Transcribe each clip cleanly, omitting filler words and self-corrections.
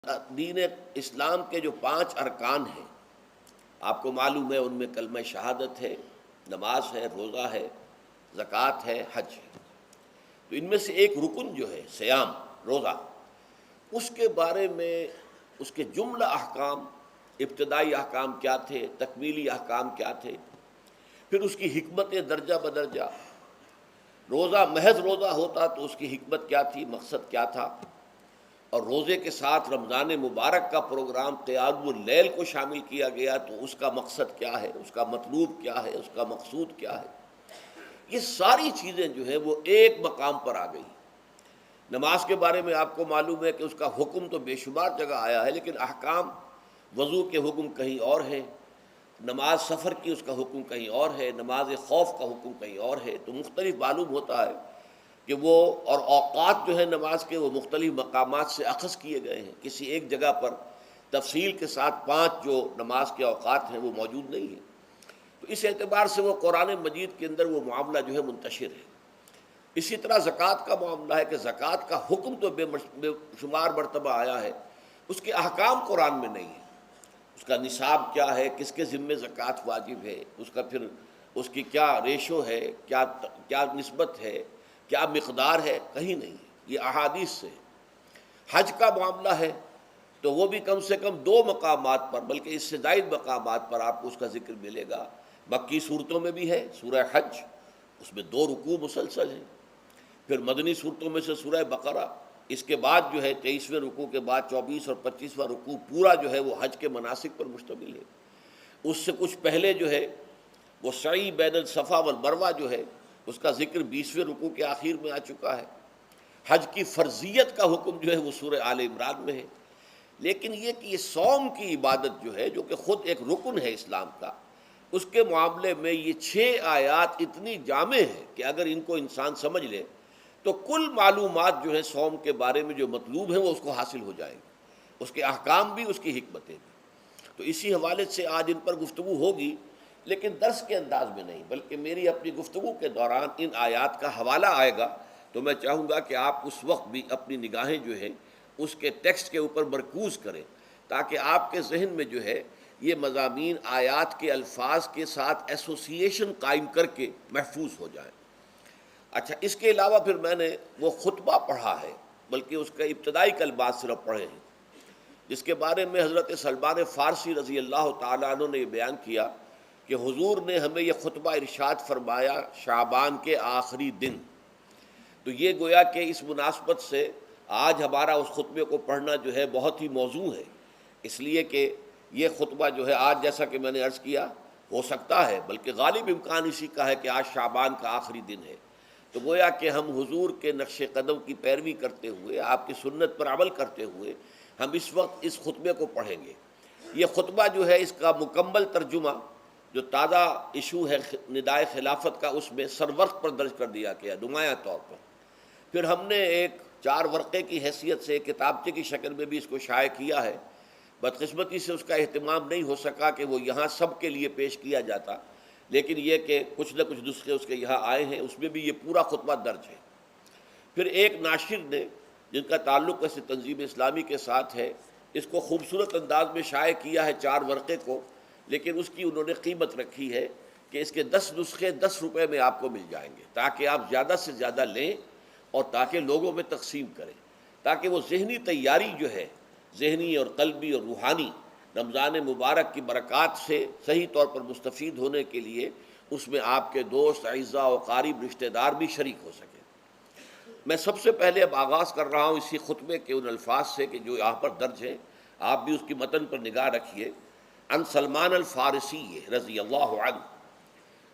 دین اسلام کے جو 5 ارکان ہیں، آپ کو معلوم ہے ان میں کلمہ شہادت ہے، نماز ہے، روزہ ہے، زکوٰۃ ہے، حج ہے۔ تو ان میں سے ایک رکن جو ہے صیام، روزہ، اس کے بارے میں اس کے جملہ احکام، ابتدائی احکام کیا تھے، تکمیلی احکام کیا تھے، پھر اس کی حکمت درجہ بدرجہ۔ روزہ محض روزہ ہوتا تو اس کی حکمت کیا تھی، مقصد کیا تھا، اور روزے کے ساتھ رمضان مبارک کا پروگرام قیام اللیل کو شامل کیا گیا تو اس کا مقصد کیا ہے، اس کا مطلوب کیا ہے، اس کا مقصود کیا ہے۔ یہ ساری چیزیں جو ہے وہ ایک مقام پر آ گئی۔ نماز کے بارے میں آپ کو معلوم ہے کہ اس کا حکم تو بے شمار جگہ آیا ہے، لیکن احکام، وضو کے حکم کہیں اور ہے، نماز سفر کی اس کا حکم کہیں اور ہے، نماز خوف کا حکم کہیں اور ہے، تو مختلف معلوم ہوتا ہے کہ وہ اور اوقات جو ہے نماز کے وہ مختلف مقامات سے اخذ کیے گئے ہیں۔ کسی ایک جگہ پر تفصیل کے ساتھ 5 جو نماز کے اوقات ہیں وہ موجود نہیں ہیں۔ تو اس اعتبار سے وہ قرآن مجید کے اندر وہ معاملہ جو ہے منتشر ہے۔ اسی طرح زکوٰۃ کا معاملہ ہے کہ زکوٰۃ کا حکم تو بے شمار مرتبہ آیا ہے، اس کے احکام قرآن میں نہیں ہیں۔ اس کا نصاب کیا ہے، کس کے ذمے زکوٰۃ واجب ہے، اس کا پھر اس کی کیا ریشو ہے، کیا نسبت ہے، کیا مقدار ہے، کہیں نہیں ہے، یہ احادیث سے۔ حج کا معاملہ ہے تو وہ بھی کم سے کم 2 مقامات پر، بلکہ اس سے زائد مقامات پر آپ کو اس کا ذکر ملے گا۔ مکی صورتوں میں بھی ہے سورہ حج، اس میں 2 رکوع مسلسل ہیں۔ پھر مدنی صورتوں میں سے سورہ بقرہ، اس کے بعد جو ہے 23ویں رکوع کے بعد 24 اور 25واں رکوع پورا جو ہے وہ حج کے مناسک پر مشتمل ہے۔ اس سے کچھ پہلے جو ہے وہ سعی بین الصفا والمروہ جو ہے اس کا ذکر 20ویں رکوع کے آخر میں آ چکا ہے۔ حج کی فرضیت کا حکم جو ہے وہ سورہ آل عمران میں ہے۔ لیکن یہ کہ یہ صوم کی عبادت جو ہے، جو کہ خود ایک رکن ہے اسلام کا، اس کے معاملے میں یہ 6 آیات اتنی جامع ہیں کہ اگر ان کو انسان سمجھ لے تو کل معلومات جو ہے صوم کے بارے میں جو مطلوب ہیں وہ اس کو حاصل ہو جائیں گے، اس کے احکام بھی، اس کی حکمتیں بھی۔ تو اسی حوالے سے آج ان پر گفتگو ہوگی، لیکن درس کے انداز میں نہیں، بلکہ میری اپنی گفتگو کے دوران ان آیات کا حوالہ آئے گا تو میں چاہوں گا کہ آپ اس وقت بھی اپنی نگاہیں جو ہیں اس کے ٹیکسٹ کے اوپر مرکوز کریں، تاکہ آپ کے ذہن میں جو ہے یہ مضامین آیات کے الفاظ کے ساتھ ایسوسیشن قائم کر کے محفوظ ہو جائیں۔ اچھا، اس کے علاوہ پھر میں نے وہ خطبہ پڑھا ہے، بلکہ اس کے ابتدائی کلمات صرف پڑھے ہیں، جس کے بارے میں حضرت سلمان فارسی رضی اللہ تعالیٰ عنہ نے یہ بیان کیا کہ حضور نے ہمیں یہ خطبہ ارشاد فرمایا شعبان کے آخری دن۔ تو یہ گویا کہ اس مناسبت سے آج ہمارا اس خطبے کو پڑھنا جو ہے بہت ہی موزوں ہے، اس لیے کہ یہ خطبہ جو ہے آج، جیسا کہ میں نے عرض کیا، ہو سکتا ہے بلکہ غالب امکان اسی کا ہے کہ آج شعبان کا آخری دن ہے۔ تو گویا کہ ہم حضور کے نقش قدم کی پیروی کرتے ہوئے، آپ کی سنت پر عمل کرتے ہوئے ہم اس وقت اس خطبے کو پڑھیں گے۔ یہ خطبہ جو ہے اس کا مکمل ترجمہ جو تازہ ایشو ہے ندائے خلافت کا، اس میں سرورق پر درج کر دیا گیا نمایاں طور پر۔ پھر ہم نے ایک 4 ورقے کی حیثیت سے کتابچے کی شکل میں بھی اس کو شائع کیا ہے۔ بدقسمتی سے اس کا اہتمام نہیں ہو سکا کہ وہ یہاں سب کے لیے پیش کیا جاتا، لیکن یہ کہ کچھ نہ کچھ نسخے اس کے یہاں آئے ہیں، اس میں بھی یہ پورا خطبہ درج ہے۔ پھر ایک ناشر نے، جن کا تعلق ایسے تنظیم اسلامی کے ساتھ ہے، اس کو خوبصورت انداز میں شائع کیا ہے 4 ورقے کو، لیکن اس کی انہوں نے قیمت رکھی ہے کہ اس کے 10 نسخے 10 روپے میں آپ کو مل جائیں گے، تاکہ آپ زیادہ سے زیادہ لیں اور تاکہ لوگوں میں تقسیم کریں، تاکہ وہ ذہنی تیاری جو ہے، ذہنی اور قلبی اور روحانی، رمضان مبارک کی برکات سے صحیح طور پر مستفید ہونے کے لیے اس میں آپ کے دوست، اعزاء و قارب، رشتہ دار بھی شریک ہو سکیں۔ میں سب سے پہلے اب آغاز کر رہا ہوں اسی خطبے کے ان الفاظ سے کہ جو یہاں پر درج ہیں، آپ بھی اس کی متن پر نگاہ رکھیے۔ ان سلمان الفارسی رضی اللہ عنہ،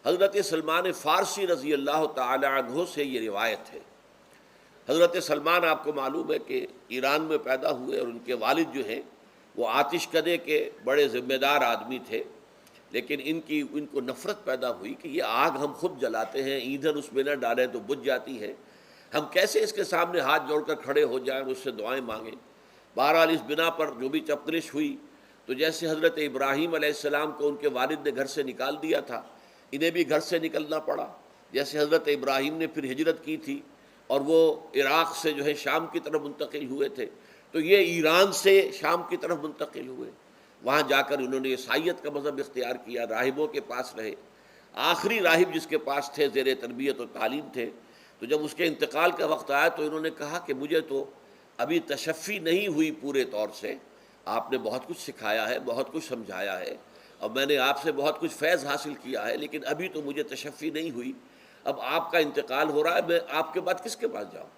حضرت سلمان فارسی رضی اللہ تعالی عنہ سے یہ روایت ہے۔ حضرت سلمان آپ کو معلوم ہے کہ ایران میں پیدا ہوئے، اور ان کے والد جو ہیں وہ آتش کدے کے بڑے ذمہ دار آدمی تھے، لیکن ان کو نفرت پیدا ہوئی کہ یہ آگ ہم خود جلاتے ہیں، ایندھن اس میں نہ ڈالیں تو بجھ جاتی ہے، ہم کیسے اس کے سامنے ہاتھ جوڑ کر کھڑے ہو جائیں اور اس سے دعائیں مانگیں۔ بہرحال اس بنا پر جو بھی چپقلش ہوئی، تو جیسے حضرت ابراہیم علیہ السلام کو ان کے والد نے گھر سے نکال دیا تھا، انہیں بھی گھر سے نکلنا پڑا۔ جیسے حضرت ابراہیم نے پھر ہجرت کی تھی اور وہ عراق سے جو ہے شام کی طرف منتقل ہوئے تھے، تو تو یہ ایران سے شام کی طرف منتقل ہوئے، وہاں جا کر انہوں نے عیسائیت کا مذہب اختیار کیا، راہبوں کے پاس رہے۔ آخری راہب جس کے پاس تھے زیر تربیت و تعلیم تھے، تو جب اس کے انتقال کا وقت آیا تو انہوں نے کہا کہ مجھے تو ابھی تشفی نہیں ہوئی پورے طور سے، آپ نے بہت کچھ سکھایا ہے، بہت کچھ سمجھایا ہے، اور میں نے آپ سے بہت کچھ فیض حاصل کیا ہے، لیکن ابھی تو مجھے تشفی نہیں ہوئی، اب آپ کا انتقال ہو رہا ہے، میں آپ کے بعد کس کے پاس جاؤں؟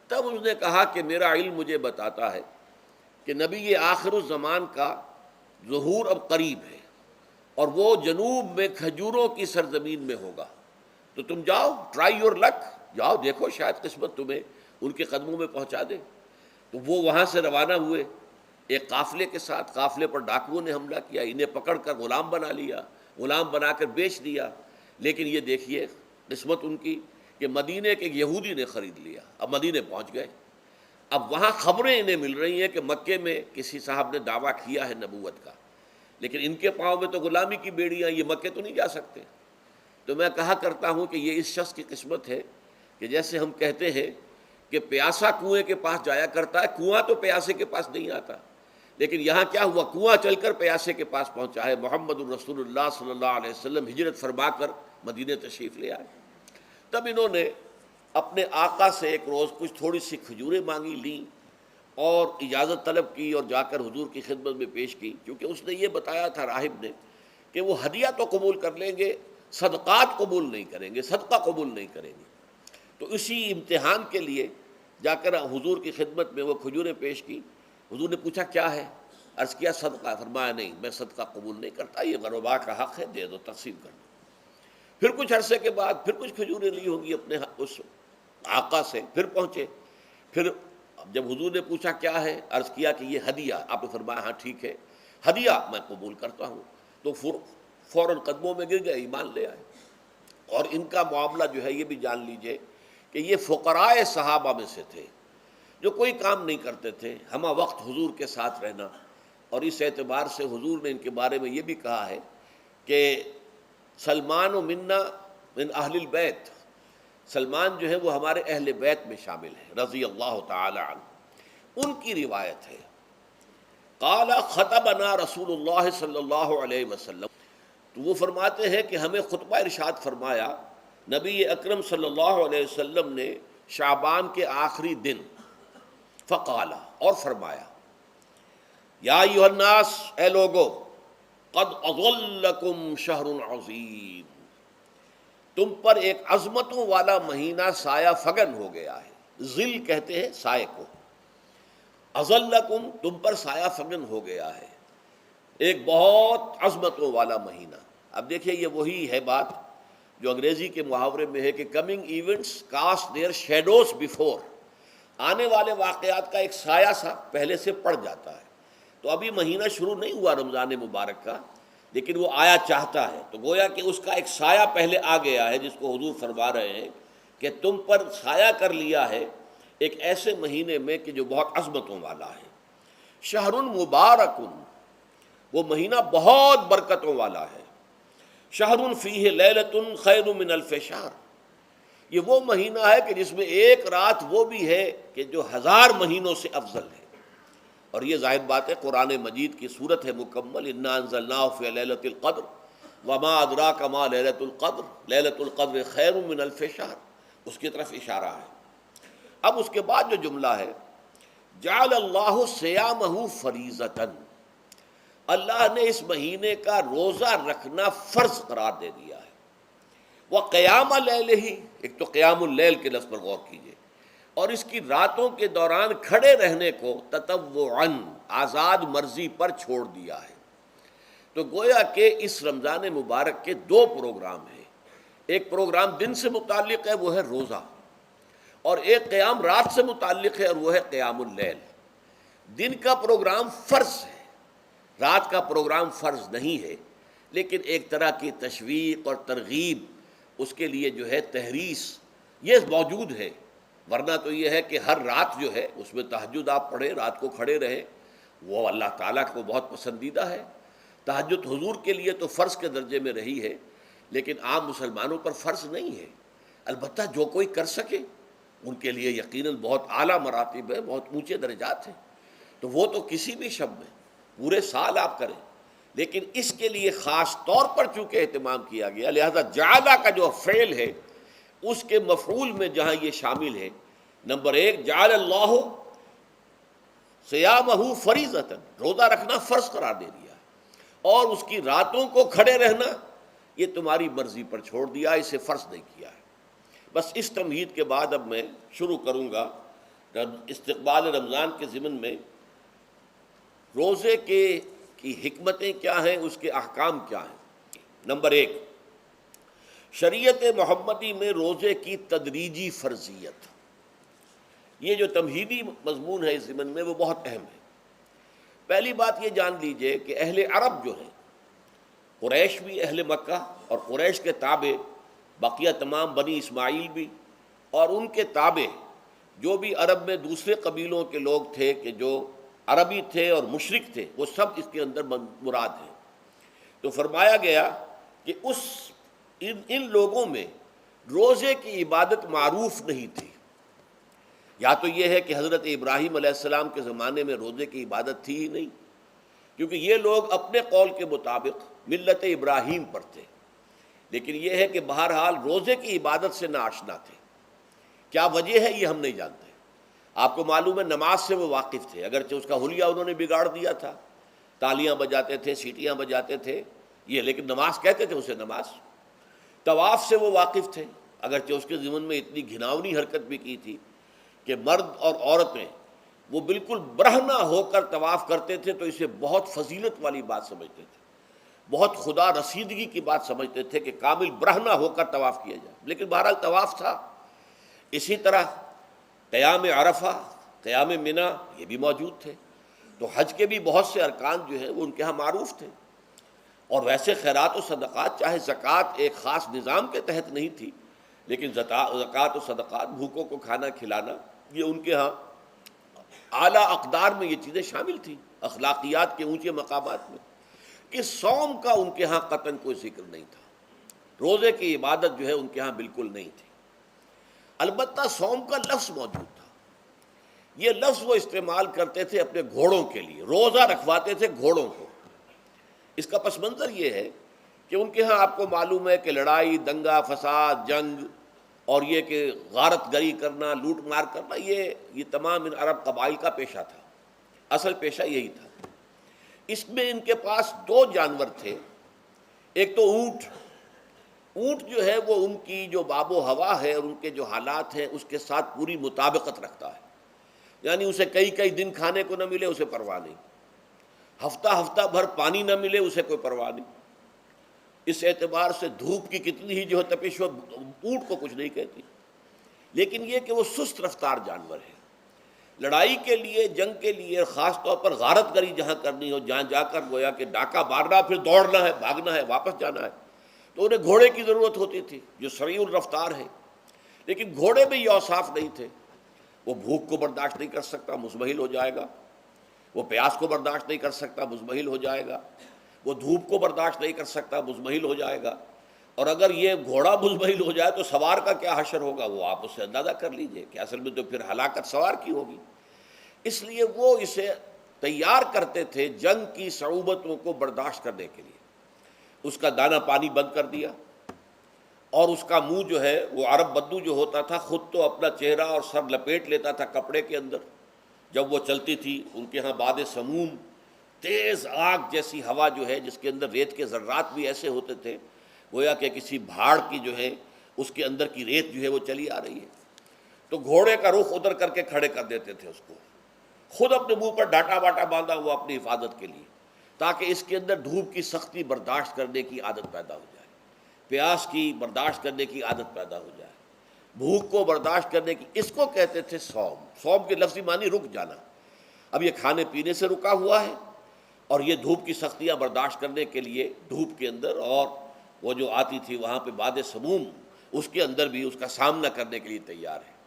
تب اس نے کہا کہ میرا علم مجھے بتاتا ہے کہ نبی یہ آخر الزمان کا ظہور اب قریب ہے، اور وہ جنوب میں کھجوروں کی سرزمین میں ہوگا، تو تم جاؤ، ٹرائی یور لک، جاؤ دیکھو شاید قسمت تمہیں ان کے قدموں میں پہنچا دے۔ تو وہ وہاں سے روانہ ہوئے ایک قافلے کے ساتھ، قافلے پر ڈاکوؤں نے حملہ کیا، انہیں پکڑ کر غلام بنا لیا، غلام بنا کر بیچ دیا، لیکن یہ دیکھیے قسمت ان کی کہ مدینے کے ایک یہودی نے خرید لیا، اب مدینے پہنچ گئے۔ اب وہاں خبریں انہیں مل رہی ہیں کہ مکے میں کسی صاحب نے دعویٰ کیا ہے نبوت کا، لیکن ان کے پاؤں میں تو غلامی کی بیڑیاں، یہ مکے تو نہیں جا سکتے۔ تو میں کہا کرتا ہوں کہ یہ اس شخص کی قسمت ہے کہ جیسے ہم کہتے ہیں کہ پیاسا کنویں کے پاس جایا کرتا ہے، کنواں تو پیاسے کے پاس نہیں آتا، لیکن یہاں کیا ہوا، کنواں چل کر پیاسے کے پاس پہنچا ہے۔ محمد الرسول اللہ صلی اللہ علیہ وسلم ہجرت فرما کر مدینہ تشریف لے آئے۔ تب انہوں نے اپنے آقا سے ایک روز کچھ تھوڑی سی کھجوریں مانگی، لیں اور اجازت طلب کی اور جا کر حضور کی خدمت میں پیش کی، کیونکہ اس نے یہ بتایا تھا راہب نے کہ وہ ہدیہ تو قبول کر لیں گے، صدقات قبول نہیں کریں گے، صدقہ قبول نہیں کریں گے۔ تو اسی امتحان کے لیے جا کر حضور کی خدمت میں وہ کھجوریں پیش کی۔ حضور نے پوچھا کیا ہے؟ عرض کیا صدقہ، فرمایا نہیں میں صدقہ قبول نہیں کرتا، یہ غربا کا حق ہے، دے دو، تقسیم کر دو۔ پھر کچھ عرصے کے بعد پھر کچھ کھجوریں لی ہوں گی اپنے اس آقا سے، پھر پہنچے، پھر جب حضور نے پوچھا کیا ہے، عرض کیا کہ یہ ہدیہ، آپ نے فرمایا ہاں ٹھیک ہے، ہدیہ میں قبول کرتا ہوں۔ تو فوراً قدموں میں گر گئے، ایمان لے آئے۔ اور ان کا معاملہ جو ہے یہ بھی جان لیجئے کہ یہ فقراء صحابہ میں سے تھے جو کوئی کام نہیں کرتے تھے، ہمہ وقت حضور کے ساتھ رہنا، اور اس اعتبار سے حضور نے ان کے بارے میں یہ بھی کہا ہے کہ سلمان و منا من اہل البیت، سلمان جو ہے وہ ہمارے اہل بیت میں شامل ہے رضی اللہ تعالی عنہ۔ ان کی روایت ہے قال خطبنا رسول اللہ صلی اللہ علیہ وسلم، تو وہ فرماتے ہیں کہ ہمیں خطبہ ارشاد فرمایا نبی اکرم صلی اللہ علیہ وسلم نے شعبان کے آخری دن، فقال، اور فرمایا یا ایھا الناس، اے لوگو، قد اظلکم شہر عظیم، تم پر ایک عظمتوں والا مہینہ سایہ فگن ہو گیا ہے۔ ظل کہتے ہیں سائے کو، اظلکم تم پر سایہ فگن ہو گیا ہے، ایک بہت عظمتوں والا مہینہ۔ اب دیکھیے یہ وہی ہے بات جو انگریزی کے محاورے میں ہے کہ coming events cast their shadows before, آنے والے واقعات کا ایک سایہ سا پہلے سے پڑ جاتا ہے۔ تو ابھی مہینہ شروع نہیں ہوا رمضان مبارک کا، لیکن وہ آیا چاہتا ہے، تو گویا کہ اس کا ایک سایہ پہلے آ گیا ہے، جس کو حضور فرما رہے ہیں کہ تم پر سایہ کر لیا ہے ایک ایسے مہینے میں کہ جو بہت عظمتوں والا ہے۔ شہر مبارک، وہ مہینہ بہت برکتوں والا ہے۔ شہر فیہ لیلۃ خیر من الف شہر، یہ وہ مہینہ ہے کہ جس میں ایک رات وہ بھی ہے کہ جو 1000 مہینوں سے افضل ہے۔ اور یہ ظاہر بات ہے قرآن مجید کی صورت ہے مکمل، انا انزلناہ فی لیلۃ القدر وما ادراک ما لیلۃ القدر لیلۃ القدر خیر من الف شہر، اس کی طرف اشارہ ہے۔ اب اس کے بعد جو جملہ ہے جعل اللہ صیامہ فریضۃ، اللہ نے اس مہینے کا روزہ رکھنا فرض قرار دے دیا ہے۔ وقیام لیلہ، ایک تو قیام اللیل کے لفظ پر غور کیجیے، اور اس کی راتوں کے دوران کھڑے رہنے کو تطوعاً، آزاد مرضی پر چھوڑ دیا ہے۔ تو گویا کہ اس رمضان مبارک کے 2 پروگرام ہیں، ایک پروگرام دن سے متعلق ہے وہ ہے روزہ، اور ایک قیام رات سے متعلق ہے اور وہ ہے قیام اللیل۔ دن کا پروگرام فرض ہے، رات کا پروگرام فرض نہیں ہے، لیکن ایک طرح کی تشویق اور ترغیب، اس کے لیے جو ہے تحریص، یہ موجود ہے۔ ورنہ تو یہ ہے کہ ہر رات جو ہے اس میں تہجد آپ پڑھیں، رات کو کھڑے رہیں، وہ اللہ تعالیٰ کو بہت پسندیدہ ہے۔ تہجد حضور کے لیے تو فرض کے درجے میں رہی ہے، لیکن عام مسلمانوں پر فرض نہیں ہے۔ البتہ جو کوئی کر سکے ان کے لیے یقیناً بہت اعلیٰ مراتب ہے، بہت اونچے درجات ہیں۔ تو وہ تو کسی بھی شب میں پورے سال آپ کریں، لیکن اس کے لیے خاص طور پر چونکہ اہتمام کیا گیا، لہذا جعلہ کا جو فعل ہے اس کے مفعول میں جہاں یہ شامل ہے، نمبر ایک جعل اللہ صیامہ فریضۃ، روزہ رکھنا فرض قرار دے دیا، اور اس کی راتوں کو کھڑے رہنا یہ تمہاری مرضی پر چھوڑ دیا، اسے فرض نہیں کیا ہے۔ بس اس تمہید کے بعد اب میں شروع کروں گا استقبال رمضان کے ضمن میں روزے کی حکمتیں کیا ہیں، اس کے احکام کیا ہیں۔ نمبر ایک، شریعت محمدی میں روزے کی تدریجی فرضیت، یہ جو تمہیدی مضمون ہے اس ضمن میں وہ بہت اہم ہے۔ پہلی بات یہ جان لیجئے کہ اہل عرب جو ہیں، قریش بھی، اہل مکہ اور قریش کے تابع بقیہ تمام بنی اسماعیل بھی، اور ان کے تابع جو بھی عرب میں دوسرے قبیلوں کے لوگ تھے کہ جو عربی تھے اور مشرک تھے، وہ سب اس کے اندر مراد ہیں۔ تو فرمایا گیا کہ ان لوگوں میں روزے کی عبادت معروف نہیں تھی۔ یا تو یہ ہے کہ حضرت ابراہیم علیہ السلام کے زمانے میں روزے کی عبادت تھی ہی نہیں، کیونکہ یہ لوگ اپنے قول کے مطابق ملت ابراہیم پر تھے، لیکن یہ ہے کہ بہرحال روزے کی عبادت سے ناآشنا تھے۔ کیا وجہ ہے یہ ہم نہیں جانتے۔ آپ کو معلوم ہے نماز سے وہ واقف تھے، اگرچہ اس کا حلیہ انہوں نے بگاڑ دیا تھا، تالیاں بجاتے تھے، سیٹیاں بجاتے تھے یہ، لیکن نماز کہتے تھے اسے نماز۔ طواف سے وہ واقف تھے، اگرچہ اس کے ضمن میں اتنی گھناؤنی حرکت بھی کی تھی کہ مرد اور عورتیں وہ بالکل برہنہ ہو کر طواف کرتے تھے، تو اسے بہت فضیلت والی بات سمجھتے تھے، بہت خدا رسیدگی کی بات سمجھتے تھے کہ کامل برہنہ ہو کر طواف کیا جائے، لیکن بہرحال طواف تھا۔ اسی طرح قیام عرفہ، قیام منی یہ بھی موجود تھے۔ تو حج کے بھی بہت سے ارکان جو ہیں وہ ان کے ہاں معروف تھے، اور ویسے خیرات و صدقات، چاہے زکوٰۃ ایک خاص نظام کے تحت نہیں تھی، لیکن زکوٰۃ و صدقات، بھوکوں کو کھانا کھلانا، یہ ان کے ہاں اعلیٰ اقدار میں یہ چیزیں شامل تھیں، اخلاقیات کے اونچے مقامات میں۔ کہ صوم کا ان کے ہاں قطعاً کوئی ذکر نہیں تھا، روزے کی عبادت جو ہے ان کے ہاں بالکل نہیں تھی۔ البتہ صوم کا لفظ موجود تھا، یہ لفظ وہ استعمال کرتے تھے اپنے گھوڑوں کے لیے، روزہ رکھواتے تھے گھوڑوں کو۔ اس کا پس منظر یہ ہے کہ ان کے ہاں آپ کو معلوم ہے کہ لڑائی، دنگا فساد، جنگ، اور یہ کہ غارت گری کرنا، لوٹ مار کرنا، یہ تمام ان عرب قبائل کا پیشہ تھا، اصل پیشہ یہی تھا۔ اس میں ان کے پاس دو جانور تھے، ایک تو اونٹ۔ اونٹ جو ہے وہ ان کی جو آب و ہوا ہے اور ان کے جو حالات ہیں اس کے ساتھ پوری مطابقت رکھتا ہے، یعنی اسے کئی دن کھانے کو نہ ملے اسے پرواہ نہیں، ہفتہ بھر پانی نہ ملے اسے کوئی پرواہ نہیں۔ اس اعتبار سے دھوپ کی کتنی ہی جو ہے تپش ہو، اونٹ کو کچھ نہیں کہتی، لیکن یہ کہ وہ سست رفتار جانور ہے۔ لڑائی کے لیے، جنگ کے لیے، خاص طور پر غارت گری جہاں کرنی ہو، جہاں جا کر گویا کہ ڈاکہ مارنا، پھر دوڑنا ہے، بھاگنا ہے، واپس جانا ہے، تو انہیں گھوڑے کی ضرورت ہوتی تھی جو سریع الرفتار ہے، لیکن گھوڑے میں یہ اوصاف نہیں تھے۔ وہ بھوک کو برداشت نہیں کر سکتا، مزمحل ہو جائے گا، وہ پیاس کو برداشت نہیں کر سکتا، مزمحل ہو جائے گا، وہ دھوپ کو برداشت نہیں کر سکتا، مزمحل ہو جائے گا، اور اگر یہ گھوڑا مزمحل ہو جائے تو سوار کا کیا حشر ہوگا، وہ آپ اس سے اندازہ کر لیجئے کہ اصل میں تو پھر ہلاکت سوار کی ہوگی۔ اس لیے وہ اسے تیار کرتے تھے جنگ کی صعوبتوں کو برداشت کرنے کے لیے۔ اس کا دانہ پانی بند کر دیا، اور اس کا منہ جو ہے وہ عرب بدو جو ہوتا تھا خود تو اپنا چہرہ اور سر لپیٹ لیتا تھا کپڑے کے اندر، جب وہ چلتی تھی ان کے ہاں باد سموم، تیز آگ جیسی ہوا جو ہے جس کے اندر ریت کے ذرات بھی ایسے ہوتے تھے گویا کہ کسی بھاڑ کی جو ہے اس کے اندر کی ریت جو ہے وہ چلی آ رہی ہے، تو گھوڑے کا رخ ادھر کر کے کھڑے کر دیتے تھے اس کو، خود اپنے منہ پر ڈاٹا واٹا باندھا ہوا اپنی حفاظت کے لیے، تاکہ اس کے اندر دھوپ کی سختی برداشت کرنے کی عادت پیدا ہو جائے، پیاس کی برداشت کرنے کی عادت پیدا ہو جائے، بھوک کو برداشت کرنے کی۔ اس کو کہتے تھے صوم۔ صوم کے لفظی معنی رک جانا۔ اب یہ کھانے پینے سے رکا ہوا ہے، اور یہ دھوپ کی سختیاں برداشت کرنے کے لیے دھوپ کے اندر، اور وہ جو آتی تھی وہاں پہ باد سموم، اس کے اندر بھی اس کا سامنا کرنے کے لیے تیار ہے۔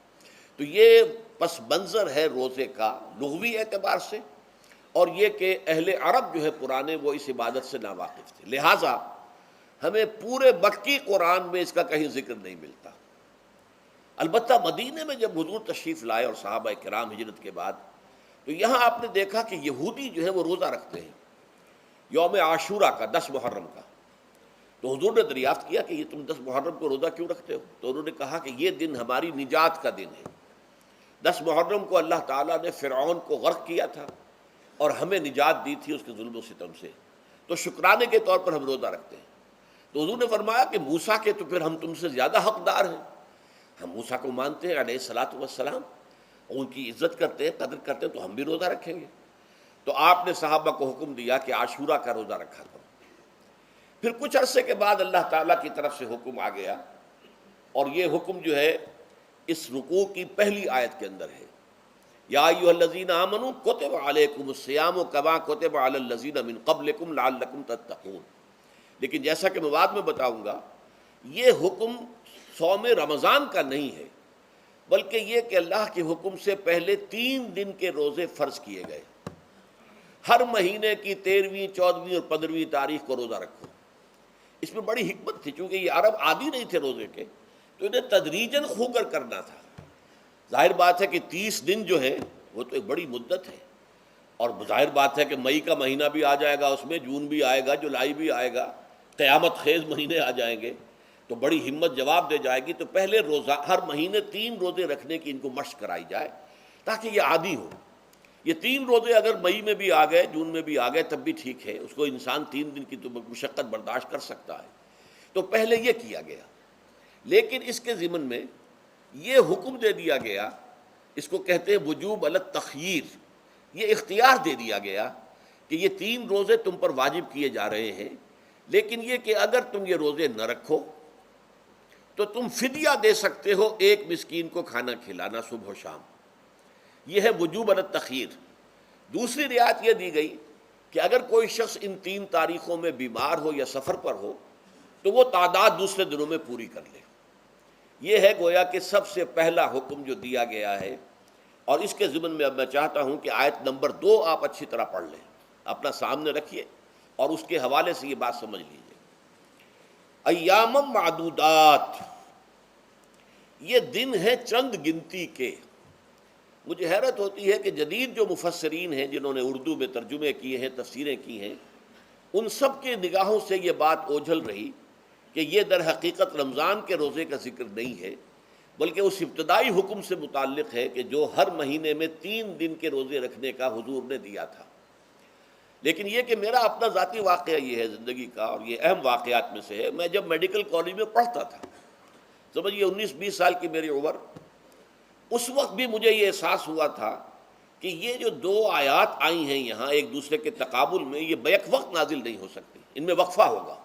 تو یہ پس منظر ہے روزے کا لغوی اعتبار سے، اور یہ کہ اہل عرب جو ہے پرانے وہ اس عبادت سے ناواقف تھے، لہٰذا ہمیں پورے مکی قرآن میں اس کا کہیں ذکر نہیں ملتا۔ البتہ مدینے میں جب حضور تشریف لائے اور صحابہ کرام ہجرت کے بعد، تو یہاں آپ نے دیکھا کہ یہودی جو ہے وہ روزہ رکھتے ہیں یوم عاشورہ کا، 10 محرم کا. تو حضور نے دریافت کیا کہ یہ تم 10 محرم کو روزہ کیوں رکھتے ہو؟ تو انہوں نے کہا کہ یہ دن ہماری نجات کا دن ہے. 10 محرم کو اللہ تعالیٰ نے فرعون کو غرق کیا تھا اور ہمیں نجات دی تھی اس کے ظلم و ستم سے، تو شکرانے کے طور پر ہم روزہ رکھتے ہیں. تو حضور نے فرمایا کہ موسیٰ کے تو پھر ہم تم سے زیادہ حقدار ہیں، ہم موسیٰ کو مانتے ہیں علیہ الصلاۃ والسلام، ان کی عزت کرتے ہیں، قدر کرتے ہیں، تو ہم بھی روزہ رکھیں گے. تو آپ نے صحابہ کو حکم دیا کہ عاشورہ کا روزہ رکھا کرو. پھر کچھ عرصے کے بعد اللہ تعالیٰ کی طرف سے حکم آ گیا، اور یہ حکم جو ہے اس رکوع کی پہلی آیت کے اندر ہے، یا ایھا الذین آمنوا کتب علیکم الصیام کما کتب علی الذین من قبلکم لعلکم تتقون. لیکن جیسا کہ میں بعد میں بتاؤں گا، یہ حکم صوم رمضان کا نہیں ہے، بلکہ یہ کہ اللہ کے حکم سے پہلے 3 دن کے روزے فرض کیے گئے. ہر مہینے کی 13ویں، 14ویں اور 15ویں تاریخ کو روزہ رکھو. اس میں بڑی حکمت تھی، چونکہ یہ عرب عادی نہیں تھے روزے کے، تو انہیں تدریجاً خوگر کرنا تھا. ظاہر بات ہے کہ 30 دن جو ہے وہ تو ایک بڑی مدت ہے، اور ظاہر بات ہے کہ مئی کا مہینہ بھی آ جائے گا، اس میں جون بھی آئے گا، جولائی بھی آئے گا، قیامت خیز مہینے آ جائیں گے، تو بڑی ہمت جواب دے جائے گی. تو پہلے روزہ ہر مہینے 3 روزے رکھنے کی ان کو مشق کرائی جائے تاکہ یہ عادی ہو. یہ 3 روزے اگر مئی میں بھی آ گئے، جون میں بھی آ گئے، تب بھی ٹھیک ہے، اس کو انسان 3 دن کی تو مشقت برداشت کر سکتا ہے. تو پہلے یہ کیا گیا، لیکن اس کے ضمن میں یہ حکم دے دیا گیا، اس کو کہتے ہیں وجوب علی التخییر. یہ اختیار دے دیا گیا کہ یہ 3 روزے تم پر واجب کیے جا رہے ہیں، لیکن یہ کہ اگر تم یہ روزے نہ رکھو تو تم فدیہ دے سکتے ہو، 1 مسکین کو کھانا کھلانا صبح و شام. یہ ہے وجوب علی التخییر. دوسری رعایت یہ دی گئی کہ اگر کوئی شخص ان 3 تاریخوں میں بیمار ہو یا سفر پر ہو تو وہ تعداد دوسرے دنوں میں پوری کر لے. یہ ہے گویا کہ سب سے پہلا حکم جو دیا گیا ہے. اور اس کے ضمن میں اب میں چاہتا ہوں کہ آیت نمبر 2 آپ اچھی طرح پڑھ لیں، اپنا سامنے رکھیے اور اس کے حوالے سے یہ بات سمجھ لیجیے. ایام معدودات، یہ دن ہیں چند گنتی کے. مجھے حیرت ہوتی ہے کہ جدید جو مفسرین ہیں جنہوں نے اردو میں ترجمے کیے ہیں، تفسیریں کی ہیں، ان سب کے نگاہوں سے یہ بات اوجھل رہی کہ یہ در حقیقت رمضان کے روزے کا ذکر نہیں ہے، بلکہ اس ابتدائی حکم سے متعلق ہے کہ جو ہر مہینے میں 3 دن کے روزے رکھنے کا حضور نے دیا تھا. لیکن یہ کہ میرا اپنا ذاتی واقعہ یہ ہے زندگی کا، اور یہ اہم واقعات میں سے ہے. میں جب میڈیکل کالج میں پڑھتا تھا، سمجھیے 19-20 سال کی میری عمر، اس وقت بھی مجھے یہ احساس ہوا تھا کہ یہ جو 2 آیات آئی ہیں یہاں ایک دوسرے کے تقابل میں، یہ بیک وقت نازل نہیں ہو سکتی، ان میں وقفہ ہوگا.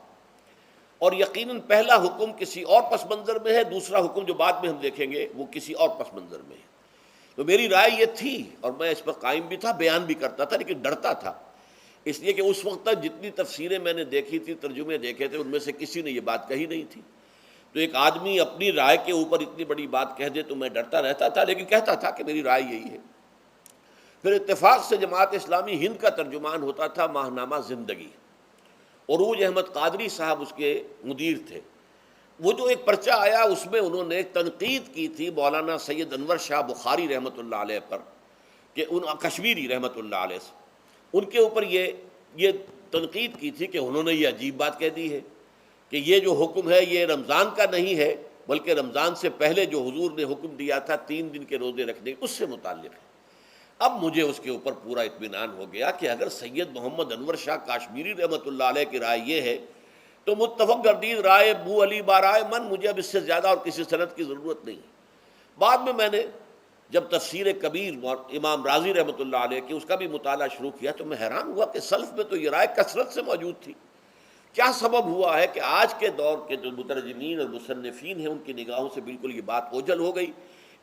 اور یقیناً پہلا حکم کسی اور پس منظر میں ہے، دوسرا حکم جو بعد میں ہم دیکھیں گے وہ کسی اور پس منظر میں ہے. تو میری رائے یہ تھی، اور میں اس پر قائم بھی تھا، بیان بھی کرتا تھا، لیکن ڈرتا تھا، اس لیے کہ اس وقت تک جتنی تفسیریں میں نے دیکھی تھی، ترجمے دیکھے تھے، ان میں سے کسی نے یہ بات کہی نہیں تھی. تو ایک آدمی اپنی رائے کے اوپر اتنی بڑی بات کہہ دے تو میں ڈرتا رہتا تھا، لیکن کہتا تھا کہ میری رائے یہی ہے. پھر اتفاق سے جماعت اسلامی ہند کا ترجمان ہوتا تھا ماہنامہ زندگی، عروج احمد قادری صاحب اس کے مدیر تھے. وہ جو ایک پرچہ آیا اس میں انہوں نے تنقید کی تھی مولانا سید انور شاہ بخاری رحمۃ اللہ علیہ پر، کہ کشمیری رحمۃ اللہ علیہ سے ان کے اوپر یہ تنقید کی تھی کہ انہوں نے یہ عجیب بات کہہ دی ہے کہ یہ جو حکم ہے یہ رمضان کا نہیں ہے، بلکہ رمضان سے پہلے جو حضور نے حکم دیا تھا 3 دن کے روزے رکھنے اس سے متعلق ہے. اب مجھے اس کے اوپر پورا اطمینان ہو گیا کہ اگر سید محمد انور شاہ کاشمیری رحمۃ اللہ علیہ کی رائے یہ ہے تو متفق گردید رائے بو علی بارائے من، مجھے اب اس سے زیادہ اور کسی سند کی ضرورت نہیں. بعد میں نے جب تفسیر کبیر امام رازی رحمۃ اللہ علیہ کی اس کا بھی مطالعہ شروع کیا تو میں حیران ہوا کہ سلف میں تو یہ رائے کثرت سے موجود تھی. کیا سبب ہوا ہے کہ آج کے دور کے جو مترجمین اور مصنفین ہیں ان کی نگاہوں سے بالکل یہ بات اوجھل ہو گئی؟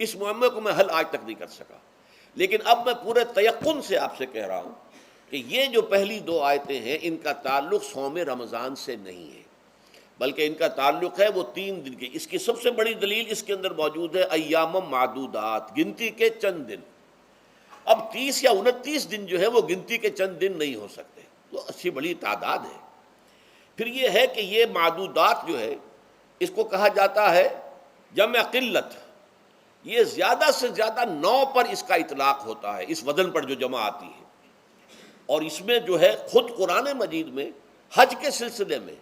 اس معاملے کو میں حل آج تک نہیں کر سکا. لیکن اب میں پورے تیقن سے آپ سے کہہ رہا ہوں کہ یہ جو پہلی 2 آیتیں ہیں ان کا تعلق صوم رمضان سے نہیں ہے، بلکہ ان کا تعلق ہے وہ 3 دن کی. اس کی سب سے بڑی دلیل اس کے اندر موجود ہے ایام معدودات، گنتی کے چند دن. اب 30 یا 29 دن جو ہے وہ گنتی کے چند دن نہیں ہو سکتے، وہ اچھی بڑی تعداد ہے. پھر یہ ہے کہ یہ معدودات جو ہے اس کو کہا جاتا ہے جمع قلت، یہ زیادہ سے زیادہ 9 پر اس کا اطلاق ہوتا ہے، اس وزن پر جو جمع آتی ہے، اور اس میں جو ہے خود قرآن مجید میں حج کے سلسلے میں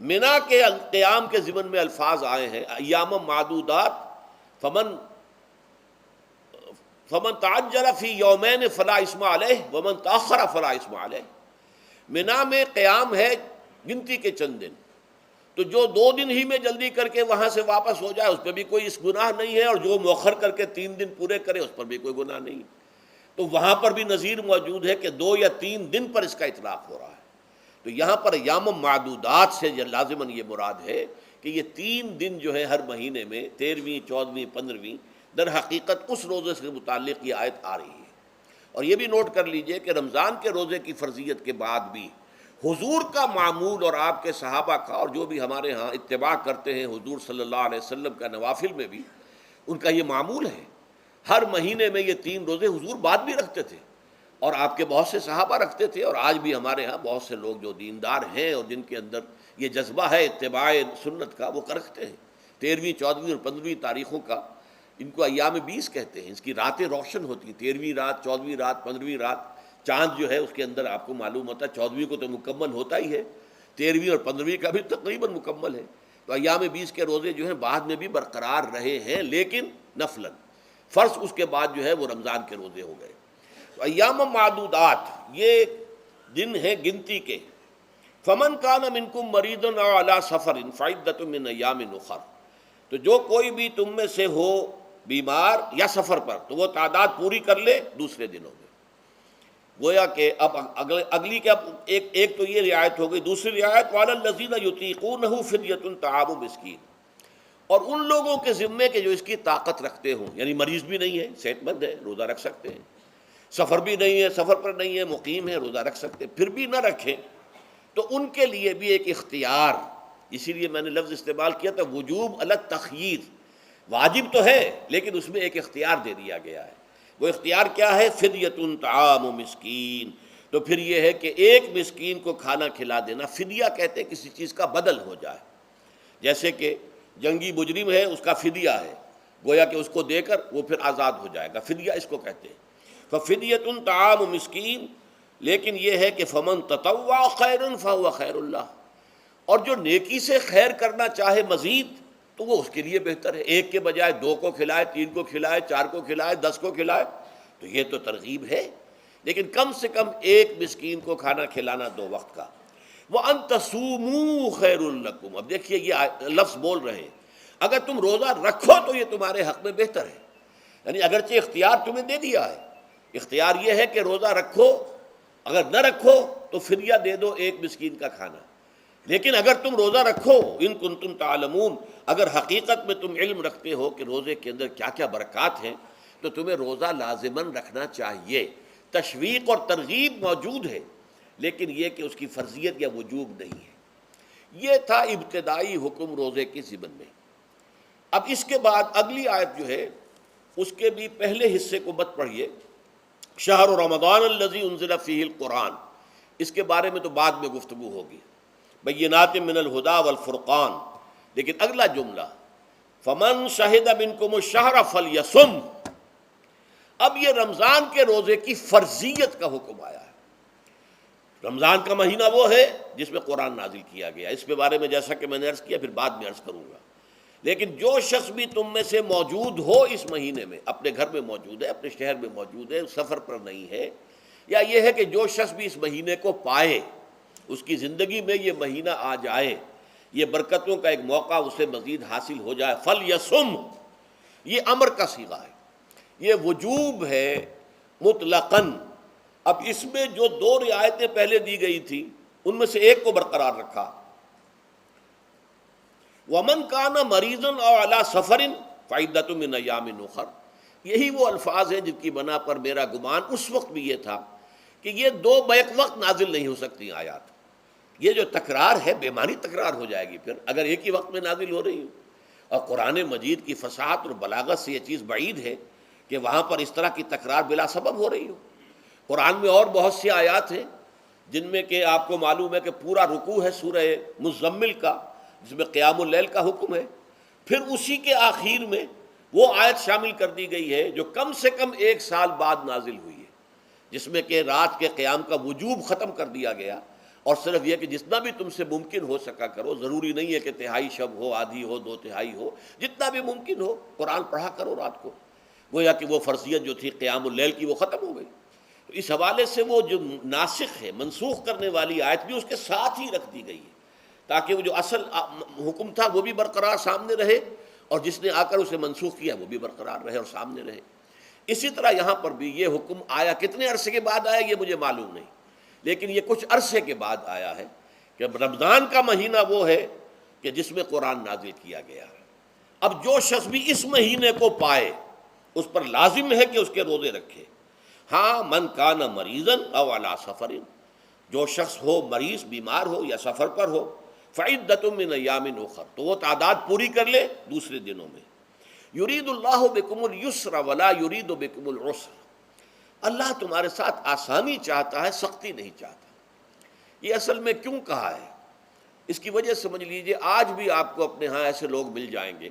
منا کے قیام کے ضمن میں الفاظ آئے ہیں، ایام معدودات، فمن تعجل فی یومین فلا اسم علیہ ومن تاخر فلا اسم علیہ۔ منا میں قیام ہے گنتی کے چند دن، تو جو 2 دن ہی میں جلدی کر کے وہاں سے واپس ہو جائے اس پہ بھی کوئی اس گناہ نہیں ہے، اور جو مؤخر کر کے 3 دن پورے کرے اس پر بھی کوئی گناہ نہیں۔ تو وہاں پر بھی نظیر موجود ہے کہ 2 یا 3 دن پر اس کا اطلاق ہو رہا ہے۔ تو یہاں پر ایام معدودات سے لازماً یہ مراد ہے کہ یہ 3 دن جو ہے ہر مہینے میں 13ویں، 14ویں، 15ویں، در حقیقت اس روزے سے متعلق یہ آیت آ رہی ہے۔ اور یہ بھی نوٹ کر لیجئے کہ رمضان کے روزے کی فرضیت کے بعد بھی حضور کا معمول اور آپ کے صحابہ کا، اور جو بھی ہمارے ہاں اتباع کرتے ہیں حضور صلی اللہ علیہ وسلم کا نوافل میں بھی ان کا یہ معمول ہے۔ ہر مہینے میں یہ 3 روزے حضور بعد بھی رکھتے تھے، اور آپ کے بہت سے صحابہ رکھتے تھے، اور آج بھی ہمارے ہاں بہت سے لوگ جو دیندار ہیں اور جن کے اندر یہ جذبہ ہے اتباع سنت کا، وہ رکھتے ہیں۔ 13ویں، 14ویں اور 15ویں تاریخوں کا ان کو ایام 20 کہتے ہیں۔ اس کی راتیں روشن ہوتی ہیں، 13ویں رات، 14ویں رات، 15ویں رات۔ چاند جو ہے اس کے اندر آپ کو معلوم ہوتا ہے 14ویں کو تو مکمل ہوتا ہی ہے، 13ویں اور 15ویں کا بھی تقریباً مکمل ہے۔ تو ایام 20 کے روزے جو ہیں بعد میں بھی برقرار رہے ہیں، لیکن نفلاً، فرض اس کے بعد جو ہے وہ رمضان کے روزے ہو گئے۔ تو ایام معدودات یہ دن ہیں گنتی کے۔ فمن کان منکم مریض او علی سفر فعدۃ من ایام اخر، تو جو کوئی بھی تم میں سے ہو بیمار یا سفر پر تو وہ تعداد پوری کر لے دوسرے دنوں میں۔ گویا کہ اب اگلی کے اب ایک تو یہ رعایت ہو گئی، دوسری رعایت وعلی الذین یطیقونہ فدیۃ طعام مسکین، اور ان لوگوں کے ذمے کے جو اس کی طاقت رکھتے ہوں، یعنی مریض بھی نہیں ہے، صحت مند ہے، روزہ رکھ سکتے ہیں، سفر بھی نہیں ہے، سفر پر نہیں ہے، مقیم ہے، روزہ رکھ سکتے ہیں، پھر بھی نہ رکھیں تو ان کے لیے بھی ایک اختیار، اسی لیے میں نے لفظ استعمال کیا تھا وجوب علی التخییر، واجب تو ہے لیکن اس میں ایک اختیار دے دیا گیا ہے۔ وہ اختیار کیا ہے؟ فدیۃ طعام مسکین، تو پھر یہ ہے کہ ایک مسکین کو کھانا کھلا دینا۔ فدیہ کہتے ہیں کسی چیز کا بدل ہو جائے، جیسے کہ جنگی مجرم ہے اس کا فدیہ ہے، گویا کہ اس کو دے کر وہ پھر آزاد ہو جائے گا، فدیہ اس کو کہتے ہیں۔ ففدیۃ طعام مسکین، لیکن یہ ہے کہ فمن تطوع خیرا فہو خیر اللہ، اور جو نیکی سے خیر کرنا چاہے مزید تو وہ اس کے لیے بہتر ہے، ایک کے بجائے 2 کو کھلائے، 3 کو کھلائے، 4 کو کھلائے، 10 کو کھلائے، تو یہ تو ترغیب ہے، لیکن کم سے کم ایک مسکین کو کھانا کھلانا 2 وقت کا۔ وَأَن تَصُومُوا خَيْرٌ لَكُمْ، اب دیکھیے یہ لفظ بول رہے ہیں، اگر تم روزہ رکھو تو یہ تمہارے حق میں بہتر ہے، یعنی اگرچہ اختیار تمہیں دے دیا ہے، اختیار یہ ہے کہ روزہ رکھو، اگر نہ رکھو تو فدیہ دے دو ایک مسکین کا کھانا، لیکن اگر تم روزہ رکھو، ان کنتم تعلمون، اگر حقیقت میں تم علم رکھتے ہو کہ روزے کے اندر کیا کیا برکات ہیں، تو تمہیں روزہ لازماً رکھنا چاہیے۔ تشویق اور ترغیب موجود ہے، لیکن یہ کہ اس کی فرضیت یا وجوب نہیں ہے۔ یہ تھا ابتدائی حکم روزے کے ضمن میں۔ اب اس کے بعد اگلی آیت جو ہے اس کے بھی پہلے حصے کو مت پڑھیے، شہر رمضان الذی انزل فیہ القرآن، اس کے بارے میں تو بعد میں گفتگو ہوگی، بینات من الہدی والفرقان، لیکن اگلا جملہ فمن شہد منکم الشہر فلیصم، اب یہ رمضان کے روزے کی فرضیت کا حکم آیا ہے۔ رمضان کا مہینہ وہ ہے جس میں قرآن نازل کیا گیا، اس کے بارے میں جیسا کہ میں نے عرض کیا پھر بعد میں عرض کروں گا، لیکن جو شخص بھی تم میں سے موجود ہو اس مہینے میں، اپنے گھر میں موجود ہے، اپنے شہر میں موجود ہے، سفر پر نہیں ہے، یا یہ ہے کہ جو شخص بھی اس مہینے کو پائے، اس کی زندگی میں یہ مہینہ آ جائے، یہ برکتوں کا ایک موقع اسے مزید حاصل ہو جائے، فلیصم، یہ امر کا صیغہ ہے، یہ وجوب ہے مطلقاً۔ اب اس میں جو 2 رعایتیں پہلے دی گئی تھی ان میں سے ایک کو برقرار رکھا، وَمَنْ كَانَ مَرِيضًا أَوْ عَلَى سَفَرٍ فَعِدَّةٌ مِّنْ أَيَّامٍ أُخَرَ، یہی وہ الفاظ ہیں جن کی بنا پر میرا گمان اس وقت بھی یہ تھا کہ یہ 2 بیک وقت نازل نہیں ہو سکتی آیات، یہ جو تکرار ہے بے معنی تکرار ہو جائے گی پھر اگر ایک ہی وقت میں نازل ہو رہی ہو، اور قرآن مجید کی فصاحت اور بلاغت سے یہ چیز بعید ہے کہ وہاں پر اس طرح کی تکرار بلا سبب ہو رہی ہو۔ قرآن میں اور بہت سی آیات ہیں جن میں کہ آپ کو معلوم ہے کہ پورا رکوع ہے سورہ مزمل کا، جس میں قیام اللیل کا حکم ہے، پھر اسی کے آخر میں وہ آیت شامل کر دی گئی ہے جو کم سے کم 1 سال بعد نازل ہوئی ہے، جس میں کہ رات کے قیام کا وجوب ختم کر دیا گیا، اور صرف یہ کہ جتنا بھی تم سے ممکن ہو سکا کرو، ضروری نہیں ہے کہ تہائی شب ہو، آدھی ہو، 2/3 ہو، جتنا بھی ممکن ہو قرآن پڑھا کرو رات کو، گویا کہ وہ فرضیت جو تھی قیام اللیل کی وہ ختم ہو گئی۔ تو اس حوالے سے وہ جو ناسخ ہے، منسوخ کرنے والی آیت بھی اس کے ساتھ ہی رکھ دی گئی ہے، تاکہ وہ جو اصل حکم تھا وہ بھی برقرار سامنے رہے، اور جس نے آ کر اسے منسوخ کیا وہ بھی برقرار رہے اور سامنے رہے۔ اسی طرح یہاں پر بھی یہ حکم آیا، کتنے عرصے کے بعد آیا یہ مجھے معلوم نہیں، لیکن یہ کچھ عرصے کے بعد آیا ہے کہ رمضان کا مہینہ وہ ہے کہ جس میں قرآن نازل کیا گیا ہے۔ اب جو شخص بھی اس مہینے کو پائے اس پر لازم ہے کہ اس کے روزے رکھے۔ ہاں، من کان مریضاً او علی سفر، جو شخص ہو مریض، بیمار ہو یا سفر پر ہو، فعدۃ من ایام اخر، تو وہ تعداد پوری کر لے دوسرے دنوں میں۔ یرید اللہ بکم الیسر ولا یرید بکم العسر، اللہ تمہارے ساتھ آسانی چاہتا ہے، سختی نہیں چاہتا۔ یہ اصل میں کیوں کہا ہے، اس کی وجہ سمجھ لیجئے۔ آج بھی آپ کو اپنے ہاں ایسے لوگ مل جائیں گے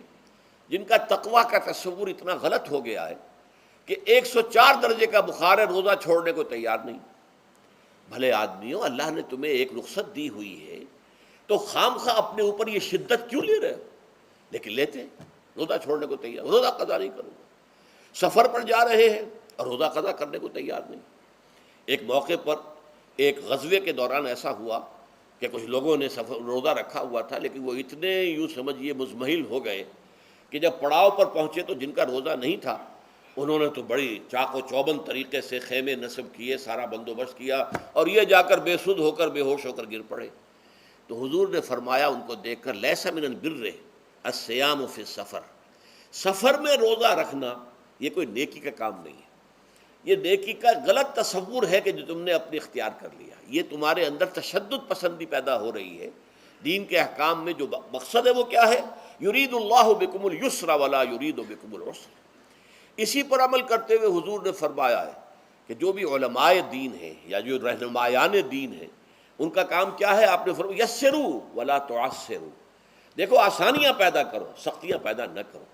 جن کا تقویٰ کا تصور اتنا غلط ہو گیا ہے کہ 104 درجے کا بخار ہے، روزہ چھوڑنے کو تیار نہیں۔ بھلے آدمیوں، اللہ نے تمہیں ایک رخصت دی ہوئی ہے تو خام خواہ اپنے اوپر یہ شدت کیوں لے رہے ہو؟ لیکن لیتے ہیں، روزہ چھوڑنے کو تیار، روزہ قضا نہیں کروں گا۔ سفر پر جا رہے ہیں اور روزہ قضا کرنے کو تیار نہیں۔ ایک موقع پر ایک غزوے کے دوران ایسا ہوا کہ کچھ لوگوں نے روزہ رکھا ہوا تھا، لیکن وہ اتنے یوں سمجھیے مزمحل ہو گئے کہ جب پڑاؤ پر پہنچے تو جن کا روزہ نہیں تھا انہوں نے تو بڑی چاق و چوبند طریقے سے خیمے نصب کیے، سارا بندوبست کیا، اور یہ جا کر بے سدھ ہو کر بے ہوش ہو کر گر پڑے۔ تو حضور نے فرمایا ان کو دیکھ کر، لیس من البر الصیام فی السفر، سفر میں روزہ رکھنا یہ کوئی نیکی کا کام نہیں ہے، یہ نیکی کا غلط تصور ہے کہ جو تم نے اپنے اختیار کر لیا۔ یہ تمہارے اندر تشدد پسندی پیدا ہو رہی ہے۔ دین کے احکام میں جو مقصد ہے وہ کیا ہے؟ یرید اللہ بکم الیسر ولا یرید بکم العسر۔ اسی پر عمل کرتے ہوئے حضور نے فرمایا ہے کہ جو بھی علماء دین ہیں یا جو رہنمایان دین ہیں ان کا کام کیا ہے؟ آپ نے فرمایا یسروا ولا تعسروا، دیکھو آسانیاں پیدا کرو، سختیاں پیدا نہ کرو۔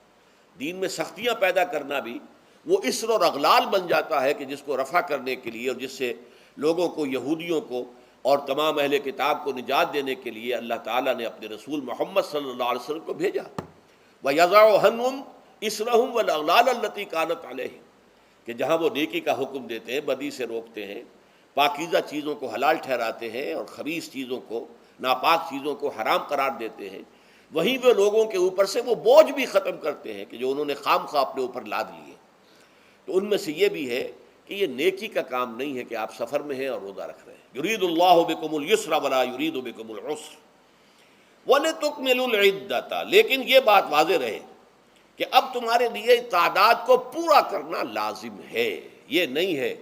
دین میں سختیاں پیدا کرنا بھی وہ اسر اور اغلال بن جاتا ہے کہ جس کو رفع کرنے کے لیے، اور جس سے لوگوں کو، یہودیوں کو اور تمام اہل کتاب کو نجات دینے کے لیے اللہ تعالیٰ نے اپنے رسول محمد صلی اللہ علیہ وسلم کو بھیجا۔ وَيَضَعُ عَنْهُمْ إِصْرَهُمْ وَالْأَغْلَالَ الَّتِي كَانَتْ عَلَيْهِمْ، کہ جہاں وہ نیکی کا حکم دیتے ہیں، بدی سے روکتے ہیں، پاکیزہ چیزوں کو حلال ٹھہراتے ہیں اور خبیث چیزوں کو، ناپاک چیزوں کو حرام قرار دیتے ہیں، وہیں وہ لوگوں کے اوپر سے وہ بوجھ بھی ختم کرتے ہیں کہ جو انہوں نے خام خواہ اپنے اوپر لاد لیے۔ تو ان میں سے یہ بھی ہے کہ یہ نیکی کا کام نہیں ہے کہ آپ سفر میں ہیں اور روزہ رکھ رہے ہیں۔ یرید اللہ بکم الیسر ولا یرید بکم العسر وَلِتُكْمِلُوا الْعِدَّةَ، لیکن یہ بات واضح رہے کہ اب تمہارے لیے تعداد کو پورا کرنا لازم ہے۔ یہ نہیں ہے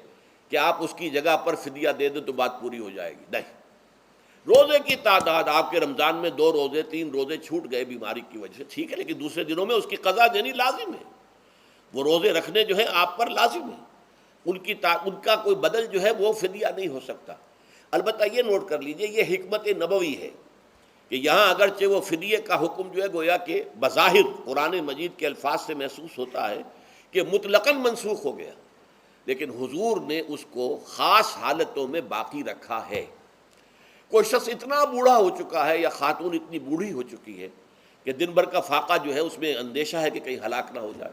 کہ آپ اس کی جگہ پر فدیہ دے دیں تو بات پوری ہو جائے گی، نہیں۔ روزے کی تعداد، آپ کے رمضان میں 2 روزے 3 روزے چھوٹ گئے بیماری کی وجہ سے، ٹھیک ہے، لیکن دوسرے دنوں میں اس کی قضا دینی لازم ہے۔ وہ روزے رکھنے جو ہے آپ پر لازم ہے، ان کا کوئی بدل جو ہے وہ فدیہ نہیں ہو سکتا۔ البتہ یہ نوٹ کر لیجئے، یہ حکمت نبوی ہے کہ یہاں اگرچہ وہ فدیے کا حکم جو ہے گویا کہ بظاہر قرآن مجید کے الفاظ سے محسوس ہوتا ہے کہ مطلقاً منسوخ ہو گیا، لیکن حضور نے اس کو خاص حالتوں میں باقی رکھا ہے۔ کوئی شخص اتنا بوڑھا ہو چکا ہے یا خاتون اتنی بوڑھی ہو چکی ہے کہ دن بھر کا فاقہ جو ہے اس میں اندیشہ ہے کہ کہیں ہلاک نہ ہو جائے۔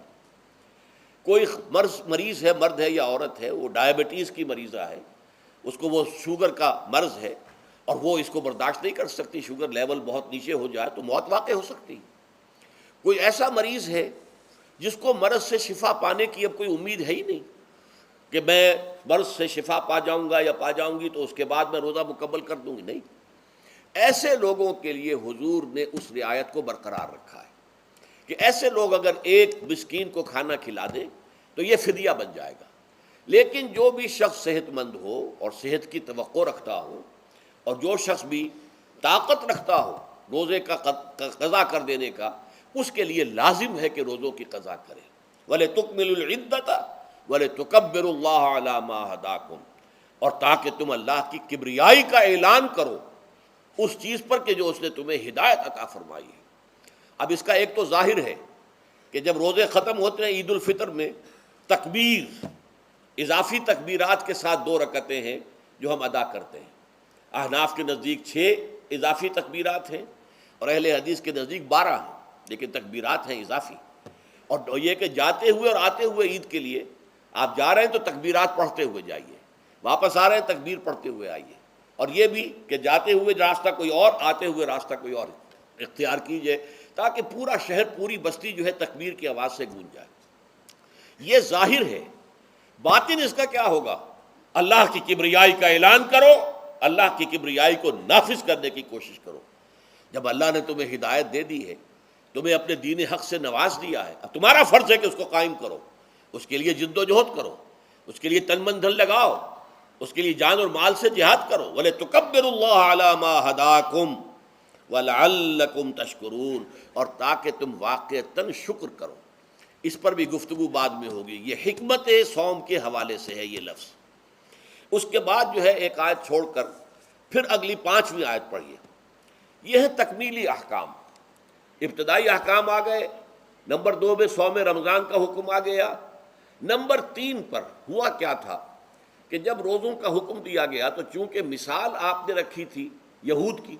کوئی مریض ہے، مرد ہے یا عورت ہے، وہ ڈائبٹیز کی مریضہ ہے، اس کو وہ شوگر کا مرض ہے اور وہ اس کو برداشت نہیں کر سکتی، شوگر لیول بہت نیچے ہو جائے تو موت واقع ہو سکتی۔ کوئی ایسا مریض ہے جس کو مرض سے شفا پانے کی اب کوئی امید ہے ہی نہیں کہ میں مرض سے شفا پا جاؤں گا یا پا جاؤں گی تو اس کے بعد میں روزہ مکمل کر دوں گی، نہیں۔ ایسے لوگوں کے لیے حضور نے اس رعایت کو برقرار رکھا ہے کہ ایسے لوگ اگر ایک مسکین کو کھانا کھلا دیں تو یہ فدیہ بن جائے گا۔ لیکن جو بھی شخص صحت مند ہو اور صحت کی توقع رکھتا ہو، اور جو شخص بھی طاقت رکھتا ہو روزے کا قضا کر دینے کا، اس کے لیے لازم ہے کہ روزوں کی قضا کرے۔ وَلِتُكْمِلُوا الْعِدَّةَ وَلِتُكَبِّرُوا اللَّهَ عَلَىٰ مَا هَدَاكُمْ، اور تاکہ تم اللہ کی کبریائی کا اعلان کرو اس چیز پر کہ جو اس نے تمہیں ہدایت عطا فرمائی ہے۔ اب اس کا ایک تو ظاہر ہے کہ جب روزے ختم ہوتے ہیں عید الفطر میں تکبیر، اضافی تکبیرات کے ساتھ 2 رکعتیں ہیں جو ہم ادا کرتے ہیں۔ احناف کے نزدیک 6 اضافی تکبیرات ہیں اور اہل حدیث کے نزدیک 12 ہیں، لیکن تکبیرات ہیں اضافی۔ اور یہ کہ جاتے ہوئے اور آتے ہوئے عید کے لیے آپ جا رہے ہیں تو تکبیرات پڑھتے ہوئے جائیے، واپس آ رہے ہیں تکبیر پڑھتے ہوئے آئیے، اور یہ بھی کہ جاتے ہوئے راستہ کوئی اور، آتے ہوئے راستہ کوئی اور اختیار کیجئے، تاکہ پورا شہر، پوری بستی جو ہے تکبیر کی آواز سے گونج جائے۔ یہ ظاہر ہے، باطن اس کا کیا ہوگا؟ اللہ کی کبریائی کا اعلان کرو، اللہ کی کبریائی کو نافذ کرنے کی کوشش کرو۔ جب اللہ نے تمہیں ہدایت دے دی ہے، تمہیں اپنے دین حق سے نواز دیا ہے، اب تمہارا فرض ہے کہ اس کو قائم کرو، اس کے لیے جد و جہد کرو، اس کے لیے تن من دھن لگاؤ، اس کے لیے جان اور مال سے جہاد کرو۔ وَلِتُكَبِّرُوا اللَّهَ عَلَى مَا هَدَاكُمْ وَلَعَلَّكُمْ تَشْكُرُونَ، اور تاکہ تم واقعتاً شکر کرو۔ اس پر بھی گفتگو بعد میں ہوگی۔ یہ حکمت صوم کے حوالے سے ہے یہ لفظ۔ اس کے بعد جو ہے ایک آیت چھوڑ کر پھر اگلی 5ویں آیت پڑھیے۔ یہ ہے تکمیلی احکام۔ ابتدائی احکام آ گئے، نمبر 2 میں صوم رمضان کا حکم آ گیا۔ نمبر 3 پر ہوا کیا تھا کہ جب روزوں کا حکم دیا گیا تو چونکہ مثال آپ نے رکھی تھی یہود کی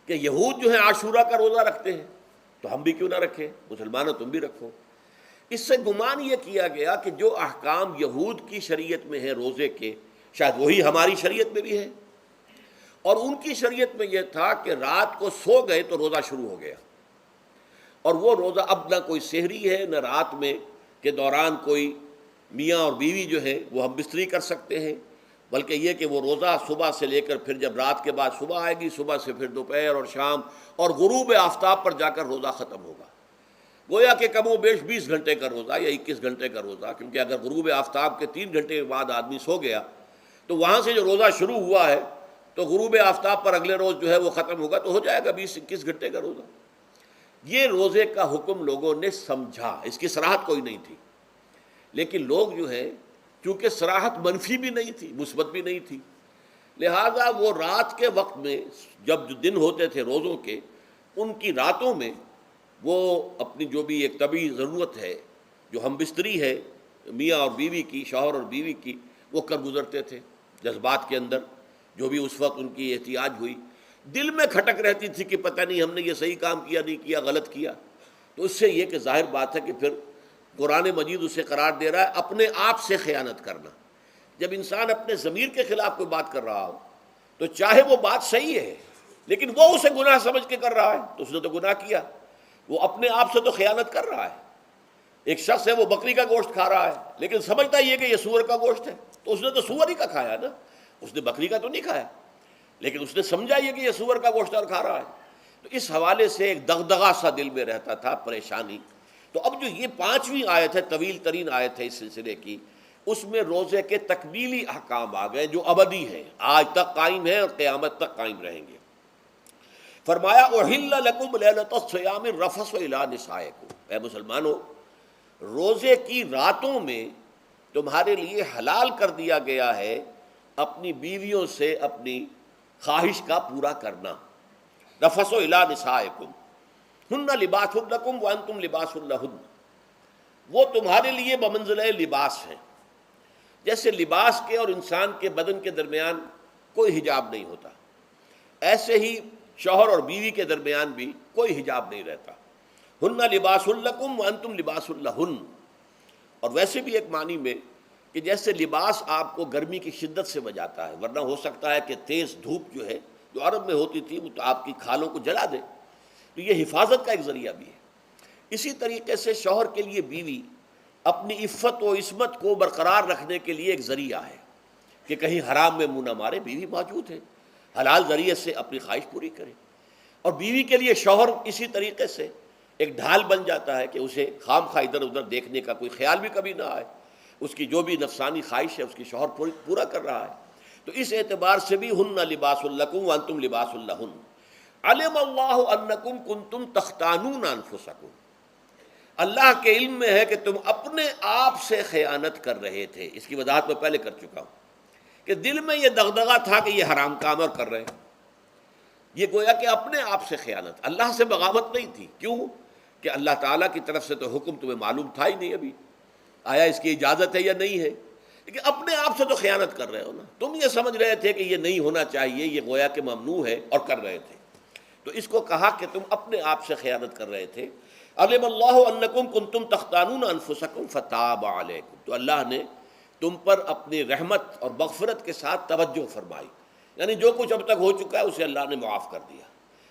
کہ یہود جو ہے عاشورہ کا روزہ رکھتے ہیں تو ہم بھی کیوں نہ رکھیں، مسلمانوں تم بھی رکھو۔ اس سے گمان یہ کیا گیا کہ جو احکام یہود کی شریعت میں ہیں روزے کے، شاید وہی ہماری شریعت میں بھی ہے، اور ان کی شریعت میں یہ تھا کہ رات کو سو گئے تو روزہ شروع ہو گیا، اور وہ روزہ اب نہ کوئی سحری ہے نہ رات میں کے دوران کوئی میاں اور بیوی جو ہے وہ ہم بستری کر سکتے ہیں، بلکہ یہ کہ وہ روزہ صبح سے لے کر پھر جب رات کے بعد صبح آئے گی، صبح سے پھر دوپہر اور شام اور غروب آفتاب پر جا کر روزہ ختم ہوگا۔ گویا کہ کم و بیش 20 گھنٹے کا روزہ یا 21 گھنٹے کا روزہ، کیونکہ اگر غروب آفتاب کے 3 گھنٹے بعد آدمی سو گیا تو وہاں سے جو روزہ شروع ہوا ہے تو غروب آفتاب پر اگلے روز جو ہے وہ ختم ہوگا، تو ہو جائے گا 20-21 گھنٹے کا روزہ۔ یہ روزے کا حکم لوگوں نے سمجھا، اس کی صراحت کوئی نہیں تھی، لیکن لوگ جو ہے چونکہ صراحت منفی بھی نہیں تھی، مثبت بھی نہیں تھی، لہذا وہ رات کے وقت میں جب جو دن ہوتے تھے روزوں کے، ان کی راتوں میں وہ اپنی جو بھی ایک طبعی ضرورت ہے، جو ہم بستری ہے میاں اور بیوی کی، شوہر اور بیوی کی، وہ کر گزرتے تھے۔ جذبات کے اندر جو بھی اس وقت ان کی احتیاج ہوئی، دل میں کھٹک رہتی تھی کہ پتہ نہیں ہم نے یہ صحیح کام کیا نہیں کیا، غلط کیا، تو اس سے یہ کہ ظاہر بات ہے کہ پھر قرآن مجید اسے قرار دے رہا ہے اپنے آپ سے خیانت کرنا۔ جب انسان اپنے ضمیر کے خلاف کوئی بات کر رہا ہو تو چاہے وہ بات صحیح ہے لیکن وہ اسے گناہ سمجھ کے کر رہا ہے تو اس نے تو گناہ کیا، وہ اپنے آپ سے تو خیانت کر رہا ہے۔ ایک شخص ہے وہ بکری کا گوشت کھا رہا ہے لیکن سمجھتا یہ کہ یہ سور کا گوشت ہے، تو اس نے تو سور ہی کا کھایا نا، اس نے بکری کا تو نہیں کھایا، لیکن اس نے سمجھا یہ کہ یہ سور کا گوشت اور کھا رہا ہے۔ تو اس حوالے سے ایک دغدغہ سا دل میں رہتا تھا، پریشانی۔ تو اب جو یہ 5ویں آیت ہے، طویل ترین آیت ہے اس سلسلے کی، اس میں روزے کے تکمیلی احکام آ گئے جو ابدی ہیں، آج تک قائم ہیں اور قیامت تک قائم رہیں گے۔ فرمایا احل لکم لیلۃ الصیام الرفث الی نسائکم، اے مسلمانوں روزے کی راتوں میں تمہارے لیے حلال کر دیا گیا ہے اپنی بیویوں سے اپنی خواہش کا پورا کرنا۔ رفث الی نسائکم ہن لباس لکم وانتم لباس لہن، وہ تمہارے لیے بمنزلہ لباس ہیں۔ جیسے لباس کے اور انسان کے بدن کے درمیان کوئی حجاب نہیں ہوتا، ایسے ہی شوہر اور بیوی کے درمیان بھی کوئی حجاب نہیں رہتا۔ ہن لباس لکم وانتم لباس لہن، اور ویسے بھی ایک معنی میں کہ جیسے لباس آپ کو گرمی کی شدت سے بچاتا ہے، ورنہ ہو سکتا ہے کہ تیز دھوپ جو ہے جو عرب میں ہوتی تھی وہ تو آپ کی کھالوں کو جلا دے، تو یہ حفاظت کا ایک ذریعہ بھی ہے۔ اسی طریقے سے شوہر کے لیے بیوی اپنی عفت و عصمت کو برقرار رکھنے کے لیے ایک ذریعہ ہے کہ کہیں حرام میں منہ نہ مارے، بیوی موجود ہے، حلال ذریعے سے اپنی خواہش پوری کرے۔ اور بیوی کے لیے شوہر اسی طریقے سے ایک ڈھال بن جاتا ہے کہ اسے خام خواہ ادھر ادھر دیکھنے کا کوئی خیال بھی کبھی نہ آئے، اس کی جو بھی نفسانی خواہش ہے اس کی شوہر پورا کر رہا ہے۔ تو اس اعتبار سے بھی ہن لباس لکم وانتم لباس لہن، علم اللہ انکم کنتم تختانون انفسکم، اللہ کے علم میں ہے کہ تم اپنے آپ سے خیانت کر رہے تھے۔ اس کی وضاحت میں پہلے کر چکا ہوں کہ دل میں یہ دغدغہ تھا کہ یہ حرام کام اور کر رہے ہیں، یہ گویا کہ اپنے آپ سے خیانت، اللہ سے بغاوت نہیں تھی۔ کیوں کہ اللہ تعالیٰ کی طرف سے تو حکم تمہیں معلوم تھا ہی نہیں ابھی، آیا اس کی اجازت ہے یا نہیں ہے، لیکن اپنے آپ سے تو خیانت کر رہے ہو نا، تم یہ سمجھ رہے تھے کہ یہ نہیں ہونا چاہیے، یہ گویا کہ ممنوع ہے اور کر رہے تھے، تو اس کو کہا کہ تم اپنے آپ سے خیانت کر رہے تھے۔ علم اللہ انکم کنتم تختانون انفسکم فتاب علیکم، تو اللہ نے تم پر اپنی رحمت اور مغفرت کے ساتھ توجہ فرمائی، یعنی جو کچھ اب تک ہو چکا ہے اسے اللہ نے معاف کر دیا،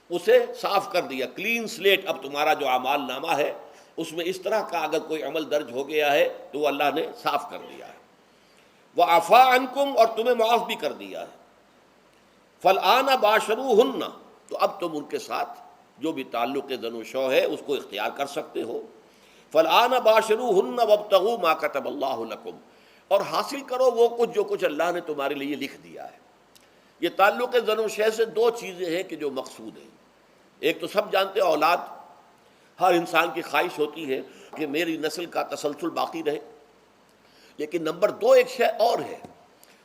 اسے صاف کر دیا، کلین سلیٹ، اب تمہارا جو اعمال نامہ ہے اس میں اس طرح کا اگر کوئی عمل درج ہو گیا ہے تو وہ اللہ نے صاف کر دیا ہے۔ وعفا عنکم، اور تمہیں معاف بھی کر دیا ہے۔ فالآن باشروہن، تو اب تم ان کے ساتھ جو بھی تعلق زن و شو ہے اس کو اختیار کر سکتے ہو۔ فالآن باشروہن وابتغوا ما کتب اللہ لکم، اور حاصل کرو وہ کچھ اللہ نے تمہارے لیے لکھ دیا ہے۔ یہ تعلق زن و شے سے دو چیزیں ہیں کہ جو مقصود ہیں، ایک تو سب جانتے ہیں اولاد، ہر انسان کی خواہش ہوتی ہے کہ میری نسل کا تسلسل باقی رہے، لیکن نمبر دو ایک شے اور ہے،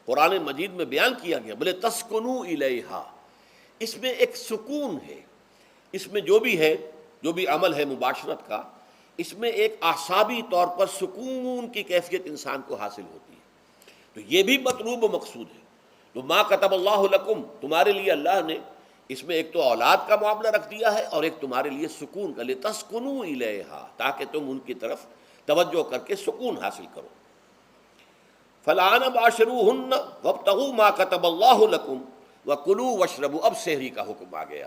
قرآن مجید میں بیان کیا گیا، بولے تسکنوا الیہا، اس میں ایک سکون ہے، اس میں جو بھی ہے، جو بھی عمل ہے مباشرت کا، اس میں ایک اعصابی طور پر سکون کی کیفیت انسان کو حاصل ہوتی ہے، تو یہ بھی مطلوب و مقصود ہے۔ تو ما کتب اللہ لکم، تمہارے لیے اللہ نے اس میں ایک تو اولاد کا معاملہ رکھ دیا ہے اور ایک تمہارے لیے سکون کا، لتسکنوا الیہا، تاکہ تم ان کی طرف توجہ کر کے سکون حاصل کرو۔ فالآن باشروہن وابتغوا ما کتب اللہ لکم وکلوا واشربوا، اب سحری کا حکم آ گیا،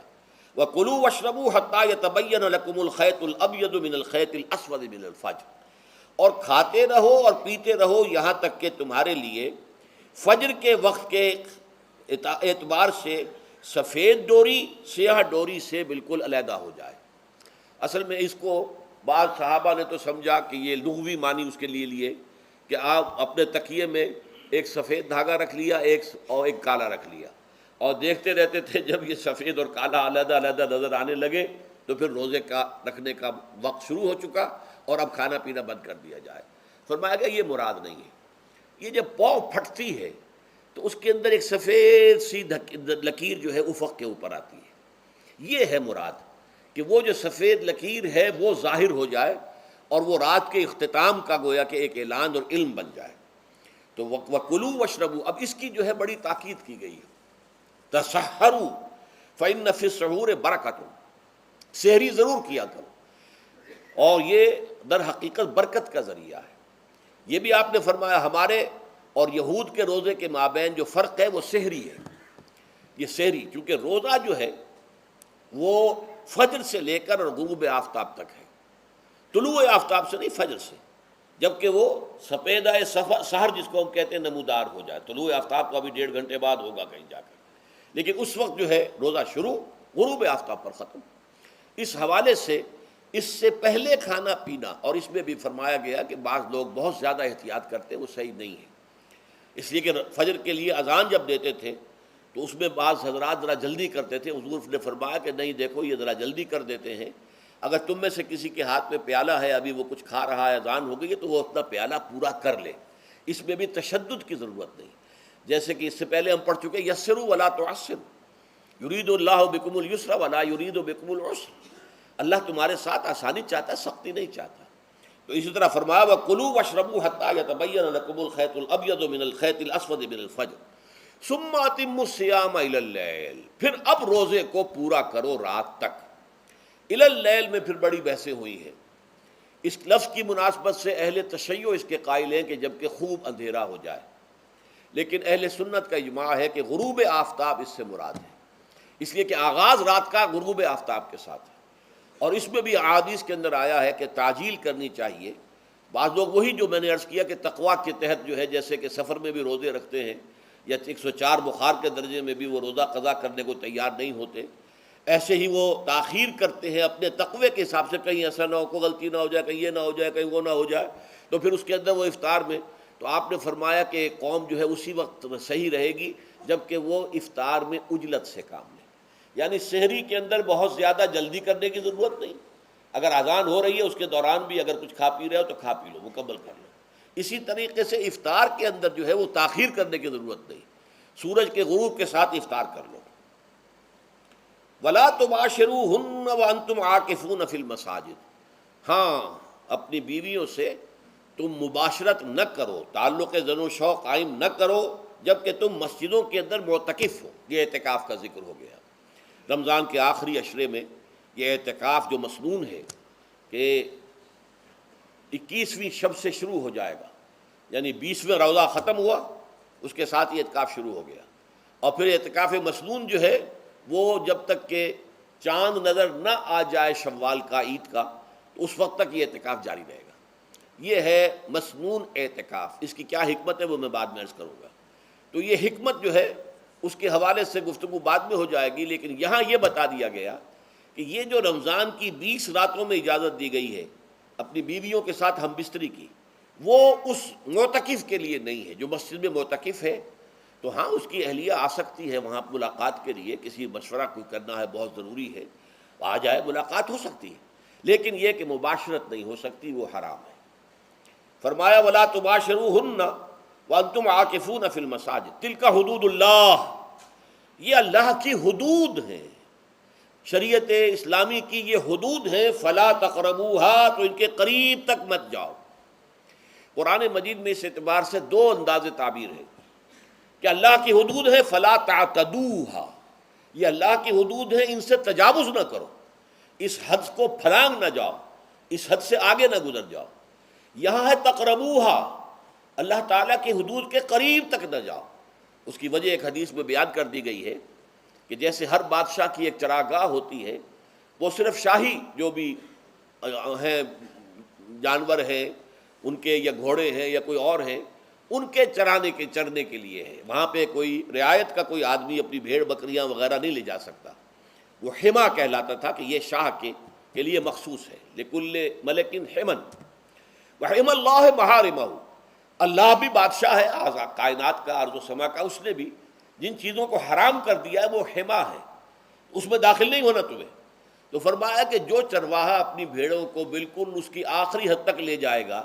وکلوا واشربوا حتی یتبین لکم الخیط الابیض من الخیط الاسود من الفجر، اور کھاتے رہو اور پیتے رہو یہاں تک کہ تمہارے لیے فجر کے وقت کے اعتبار سے سفید ڈوری سیاہ ڈوری سے بالکل علیحدہ ہو جائے۔ اصل میں اس کو بعض صحابہ نے تو سمجھا کہ یہ لغوی معنی اس کے لیے کہ آپ اپنے تکیے میں ایک سفید دھاگا رکھ لیا اور ایک کالا رکھ لیا، اور دیکھتے رہتے تھے، جب یہ سفید اور کالا علیحدہ علیحدہ نظر آنے لگے تو پھر روزے کا رکھنے کا وقت شروع ہو چکا اور اب کھانا پینا بند کر دیا جائے۔ فرمایا گیا یہ مراد نہیں ہے، یہ جب پاؤں پھٹتی ہے تو اس کے اندر ایک سفید سی لکیر جو ہے افق کے اوپر آتی ہے، یہ ہے مراد، کہ وہ جو سفید لکیر ہے وہ ظاہر ہو جائے اور وہ رات کے اختتام کا گویا کہ ایک اعلان اور علم بن جائے۔ تو وَكُلُوا وَاشْرَبُوا، اب اس کی جو ہے بڑی تاکید کی گئی ہے، تسحروا فإن فی السحور برکۃ، سحری ضرور کیا کرو، اور یہ در حقیقت برکت کا ذریعہ ہے۔ یہ بھی آپ نے فرمایا ہمارے اور یہود کے روزے کے مابین جو فرق ہے وہ سحری ہے، یہ سحری، کیونکہ روزہ جو ہے وہ فجر سے لے کر اور غروب آفتاب تک ہے، طلوع آفتاب سے نہیں، فجر سے، جبکہ وہ سپیدہ سحر جس کو ہم کہتے ہیں نمودار ہو جائے، طلوع آفتاب کو ابھی 1.5 گھنٹے بعد ہوگا کہیں جا کر، لیکن اس وقت جو ہے روزہ شروع، غروب آفتاب پر ختم۔ اس حوالے سے اس سے پہلے کھانا پینا، اور اس میں بھی فرمایا گیا کہ بعض لوگ بہت زیادہ احتیاط کرتے ہیں، وہ صحیح نہیں ہے، اس لیے کہ فجر کے لیے اذان جب دیتے تھے تو اس میں بعض حضرات ذرا جلدی کرتے تھے، حضور نے فرمایا کہ نہیں دیکھو یہ ذرا جلدی کر دیتے ہیں، اگر تم میں سے کسی کے ہاتھ میں پیالہ ہے، ابھی وہ کچھ کھا رہا ہے، اذان ہو گئی ہے، تو وہ اپنا پیالہ پورا کر لے، اس میں بھی تشدد کی ضرورت نہیں، جیسے کہ اس سے پہلے ہم پڑھ چکے یسروا ولا تعسروا، یرید اللہ بکم الیسر ولا یرید بکم العسر، اللہ تمہارے ساتھ آسانی چاہتا ہے، سختی نہیں چاہتا۔ تو اسی طرح فرمایا وَكُلُوا وَاشْرَبُوا حَتَّى يَتَبَيَّنَ لَكُمُ الْخَيْطُ الْأَبْيَضُ مِنَ الْخَيْطِ الْأَسْوَدِ مِنَ الْفَجْرِ ثُمَّ أَتِمُّوا الصِّيَامَ إِلَى اللَّيْلِ، پھر اب روزے کو پورا کرو رات تک۔ إِلَى اللَّيْلِ میں پھر بڑی بحثیں ہوئی ہیں، اس لفظ کی مناسبت سے اہل تشیع اس کے قائل ہیں کہ جب کہ خوب اندھیرا ہو جائے، لیکن اہل سنت کا اجماع ہے کہ غروب آفتاب اس سے مراد ہے، اس لیے کہ آغاز رات کا غروب آفتاب کے ساتھ ہے، اور اس میں بھی احادیث کے اندر آیا ہے کہ تعجیل کرنی چاہیے۔ بعض لوگ وہی جو میں نے عرض کیا کہ تقویٰ کے تحت جو ہے، جیسے کہ سفر میں بھی روزے رکھتے ہیں، یا 104 بخار کے درجے میں بھی وہ روزہ قضا کرنے کو تیار نہیں ہوتے، ایسے ہی وہ تاخیر کرتے ہیں اپنے تقوی کے حساب سے، کہیں ایسا نہ ہو، کوئی غلطی نہ ہو جائے، کہیں یہ نہ ہو جائے، کہیں وہ نہ ہو جائے، تو پھر اس کے اندر وہ افطار میں، تو آپ نے فرمایا کہ قوم جو ہے اسی وقت صحیح رہے گی جب کہ وہ افطار میں عجلت سے کام لے، یعنی سحری کے اندر بہت زیادہ جلدی کرنے کی ضرورت نہیں، اگر اذان ہو رہی ہے اس کے دوران بھی اگر کچھ کھا پی رہے ہو تو کھا پی لو، مکمل کر لو۔ اسی طریقے سے افطار کے اندر جو ہے وہ تاخیر کرنے کی ضرورت نہیں، سورج کے غروب کے ساتھ افطار کر لو۔ وَلَا تُبَاشِرُوهُنَّ وَأَنْتُمْ عَاكِفُونَ فِي الْمَسَاجِدِ، ہاں اپنی بیویوں سے تم مباشرت نہ کرو، تعلق زن و شو قائم نہ کرو جب کہ تم مسجدوں کے اندر معتکف ہو۔ یہ اعتکاف کا ذکر ہو گیا۔ رمضان کے آخری عشرے میں یہ اعتکاف جو مسنون ہے کہ 21ویں شب سے شروع ہو جائے گا، یعنی 20واں روزہ ختم ہوا اس کے ساتھ یہ اعتکاف شروع ہو گیا، اور پھر اعتکاف مسنون جو ہے وہ جب تک کہ چاند نظر نہ آ جائے شوال کا، عید کا، تو اس وقت تک یہ اعتکاف جاری رہے گا۔ یہ ہے مسنون اعتکاف۔ اس کی کیا حکمت ہے وہ میں بعد میں عرض کروں گا۔ تو یہ حکمت جو ہے اس کے حوالے سے گفتگو بعد میں ہو جائے گی، لیکن یہاں یہ بتا دیا گیا کہ یہ جو رمضان کی 20 راتوں میں اجازت دی گئی ہے اپنی بیویوں کے ساتھ ہم بستری کی، وہ اس معتکف کے لیے نہیں ہے۔ جو مسجد میں معتکف ہے تو ہاں اس کی اہلیہ آ سکتی ہے وہاں ملاقات کے لیے، کسی مشورہ کوئی کرنا ہے بہت ضروری ہے، آ جائے، ملاقات ہو سکتی ہے، لیکن یہ کہ مباشرت نہیں ہو سکتی، وہ حرام ہے۔ فرمایا وَلَا تُبَاشِرُوهُنَّ وَأَنْتُمْ عَاكِفُونَ فِي الْمَسَاجِدِ تِلْكَ حُدُودُ اللَّهِ، یہ اللہ کی حدود ہیں، شریعت اسلامی کی یہ حدود ہیں، فَلَا تَقْرَبُوهَا، تو ان کے قریب تک مت جاؤ۔ قرآن مجید میں اس اعتبار سے دو انداز تعبیر ہے کہ اللہ کی حدود ہے فَلَا تَعْتَدُوهَا، یہ اللہ کی حدود ہیں، ان سے تجاوز نہ کرو، اس حد کو پھلانگ نہ جاؤ، اس حد سے آگے نہ گزر جاؤ۔ یہاں ہے تقربوہا، اللہ تعالیٰ کی حدود کے قریب تک نہ جاؤ۔ اس کی وجہ ایک حدیث میں بیان کر دی گئی ہے کہ جیسے ہر بادشاہ کی ایک چراگاہ ہوتی ہے، وہ صرف شاہی جو بھی ہیں جانور ہیں ان کے، یا گھوڑے ہیں یا کوئی اور ہیں، ان کے چرنے کے لیے ہے، وہاں پہ کوئی رعایت کا کوئی آدمی اپنی بھیڑ بکریاں وغیرہ نہیں لے جا سکتا۔ وہ حما کہلاتا تھا کہ یہ شاہ کے لیے مخصوص ہے، لکل ملکن حمن وحم اللہ محارمہ، اللہ بھی بادشاہ ہے کائنات کا، ارض و سما کا، اس نے بھی جن چیزوں کو حرام کر دیا ہے وہ حما ہے، اس میں داخل نہیں ہونا تمہیں۔ تو فرمایا کہ جو چرواہا اپنی بھیڑوں کو بالکل اس کی آخری حد تک لے جائے گا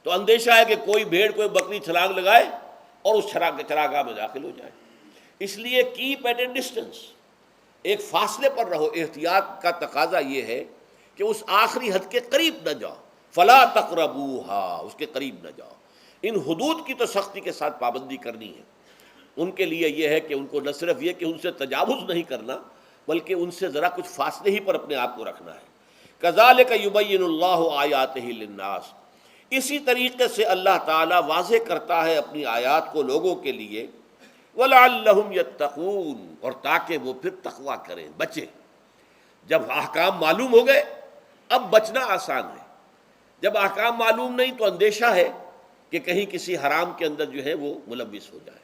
تو اندیشہ ہے کہ کوئی بھیڑ کوئی بکری چھلانگ لگائے اور اس چراگاہ میں داخل ہو جائے۔ اس لیے کیپ ایٹ اے ڈسٹینس، ایک فاصلے پر رہو۔ احتیاط کا تقاضا یہ ہے کہ اس آخری حد کے قریب نہ جاؤ، فلا تقربوہا، اس کے قریب نہ جاؤ۔ ان حدود کی تو سختی کے ساتھ پابندی کرنی ہے۔ ان کے لیے یہ ہے کہ ان کو نہ صرف یہ کہ ان سے تجاوز نہیں کرنا، بلکہ ان سے ذرا کچھ فاصلے ہی پر اپنے آپ کو رکھنا ہے۔ کذالک یبین اللہ آیاتہ للناس، اسی طریقے سے اللہ تعالیٰ واضح کرتا ہے اپنی آیات کو لوگوں کے لیے، وَلَعَلَّهُمْ يَتَّقُونَ، اور تاکہ وہ پھر تقویٰ کریں، بچیں۔ جب احکام معلوم ہو گئے اب بچنا آسان ہے، جب احکام معلوم نہیں تو اندیشہ ہے کہ کہیں کسی حرام کے اندر جو ہے وہ ملوث ہو جائے۔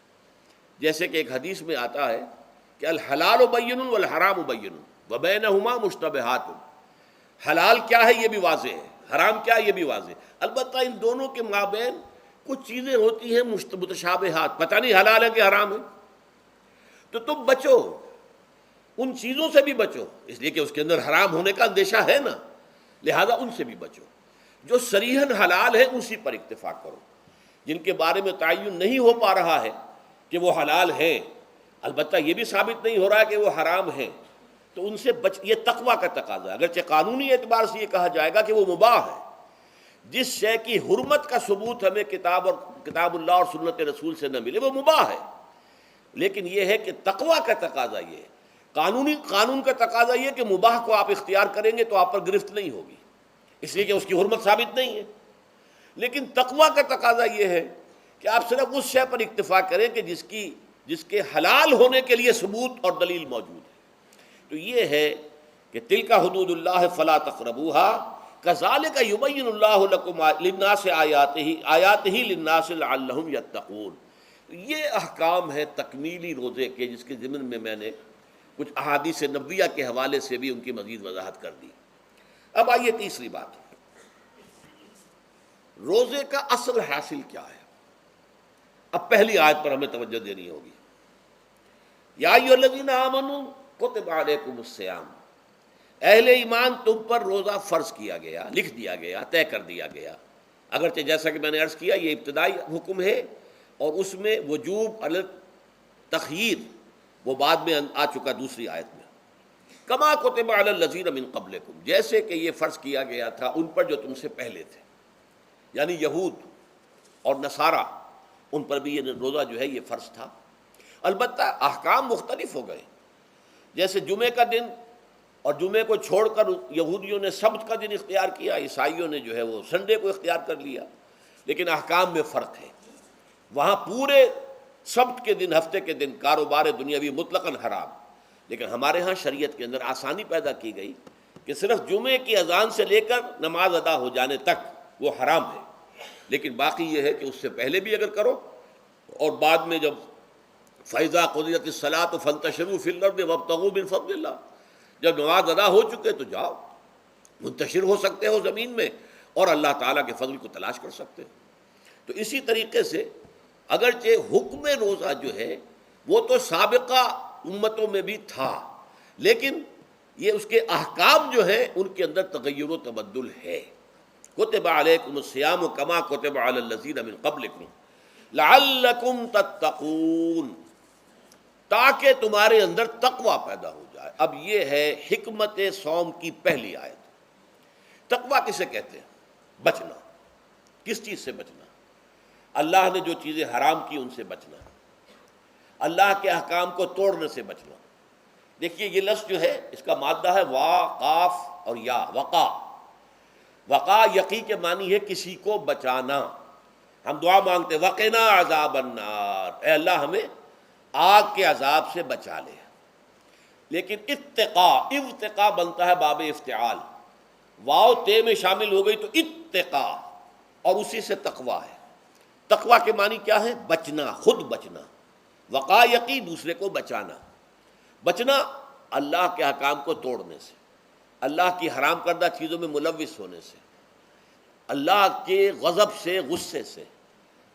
جیسے کہ ایک حدیث میں آتا ہے کہ الحلال بین والحرام بین وبینہما مشتبہات، حلال کیا ہے یہ بھی واضح ہے، حرام کیا ہے یہ بھی واضح ہے، البتہ ان دونوں کے مابین کچھ چیزیں ہوتی ہیں متشابہات، پتہ نہیں حلال ہے کہ حرام ہے، تو تم بچو، ان چیزوں سے بھی بچو، اس لیے کہ اس کے اندر حرام ہونے کا اندیشہ ہے نا، لہذا ان سے بھی بچو۔ جو صریحاً حلال ہے اسی پر اکتفا کرو، جن کے بارے میں تعین نہیں ہو پا رہا ہے کہ وہ حلال ہیں، البتہ یہ بھی ثابت نہیں ہو رہا ہے کہ وہ حرام ہیں، تو ان سے یہ تقویٰ کا تقاضا ہے۔ اگرچہ قانونی اعتبار سے یہ کہا جائے گا کہ وہ مباح ہے، جس شے کی حرمت کا ثبوت ہمیں کتاب اللہ اور سنت رسول سے نہ ملے وہ مباح ہے، لیکن یہ ہے کہ تقویٰ کا تقاضا یہ ہے، قانون کا تقاضا یہ کہ مباح کو آپ اختیار کریں گے تو آپ پر گرفت نہیں ہوگی، اس لیے کہ اس کی حرمت ثابت نہیں ہے، لیکن تقویٰ کا تقاضا یہ ہے کہ آپ صرف اس شے پر اکتفا کریں کہ جس کے حلال ہونے کے لیے ثبوت اور دلیل موجود ہے۔ تو یہ ہے کہ تلک حدود اللہ فلا تقربوها کذالک یبین اللہ لکم للناس آیاتہ للناس لعلہم یتقون۔ یہ احکام ہے تکمیلی روزے کے، جس کے ضمن میں نے کچھ احادیث نبویہ کے حوالے سے بھی ان کی مزید وضاحت کر دی۔ اب آئیے تیسری بات، روزے کا اصل حاصل کیا ہے۔ اب پہلی آیت پر ہمیں توجہ دینی ہوگی، یا ایھا الذین آمنوا کتب علیکم الصیام، اہل ایمان تم پر روزہ فرض کیا گیا، لکھ دیا گیا، طے کر دیا گیا، اگرچہ جیسا کہ میں نے عرض کیا یہ ابتدائی حکم ہے اور اس میں وجوب علی تخییر وہ بعد میں آ چکا دوسری آیت میں۔ کما کتب علی الذین من قبلکم، جیسے کہ یہ فرض کیا گیا تھا ان پر جو تم سے پہلے تھے، یعنی یہود اور نصارہ، ان پر بھی یہ روزہ جو ہے یہ فرض تھا۔ البتہ احکام مختلف ہو گئے، جیسے جمعے کا دن اور جمعے کو چھوڑ کر یہودیوں نے سبت کا دن اختیار کیا، عیسائیوں نے جو ہے وہ سنڈے کو اختیار کر لیا، لیکن احکام میں فرق ہے۔ وہاں پورے سبت کے دن، ہفتے کے دن کاروبار دنیاوی مطلقاً حرام، لیکن ہمارے ہاں شریعت کے اندر آسانی پیدا کی گئی کہ صرف جمعے کی اذان سے لے کر نماز ادا ہو جانے تک وہ حرام ہے، لیکن باقی یہ ہے کہ اس سے پہلے بھی اگر کرو اور بعد میں جب فَإِذَا قُضِيَتِ الصَّلَاةُ فَانتَشِرُوا فِي الْأَرْضِ وَابْتَغُوا مِن فَضْلِ اللَّهِ، جب نماز ادا ہو چکے تو جاؤ، منتشر ہو سکتے ہو زمین میں اور اللہ تعالیٰ کے فضل کو تلاش کر سکتے ہو۔ تو اسی طریقے سے اگرچہ حکم روزہ جو ہے وہ تو سابقہ امتوں میں بھی تھا، لیکن یہ اس کے احکام جو ہیں ان کے اندر تغیر و تبدل ہے۔ کتب علیکم الصیام کما کتب علی الذین من قبلکم لعلکم تتقون، تاکہ تمہارے اندر تقوی پیدا ہو جائے۔ اب یہ ہے حکمت صوم کی پہلی آیت۔ تقوی کسے کہتے ہیں؟ بچنا۔ کس چیز سے بچنا؟ اللہ نے جو چیزیں حرام کی ان سے بچنا، اللہ کے احکام کو توڑنے سے بچنا۔ دیکھیے یہ لفظ جو ہے اس کا مادہ ہے وا، قاف اور یا، وقا۔ وقا یقی کے معنی ہے کسی کو بچانا۔ ہم دعا مانگتے وقنا عذاب النار، اے اللہ ہمیں آگ کے عذاب سے بچا لے، لیکن اتقا بنتا ہے باب افتعال، واو تے میں شامل ہو گئی تو اتقا، اور اسی سے تقوی ہے۔ تقوی کے معنی کیا ہے؟ بچنا، خود بچنا۔ وقا یقی دوسرے کو بچانا۔ بچنا اللہ کے احکام کو توڑنے سے، اللہ کی حرام کردہ چیزوں میں ملوث ہونے سے، اللہ کے غضب سے، غصے سے،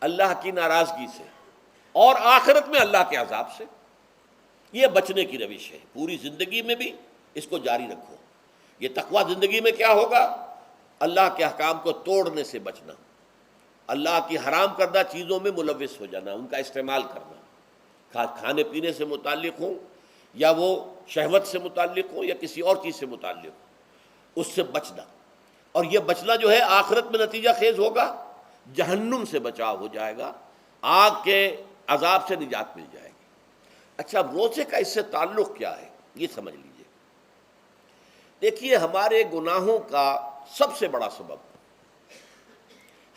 اللہ کی ناراضگی سے، اور آخرت میں اللہ کے عذاب سے۔ یہ بچنے کی روش ہے، پوری زندگی میں بھی اس کو جاری رکھو۔ یہ تقویٰ زندگی میں کیا ہوگا؟ اللہ کے احکام کو توڑنے سے بچنا، اللہ کی حرام کردہ چیزوں میں ملوث ہو جانا، ان کا استعمال کرنا، کھانے پینے سے متعلق ہوں یا وہ شہوت سے متعلق ہو یا کسی اور چیز سے متعلق ہو، اس سے بچنا۔ اور یہ بچنا جو ہے آخرت میں نتیجہ خیز ہوگا، جہنم سے بچاؤ ہو جائے گا، آگ کے عذاب سے نجات مل جائے گی۔ اچھا روزے کا اس سے تعلق کیا ہے یہ سمجھ لیجئے۔ دیکھیے ہمارے گناہوں کا سب سے بڑا سبب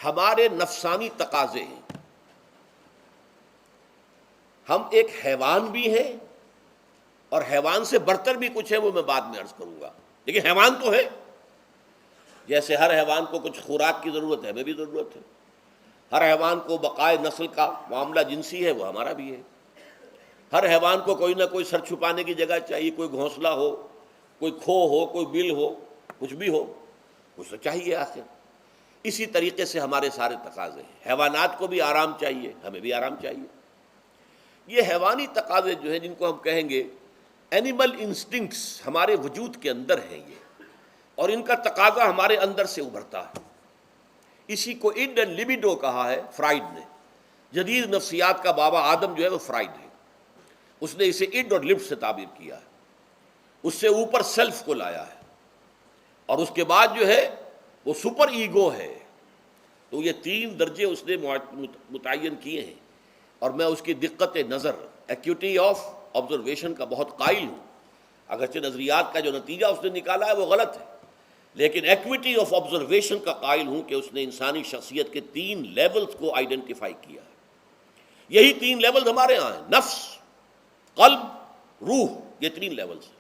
ہمارے نفسانی تقاضے ہیں۔ ہم ایک حیوان بھی ہیں اور حیوان سے برتر بھی کچھ ہے، وہ میں بعد میں عرض کروں گا، لیکن حیوان تو ہے۔ جیسے ہر حیوان کو کچھ خوراک کی ضرورت ہے، ہمیں بھی ضرورت ہے۔ ہر حیوان کو بقائے نسل کا معاملہ جنسی ہے، وہ ہمارا بھی ہے۔ ہر حیوان کو کوئی نہ کوئی سر چھپانے کی جگہ چاہیے، کوئی گھونسلہ ہو، کوئی کھو ہو، کوئی بل ہو، کچھ بھی ہو، کچھ تو چاہیے آخر۔ اسی طریقے سے ہمارے سارے تقاضے ہیں۔ حیوانات کو بھی آرام چاہیے، ہمیں بھی آرام چاہیے۔ یہ حیوانی تقاضے جو ہیں جن کو ہم کہیں گے اینیمل انسٹنکٹس، ہمارے وجود کے اندر ہیں یہ، اور ان کا تقاضا ہمارے اندر سے ابھرتا ہے۔ اسی کو اڈ اینڈ لیبیڈو کہا ہے فرائڈ نے۔ جدید نفسیات کا بابا آدم جو ہے وہ فرائڈ ہے، اس نے اسے اڈ اور لب سے تعبیر کیا ہے، اس سے اوپر سیلف کو لایا ہے، اور اس کے بعد جو ہے وہ سپر ایگو ہے۔ تو یہ تین درجے اس نے متعین کیے ہیں، اور میں اس کی دقت نظر، ایکیوٹی آف آبزرویشن کا بہت قائل ہوں۔ اگرچہ نظریات کا جو نتیجہ اس نے نکالا ہے وہ غلط ہے، لیکن ایکویٹی آف آبزرویشن کا قائل ہوں کہ اس نے انسانی شخصیت کے 3 لیولز کو آئیڈینٹیفائی کیا ہے۔ یہی 3 لیولز ہمارے ہاں ہیں، نفس، قلب، روح، یہ 3 لیولز ہیں۔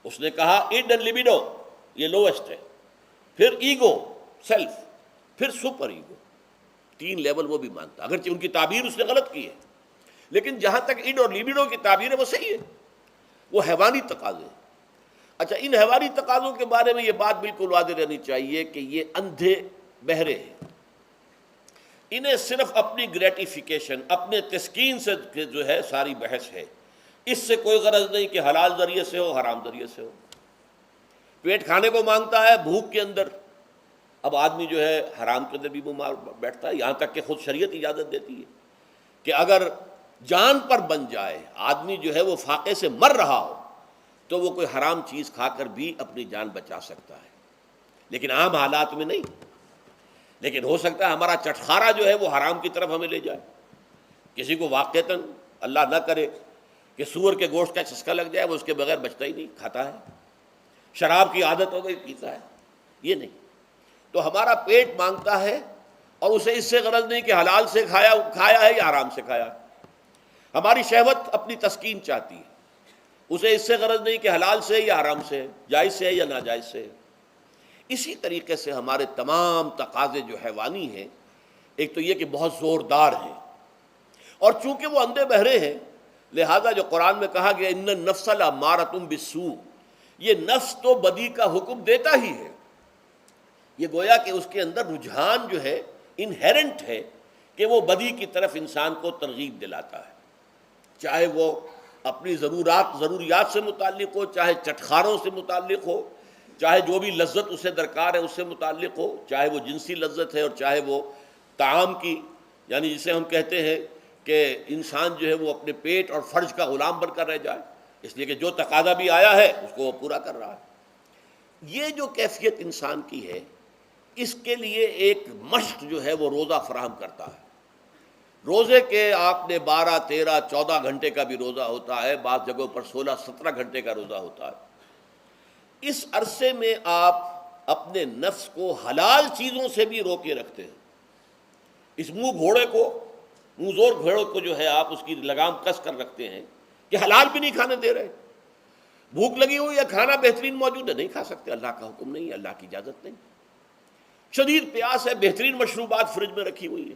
اس نے کہا اڈ اینڈ لیبیڈو یہ لویسٹ ہے، پھر ایگو، سیلف، پھر سپر ایگو۔ 3 لیول وہ بھی مانتا، اگرچہ ان کی تعبیر اس نے غلط کی ہے، لیکن جہاں تک اڈ اور لیبیڈو کی تعبیر ہے وہ صحیح ہے، وہ حیوانی تقاضے۔ اچھا ان حیوانی تقاضوں کے بارے میں یہ بات بالکل واضح رہنی چاہیے کہ یہ اندھے بہرے ہیں، انہیں صرف اپنی گریٹیفیکیشن، اپنے تسکین سے جو ہے ساری بحث ہے، اس سے کوئی غرض نہیں کہ حلال ذریعے سے ہو حرام ذریعے سے ہو۔ پیٹ کھانے کو مانگتا ہے بھوک کے اندر، اب آدمی جو ہے حرام کے اندر بھی بیمار بیٹھتا ہے، یہاں تک کہ خود شریعت اجازت دیتی ہے کہ اگر جان پر بن جائے، آدمی جو ہے وہ فاقے سے مر رہا ہو تو وہ کوئی حرام چیز کھا کر بھی اپنی جان بچا سکتا ہے، لیکن عام حالات میں نہیں۔ لیکن ہو سکتا ہے ہمارا چٹخارا جو ہے وہ حرام کی طرف ہمیں لے جائے۔ کسی کو واقعتاً اللہ نہ کرے کہ سور کے گوشت کا چسکا لگ جائے، وہ اس کے بغیر بچتا ہی نہیں، کھاتا ہے۔ شراب کی عادت ہو گئی، پیتا ہے، یہ نہیں۔ تو ہمارا پیٹ مانگتا ہے، اور اسے اس سے غرض نہیں کہ حلال سے کھایا ہے یا حرام سے کھایا ہے۔ ہماری شہوت اپنی تسکین چاہتی ہے، اسے اس سے غرض نہیں کہ حلال سے یا حرام سے، جائز سے یا ناجائز سے۔ اسی طریقے سے ہمارے تمام تقاضے جو حیوانی ہیں، ایک تو یہ کہ بہت زوردار ہیں، اور چونکہ وہ اندھے بہرے ہیں، لہذا جو قرآن میں کہا گیا ان النفس لامارۃ بالسوء، یہ نفس تو بدی کا حکم دیتا ہی ہے۔ یہ گویا کہ اس کے اندر رجحان جو ہے انہیرنٹ ہے کہ وہ بدی کی طرف انسان کو ترغیب دلاتا ہے، چاہے وہ اپنی ضروریات سے متعلق ہو، چاہے چٹخاروں سے متعلق ہو، چاہے جو بھی لذت اسے درکار ہے اس سے متعلق ہو، چاہے وہ جنسی لذت ہے اور چاہے وہ طعام کی، یعنی جسے ہم کہتے ہیں کہ انسان جو ہے وہ اپنے پیٹ اور فرج کا غلام بن کر رہ جائے، اس لیے کہ جو تقاضا بھی آیا ہے اس کو وہ پورا کر رہا ہے۔ یہ جو کیفیت انسان کی ہے، اس کے لیے ایک مشق جو ہے وہ روزہ فراہم کرتا ہے۔ روزے کے آپ نے 12، 13، 14 گھنٹے کا بھی روزہ ہوتا ہے، بعض جگہوں پر 16، 17 گھنٹے کا روزہ ہوتا ہے۔ اس عرصے میں آپ اپنے نفس کو حلال چیزوں سے بھی روکے رکھتے ہیں۔ اس منہ زور گھوڑے کو جو ہے آپ اس کی لگام کس کر رکھتے ہیں کہ حلال بھی نہیں کھانے دے رہے۔ بھوک لگی ہوئی ہے، کھانا بہترین موجود ہے، نہیں کھا سکتے، اللہ کا حکم نہیں ہے، اللہ کی اجازت نہیں۔ شدید پیاس ہے، بہترین مشروبات فریج میں رکھی ہوئی ہے،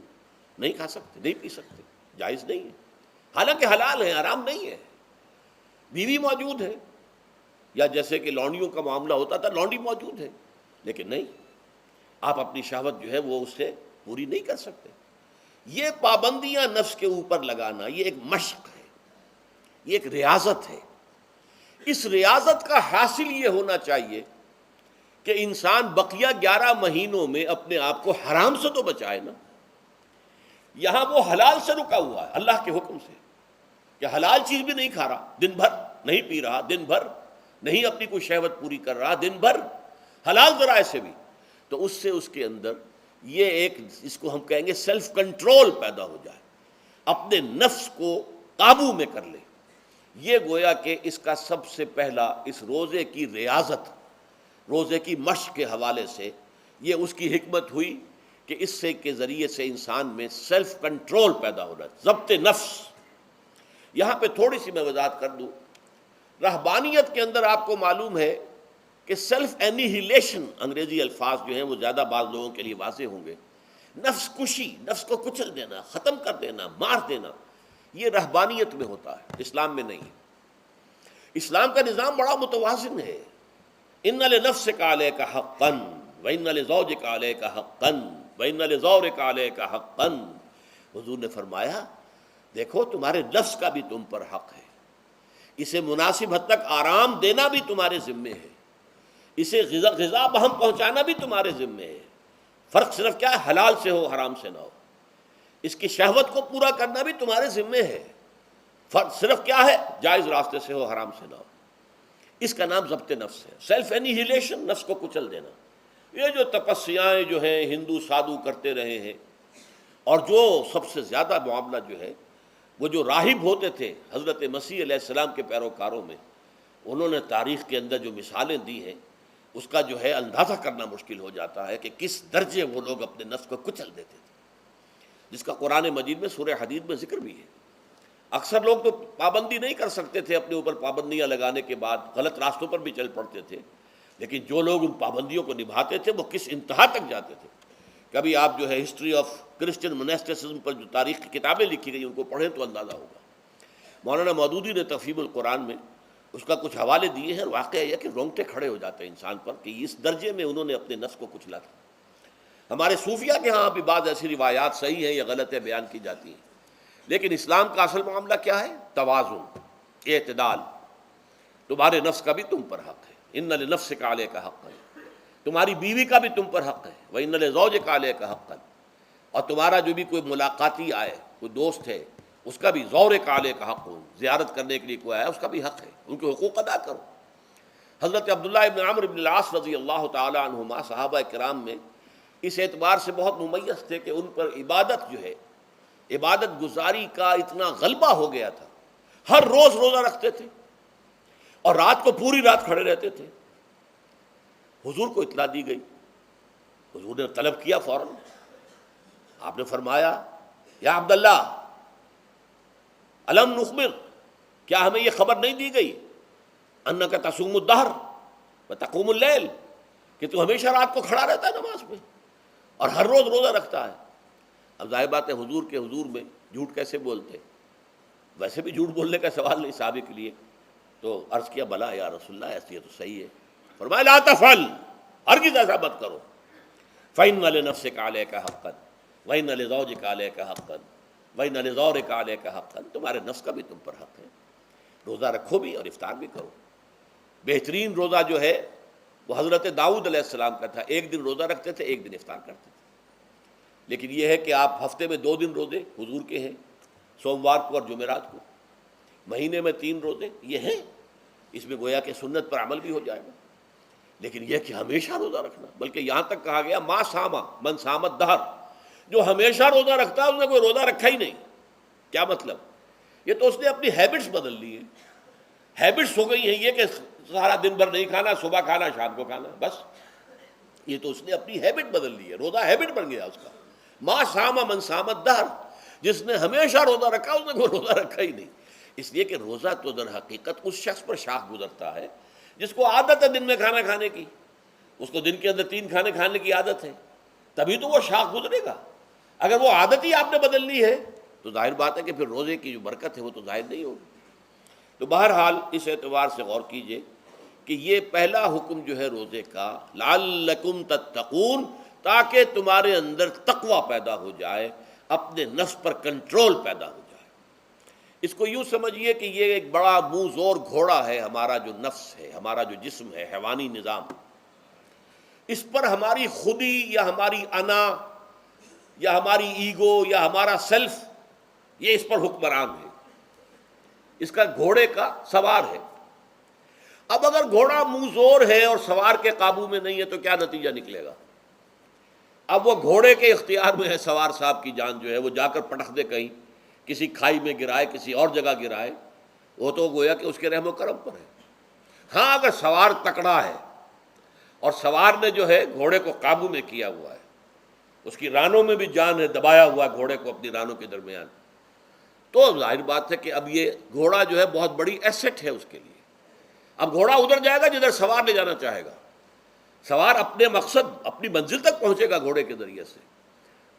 نہیں کھا سکتے، نہیں پی سکتے، جائز نہیں ہے، حالانکہ حلال ہے، حرام نہیں ہے۔ بیوی موجود ہے، یا جیسے کہ لونڈیوں کا معاملہ ہوتا تھا، لونڈی موجود ہے، لیکن نہیں، آپ اپنی شہوت جو ہے وہ اس سے پوری نہیں کر سکتے۔ یہ پابندیاں نفس کے اوپر لگانا، یہ ایک مشق ہے، یہ ایک ریاضت ہے۔ اس ریاضت کا حاصل یہ ہونا چاہیے کہ انسان بقیہ 11 مہینوں میں اپنے آپ کو حرام سے تو بچائے نا۔ یہاں وہ حلال سے رکا ہوا ہے اللہ کے حکم سے، کہ حلال چیز بھی نہیں کھا رہا، دن بھر نہیں پی رہا، دن بھر نہیں اپنی کوئی شہوت پوری کر رہا، دن بھر حلال ذرائع سے بھی، تو اس سے اس کے اندر یہ ایک، اس کو ہم کہیں گے سیلف کنٹرول پیدا ہو جائے، اپنے نفس کو قابو میں کر لے۔ یہ گویا کہ اس کا سب سے پہلا، اس روزے کی ریاضت، روزے کی مشق کے حوالے سے یہ اس کی حکمت ہوئی کہ اس سے کے ذریعے سے انسان میں سیلف کنٹرول پیدا ہو رہا ہے، ضبط نفس۔ یہاں پہ تھوڑی سی میں وضاحت کر دوں، رہبانیت کے اندر آپ کو معلوم ہے کہ سیلف اینیہیلیشن، انگریزی الفاظ جو ہیں وہ زیادہ بعض لوگوں کے لیے واضح ہوں گے، نفس کشی، نفس کو کچل دینا، ختم کر دینا، مار دینا، یہ رہبانیت میں ہوتا ہے، اسلام میں نہیں ہے۔ اسلام کا نظام بڑا متوازن ہے۔ ان لنفسک علیک حقا وان لزوجک علیک حقا وان لزورک علیک حقا۔ حضور نے فرمایا دیکھو تمہارے نفس کا بھی تم پر حق ہے، اسے مناسب حد تک آرام دینا بھی تمہارے ذمے ہے، اسے غذا بہم پہنچانا بھی تمہارے ذمے ہے۔ فرق صرف کیا ہے، حلال سے ہو، حرام سے نہ ہو۔ اس کی شہوت کو پورا کرنا بھی تمہارے ذمے ہے، فرق صرف کیا ہے، جائز راستے سے ہو، حرام سے نہ ہو۔ اس کا نام ضبط نفس ہے، سیلف اینیہیلیشن، نفس کو کچل دینا۔ یہ جو تپسیائیں جو ہیں ہندو سادھو کرتے رہے ہیں، اور جو سب سے زیادہ معاملہ جو ہے وہ جو راہب ہوتے تھے حضرت مسیح علیہ السلام کے پیروکاروں میں، انہوں نے تاریخ کے اندر جو مثالیں دی ہیں، اس کا جو ہے اندازہ کرنا مشکل ہو جاتا ہے کہ کس درجے وہ لوگ اپنے نفس کو کچل دیتے تھے، جس کا قرآن مجید میں سورہ حدید میں ذکر بھی ہے۔ اکثر لوگ تو پابندی نہیں کر سکتے تھے، اپنے اوپر پابندیاں لگانے کے بعد غلط راستوں پر بھی چل پڑتے تھے، لیکن جو لوگ ان پابندیوں کو نبھاتے تھے وہ کس انتہا تک جاتے تھے۔ کبھی آپ جو ہے ہسٹری آف کرسچن منیسٹسزم پر جو تاریخ کی کتابیں لکھی گئی ان کو پڑھیں تو اندازہ ہوگا۔ مولانا مودودی نے تفہیم القرآن میں اس کا کچھ حوالے دیے ہیں، اور واقعہ یہ کہ رونگٹے کھڑے ہو جاتے ہیں انسان پر کہ اس درجے میں انہوں نے اپنے نفس کو کچلا تھا۔ ہمارے صوفیہ کے ہاں بھی بعض ایسی روایات صحیح ہیں یا غلط ہے بیان کی جاتی ہیں، لیکن اسلام کا اصل معاملہ کیا ہے، توازن، اعتدال۔ تمہارے نفس کا بھی تم پر حق ہے، ان لنفسک علیک حقا، تمہاری بیوی کا بھی تم پر حق ہے، وان لزوجک علیک حقا، اور تمہارا جو بھی کوئی ملاقاتی آئے، کوئی دوست ہے، اس کا بھی زورک علیک حق، زیارت کرنے کے لیے کوئی آیا اس کا بھی حق ہے، ان کے حقوق ادا کرو۔ حضرت عبداللہ ابن عمرو ابن العاص رضی اللہ تعالی عنہما صحابہ کرام میں اس اعتبار سے بہت ممیز تھے کہ ان پر عبادت جو ہے، عبادت گزاری کا اتنا غلبہ ہو گیا تھا، ہر روز روزہ رکھتے تھے اور رات کو پوری رات کھڑے رہتے تھے۔ حضور کو اطلاع دی گئی، حضور نے طلب کیا فوراً، آپ نے فرمایا یا عبداللہ الم نخبر، کیا ہمیں یہ خبر نہیں دی گئی انک تصوم الدہر وتقوم اللیل، کہ تو ہمیشہ رات کو کھڑا رہتا ہے نماز میں اور ہر روز روزہ رکھتا ہے۔ اب ظاہر بات ہے حضور کے حضور میں جھوٹ کیسے بولتے، ویسے بھی جھوٹ بولنے کا سوال نہیں صحابہ کے لیے، تو عرض کیا بلا یا رسول اللہ ایسی ہے تو صحیح ہے۔ فرمایا لا تفعل، ہرگز ایسا مت کرو، فإن لنفسك عليك حقا وإن لزوجك عليك حقا وإن لزورك عليك حقا، تمہارے نفس کا بھی تم پر حق ہے، روزہ رکھو بھی اور افطار بھی کرو۔ بہترین روزہ جو ہے وہ حضرت داؤد علیہ السلام کا تھا، ایک دن روزہ رکھتے تھے، ایک دن افطار کرتے تھے۔ لیکن یہ ہے کہ آپ ہفتے میں 2 دن روزے حضور کے ہیں، سوموار کو اور جمعرات کو، مہینے میں 3 روزے یہ ہیں، اس میں گویا کہ سنت پر عمل بھی ہو جائے گا۔ لیکن یہ کہ ہمیشہ روزہ رکھنا، بلکہ یہاں تک کہا گیا ما ساما من سامت دہر، جو ہمیشہ روزہ رکھتا ہے اس نے کوئی روزہ رکھا ہی نہیں۔ کیا مطلب؟ یہ تو اس نے اپنی ہیبٹس بدل لی ہیں، ہیبٹس ہو گئی ہیں یہ کہ سارا دن بھر نہیں کھانا، صبح کھانا شام کو کھانا، بس یہ تو اس نے اپنی ہیبٹ بدل لی ہے، روزہ ہیبٹ بن گیا اس کا۔ ما ساما من سامت دہر، جس نے ہمیشہ روزہ رکھا اس نے کوئی روزہ رکھا ہی نہیں۔ اس لیے کہ روزہ تو در حقیقت اس شخص پر شاخ گزرتا ہے جس کو عادت ہے دن میں کھانا کھانے کی، اس کو دن کے اندر 3 کھانے کھانے کی عادت ہے، تبھی تو وہ شاخ گزرے گا۔ اگر وہ عادت ہی آپ نے بدل لی ہے تو ظاہر بات ہے کہ پھر روزے کی جو برکت ہے وہ تو ظاہر نہیں ہوگی۔ تو بہرحال اس اعتبار سے غور کیجئے کہ یہ پہلا حکم جو ہے روزے کا، لعلکم تتقون، تاکہ تمہارے اندر تقوی پیدا ہو جائے، اپنے نفس پر کنٹرول پیدا ہو جائے۔ اس کو یوں سمجھیے کہ یہ ایک بڑا منہ زور گھوڑا ہے، ہمارا جو نفس ہے، ہمارا جو جسم ہے، حیوانی نظام، اس پر ہماری خودی یا ہماری انا یا ہماری ایگو یا ہمارا سیلف، یہ اس پر حکمران ہے، اس کا گھوڑے کا سوار ہے۔ اب اگر گھوڑا منہ زور ہے اور سوار کے قابو میں نہیں ہے تو کیا نتیجہ نکلے گا؟ اب وہ گھوڑے کے اختیار میں ہے، سوار صاحب کی جان جو ہے وہ جا کر پٹخ دے کہیں، کسی کھائی میں گرائے، کسی اور جگہ گرائے، وہ تو گویا کہ اس کے رحم و کرم پر ہے۔ ہاں اگر سوار تکڑا ہے اور سوار نے جو ہے گھوڑے کو قابو میں کیا ہوا ہے، اس کی رانوں میں بھی جان ہے، دبایا ہوا ہے گھوڑے کو اپنی رانوں کے درمیان، تو ظاہر بات ہے کہ اب یہ گھوڑا جو ہے بہت بڑی ایسٹ ہے اس کے لیے۔ اب گھوڑا ادھر جائے گا جدھر سوار لے جانا چاہے گا، سوار اپنے مقصد، اپنی منزل تک پہنچے گا گھوڑے کے ذریعے سے۔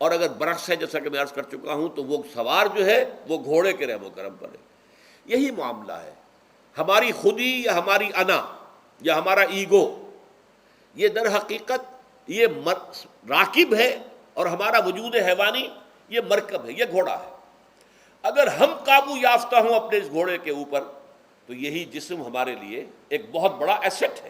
اور اگر برعکس ہے، جیسا کہ میں عرض کر چکا ہوں، تو وہ سوار جو ہے وہ گھوڑے کے رحم و کرم پر ہے۔ یہی معاملہ ہے، ہماری خودی یا ہماری انا یا ہمارا ایگو، یہ در حقیقت یہ راکب ہے، اور ہمارا وجود حیوانی یہ مرکب ہے، یہ گھوڑا ہے۔ اگر ہم قابو یافتہ ہوں اپنے اس گھوڑے کے اوپر تو یہی جسم ہمارے لیے ایک بہت بڑا ایسٹ ہے۔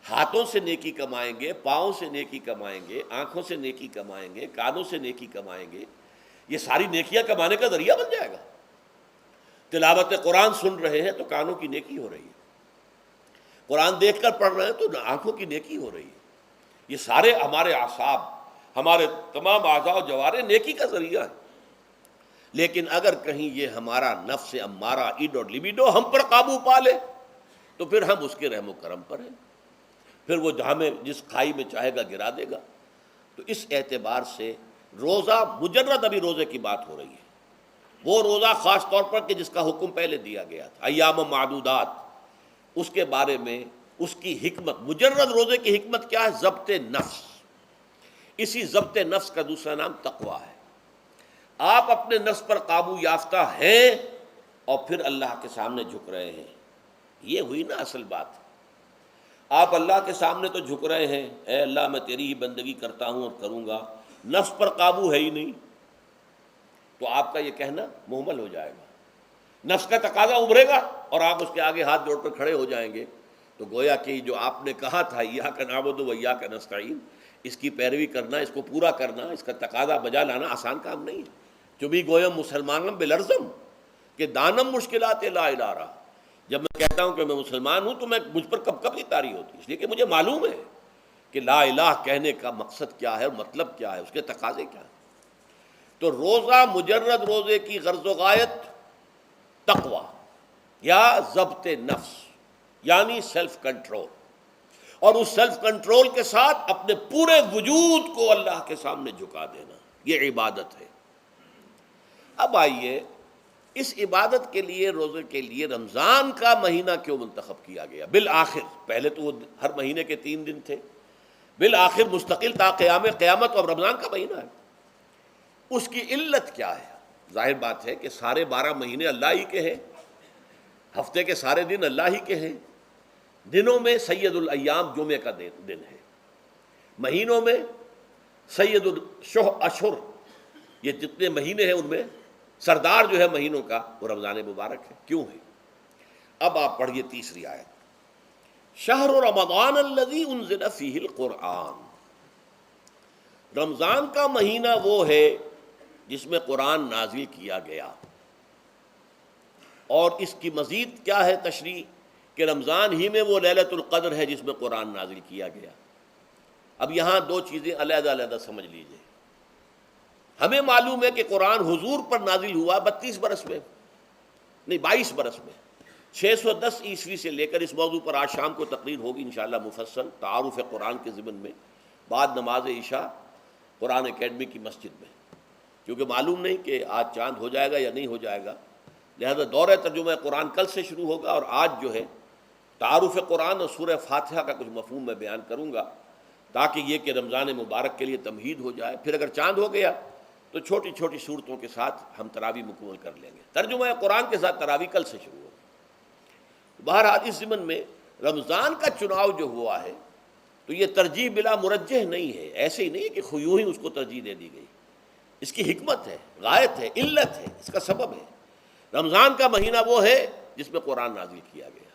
ہاتھوں سے نیکی کمائیں گے، پاؤں سے نیکی کمائیں گے، آنکھوں سے نیکی کمائیں گے، کانوں سے نیکی کمائیں گے، یہ ساری نیکیاں کمانے کا ذریعہ بن جائے گا۔ تلاوت قرآن سن رہے ہیں تو کانوں کی نیکی ہو رہی ہے، قرآن دیکھ کر پڑھ رہے ہیں تو آنکھوں کی نیکی ہو رہی ہے۔ یہ سارے ہمارے اعصاب، ہمارے تمام اعضاء و جوارح نیکی کا ذریعہ ہے۔ لیکن اگر کہیں یہ ہمارا نفس امارہ، ایڈ اور لیبیڈو ہم پر قابو پا لے تو پھر ہم اس کے رحم و کرم پر ہیں، پھر وہ ہمیں جس کھائی میں چاہے گا گرا دے گا۔ تو اس اعتبار سے روزہ مجرد ابھی روزے کی بات ہو رہی ہے، وہ روزہ خاص طور پر کہ جس کا حکم پہلے دیا گیا تھا، ایام معدودات، اس کے بارے میں اس کی حکمت، مجرد روزے کی حکمت کیا ہے؟ ضبط نفس۔ اسی ضبط نفس کا دوسرا نام تقویٰ ہے۔ آپ اپنے نفس پر قابو یافتہ ہیں اور پھر اللہ کے سامنے جھک رہے ہیں، یہ ہوئی نا اصل بات۔ آپ اللہ کے سامنے تو جھک رہے ہیں، اے اللہ میں تیری ہی بندگی کرتا ہوں اور کروں گا، نفس پر قابو ہے ہی نہیں، تو آپ کا یہ کہنا محمل ہو جائے گا۔ نفس کا تقاضا ابھرے گا اور آپ اس کے آگے ہاتھ جوڑ کر کھڑے ہو جائیں گے، تو گویا کہ جو آپ نے کہا تھا ایاک نعبد و ایاک نستعین، اس کی پیروی کرنا، اس کو پورا کرنا، اس کا تقاضا بجا لانا آسان کام نہیں ہے۔ چبی گویم مسلمانم بلرزم کہ دانم مشکلات لا الارا، جب میں کہتا ہوں کہ میں مسلمان ہوں تو مجھ پر کب کب یہ طاری ہوتی ہے، اس لیے کہ مجھے معلوم ہے کہ لا الہ کہنے کا مقصد کیا ہے اور مطلب کیا ہے، اس کے تقاضے کیا ہیں۔ تو روزہ مجرد روزے کی غرض و غایت تقوی یا ضبط نفس یعنی سیلف کنٹرول، اور اس سیلف کنٹرول کے ساتھ اپنے پورے وجود کو اللہ کے سامنے جھکا دینا، یہ عبادت ہے۔ اب آئیے اس عبادت کے لیے، روزے کے لیے رمضان کا مہینہ کیوں منتخب کیا گیا بالآخر؟ پہلے تو وہ ہر مہینے کے 3 دن تھے، بالآخر مستقل تا قیام قیامت اور رمضان کا مہینہ ہے۔ اس کی علت کیا ہے؟ ظاہر بات ہے کہ سارے 12 مہینے اللہ ہی کے ہیں، ہفتے کے سارے دن اللہ ہی کے ہیں، دنوں میں سید الایام جمعے کا دن ہے، مہینوں میں سید الاشہر، یہ جتنے مہینے ہیں ان میں سردار جو ہے مہینوں کا وہ رمضان مبارک ہے۔ کیوں ہے؟ اب آپ پڑھیے تیسری آیت، شہر رمضان الذی انزل فیہ القرآن، رمضان کا مہینہ وہ ہے جس میں قرآن نازل کیا گیا۔ اور اس کی مزید کیا ہے تشریح کہ رمضان ہی میں وہ لیلۃ القدر ہے جس میں قرآن نازل کیا گیا۔ اب یہاں 2 چیزیں علیحدہ علیحدہ سمجھ لیجئے۔ ہمیں معلوم ہے کہ قرآن حضور پر نازل ہوا 32 برس میں، نہیں 22 برس میں، 610 عیسوی سے لے کر اس موضوع پر آج شام کو تقریر ہوگی انشاءاللہ مفصل تعارف قرآن کے ضمن میں، بعد نماز عشاء قرآن اکیڈمی کی مسجد میں، کیونکہ معلوم نہیں کہ آج چاند ہو جائے گا یا نہیں ہو جائے گا، لہذا دورہ ترجمہ قرآن کل سے شروع ہوگا، اور آج جو ہے تعارف قرآن اور سورہ فاتحہ کا کچھ مفہوم میں بیان کروں گا، تاکہ یہ کہ رمضان مبارک کے لیے تمہید ہو جائے۔ پھر اگر چاند ہو گیا تو چھوٹی چھوٹی صورتوں کے ساتھ ہم تراویح مکمل کر لیں گے، ترجمہ قرآن کے ساتھ تراویح کل سے شروع ہوگی۔ بہرحال اس ضمن میں رمضان کا چناؤ جو ہوا ہے تو یہ ترجیح بلا مرجح نہیں ہے، ایسے ہی نہیں ہے کہ یوں ہی اس کو ترجیح دے دی گئی، اس کی حکمت ہے، غایت ہے، علت ہے، اس کا سبب ہے۔ رمضان کا مہینہ وہ ہے جس میں قرآن نازل کیا گیا،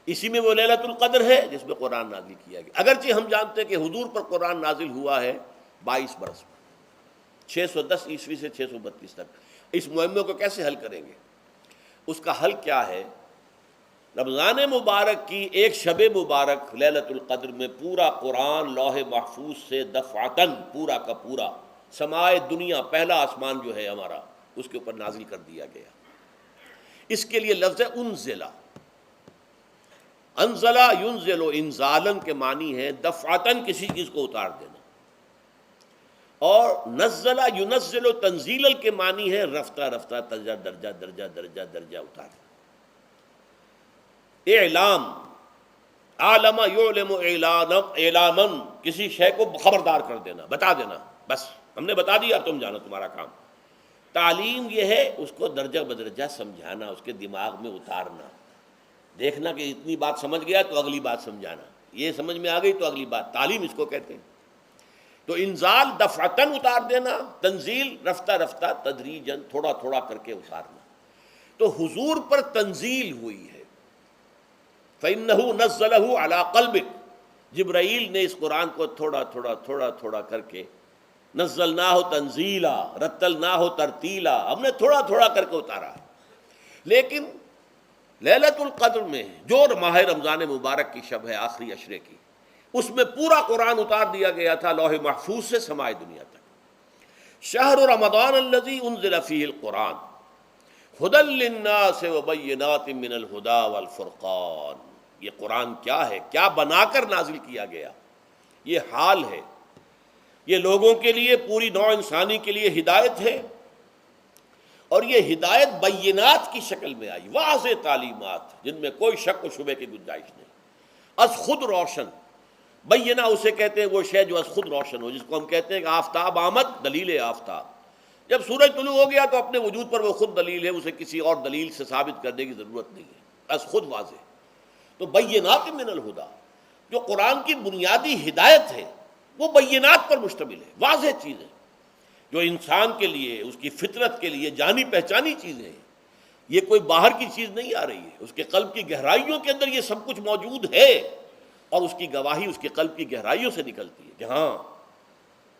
اسی میں وہ لیلۃ القدر ہے جس میں قرآن نازل کیا گیا، اگرچہ ہم جانتے ہیں کہ حضور پر قرآن نازل ہوا ہے 22 برس میں، 610 عیسوی سے 632 تک۔ اس معمے کو کیسے حل کریں گے؟ اس کا حل کیا ہے؟ رمضان مبارک کی ایک شب مبارک لیلۃ القدر میں پورا قرآن لوح محفوظ سے دفعتاً پورا کا پورا سمائے دنیا، پہلا آسمان جو ہے ہمارا، اس کے اوپر نازل کر دیا گیا۔ اس کے لیے لفظ ہے انزلہ، انزلہ ینزل انزالن کے معنی ہے دفعتاً کسی چیز کو اتار دینا، اور نزلہ ینزل تنزیلا کے معنی ہے رفتہ رفتہ درجہ درجہ درجہ درجہ درجہ اتارنا۔ اعلام، عالم یعلم اعلاما، کسی شے کو خبردار کر دینا، بتا دینا، بس ہم نے بتا دیا تم جانو، تمہارا کام۔ تعلیم یہ ہے اس کو درجہ بدرجہ سمجھانا، اس کے دماغ میں اتارنا، دیکھنا کہ اتنی بات سمجھ گیا تو اگلی بات سمجھانا، یہ سمجھ میں آ گئی تو اگلی بات، تعلیم اس کو کہتے ہیں۔ تو انزال دفعتاً اتار دینا، تنزیل رفتہ رفتہ تدریجاً تھوڑا تھوڑا کر کے اتارنا۔ تو حضور پر تنزیل ہوئی ہے، فَإِنَّهُ نَزَّلَهُ عَلَىٰ قَلْبِكَ، جبرائیل نے اس قرآن کو تھوڑا تھوڑا تھوڑا تھوڑا کر کے، نزلناہ تنزیلا، رتلناہ ترتیلا، ہم نے تھوڑا تھوڑا کر کے اتارا ہے۔ لیکن لیلۃ القدر میں جو ماہ رمضان مبارک کی شب ہے آخری عشرے کی، اس میں پورا قرآن اتار دیا گیا تھا لوح محفوظ سے سمائے دنیا تک۔ شہر رمضان الذی انزل فیہ القرآن ھدی للناس وبینات من الھدی والفرقان، یہ قرآن کیا ہے، کیا بنا کر نازل کیا گیا؟ یہ حال ہے، یہ لوگوں کے لیے، پوری نوع انسانی کے لیے ہدایت ہے، اور یہ ہدایت بینات کی شکل میں آئی، واضح تعلیمات جن میں کوئی شک و شبے کی گنجائش نہیں، از خود روشن۔ بینہ اسے کہتے ہیں وہ شے جو از خود روشن ہو، جس کو ہم کہتے ہیں کہ آفتاب آمد، دلیل آفتاب، جب سورج طلوع ہو گیا تو اپنے وجود پر وہ خود دلیل ہے، اسے کسی اور دلیل سے ثابت کرنے کی ضرورت نہیں ہے، از خود واضح۔ تو بینات من الہدی، جو قرآن کی بنیادی ہدایت ہے وہ بینات پر مشتمل ہے، واضح چیز ہے، جو انسان کے لیے، اس کی فطرت کے لیے جانی پہچانی چیزیں ہیں، یہ کوئی باہر کی چیز نہیں آ رہی ہے، اس کے قلب کی گہرائیوں کے اندر یہ سب کچھ موجود ہے، اور اس کی گواہی اس کے قلب کی گہرائیوں سے نکلتی ہے کہ ہاں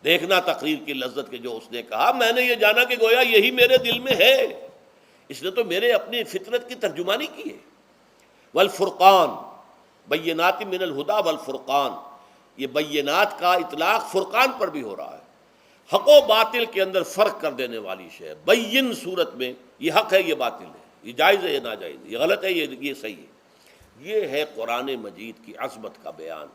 دیکھنا تقریر کی لذت کے جو اس نے کہا، میں نے یہ جانا کہ گویا یہی میرے دل میں ہے، اس نے تو میرے اپنی فطرت کی ترجمانی کی ہے۔ والفرقان، بینات من الہدی والفرقان، یہ بینات کا اطلاق فرقان پر بھی ہو رہا ہے، حق و باطل کے اندر فرق کر دینے والی شے۔ بین صورت میں یہ حق ہے، یہ باطل ہے، یہ جائز ہے، یہ ناجائز ہے، یہ غلط ہے، یہ صحیح ہے۔ یہ ہے قرآن مجید کی عظمت کا بیان۔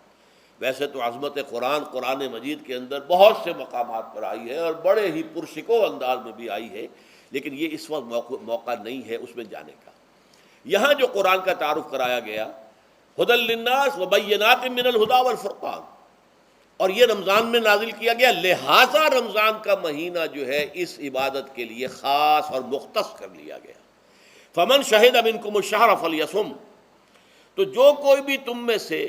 ویسے تو عظمت قرآن مجید کے اندر بہت سے مقامات پر آئی ہے اور بڑے ہی پرشکو انداز میں بھی آئی ہے، لیکن یہ اس وقت موقع نہیں ہے اس میں جانے کا۔ یہاں جو قرآن کا تعارف کرایا گیا، ھدی للناس وبینات من الہدی والفرقان، اور یہ رمضان میں نازل کیا گیا، لہٰذا رمضان کا مہینہ جو ہے اس عبادت کے لیے خاص اور مختص کر لیا گیا۔ فمن شہد منکم الشہر فلیصم، تو جو کوئی بھی تم میں سے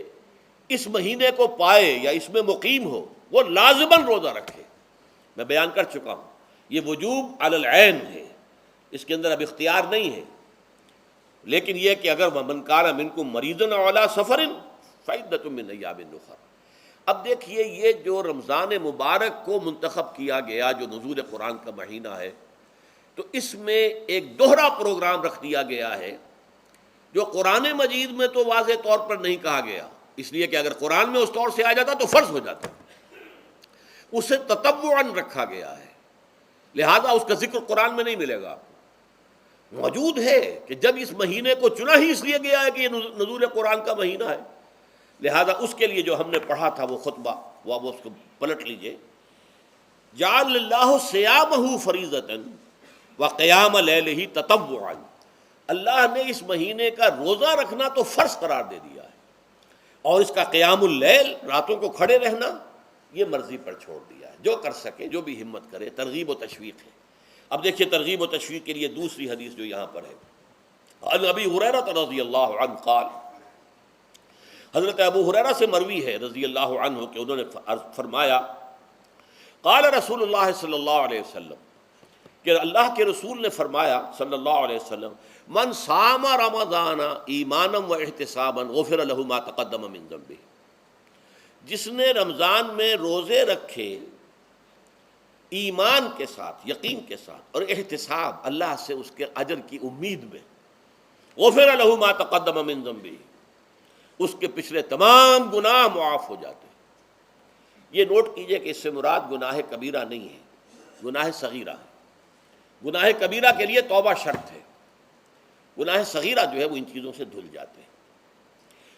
اس مہینے کو پائے یا اس میں مقیم ہو وہ لازماً روزہ رکھے۔ میں بیان کر چکا ہوں یہ وجوب علی العین ہے، اس کے اندر اب اختیار نہیں ہے، لیکن یہ کہ اگر من کان منکم مریضا او علی سفر فعدۃ من ایام اخر۔ اب دیکھیے یہ جو رمضان مبارک کو منتخب کیا گیا جو نزول قرآن کا مہینہ ہے، تو اس میں ایک دوہرا پروگرام رکھ دیا گیا ہے جو قرآن مجید میں تو واضح طور پر نہیں کہا گیا، اس لیے کہ اگر قرآن میں اس طور سے آ جاتا تو فرض ہو جاتا، اسے تطوعاً رکھا گیا ہے، لہذا اس کا ذکر قرآن میں نہیں ملے گا۔ موجود ہے کہ جب اس مہینے کو چنا ہی اس لیے گیا ہے کہ یہ نزول قرآن کا مہینہ ہے، لہذا اس کے لیے جو ہم نے پڑھا تھا وہ خطبہ وہ اس کو پلٹ لیجئے۔ جعل اللہ صیامہ فریضۃ وقیام لیلہ تطوعا، اللہ نے اس مہینے کا روزہ رکھنا تو فرض قرار دے دیا ہے، اور اس کا قیام اللیل، راتوں کو کھڑے رہنا، یہ مرضی پر چھوڑ دیا ہے، جو کر سکے، جو بھی ہمت کرے، ترغیب و تشویق ہے۔ اب دیکھیے ترغیب و تشویق کے لیے دوسری حدیث جو یہاں پر ہے، عن ابی ہریرہ رضی اللہ عنہ قال، حضرت ابو ہریرہ سے مروی ہے رضی اللہ عنہ کہ انہوں نے فرمایا، قال رسول اللہ صلی اللہ علیہ وسلم، کہ اللہ کے رسول نے فرمایا صلی اللہ علیہ وسلم، من صام رمضان ایمانا و احتسابا غفر له ما تقدم من ذنبه، جس نے رمضان میں روزے رکھے ایمان کے ساتھ، یقین کے ساتھ، اور احتساب، اللہ سے اس کے اجر کی امید میں، غفر له ما تقدم من ذنبه، اس کے پچھلے تمام گناہ معاف ہو جاتے ہیں۔ یہ نوٹ کیجئے کہ اس سے مراد گناہ کبیرہ نہیں ہے، گناہ صغیرہ ہے۔ گناہ کبیرہ کے لیے توبہ شرط ہے، گناہ صغیرہ جو ہے وہ ان چیزوں سے دھل جاتے ہیں۔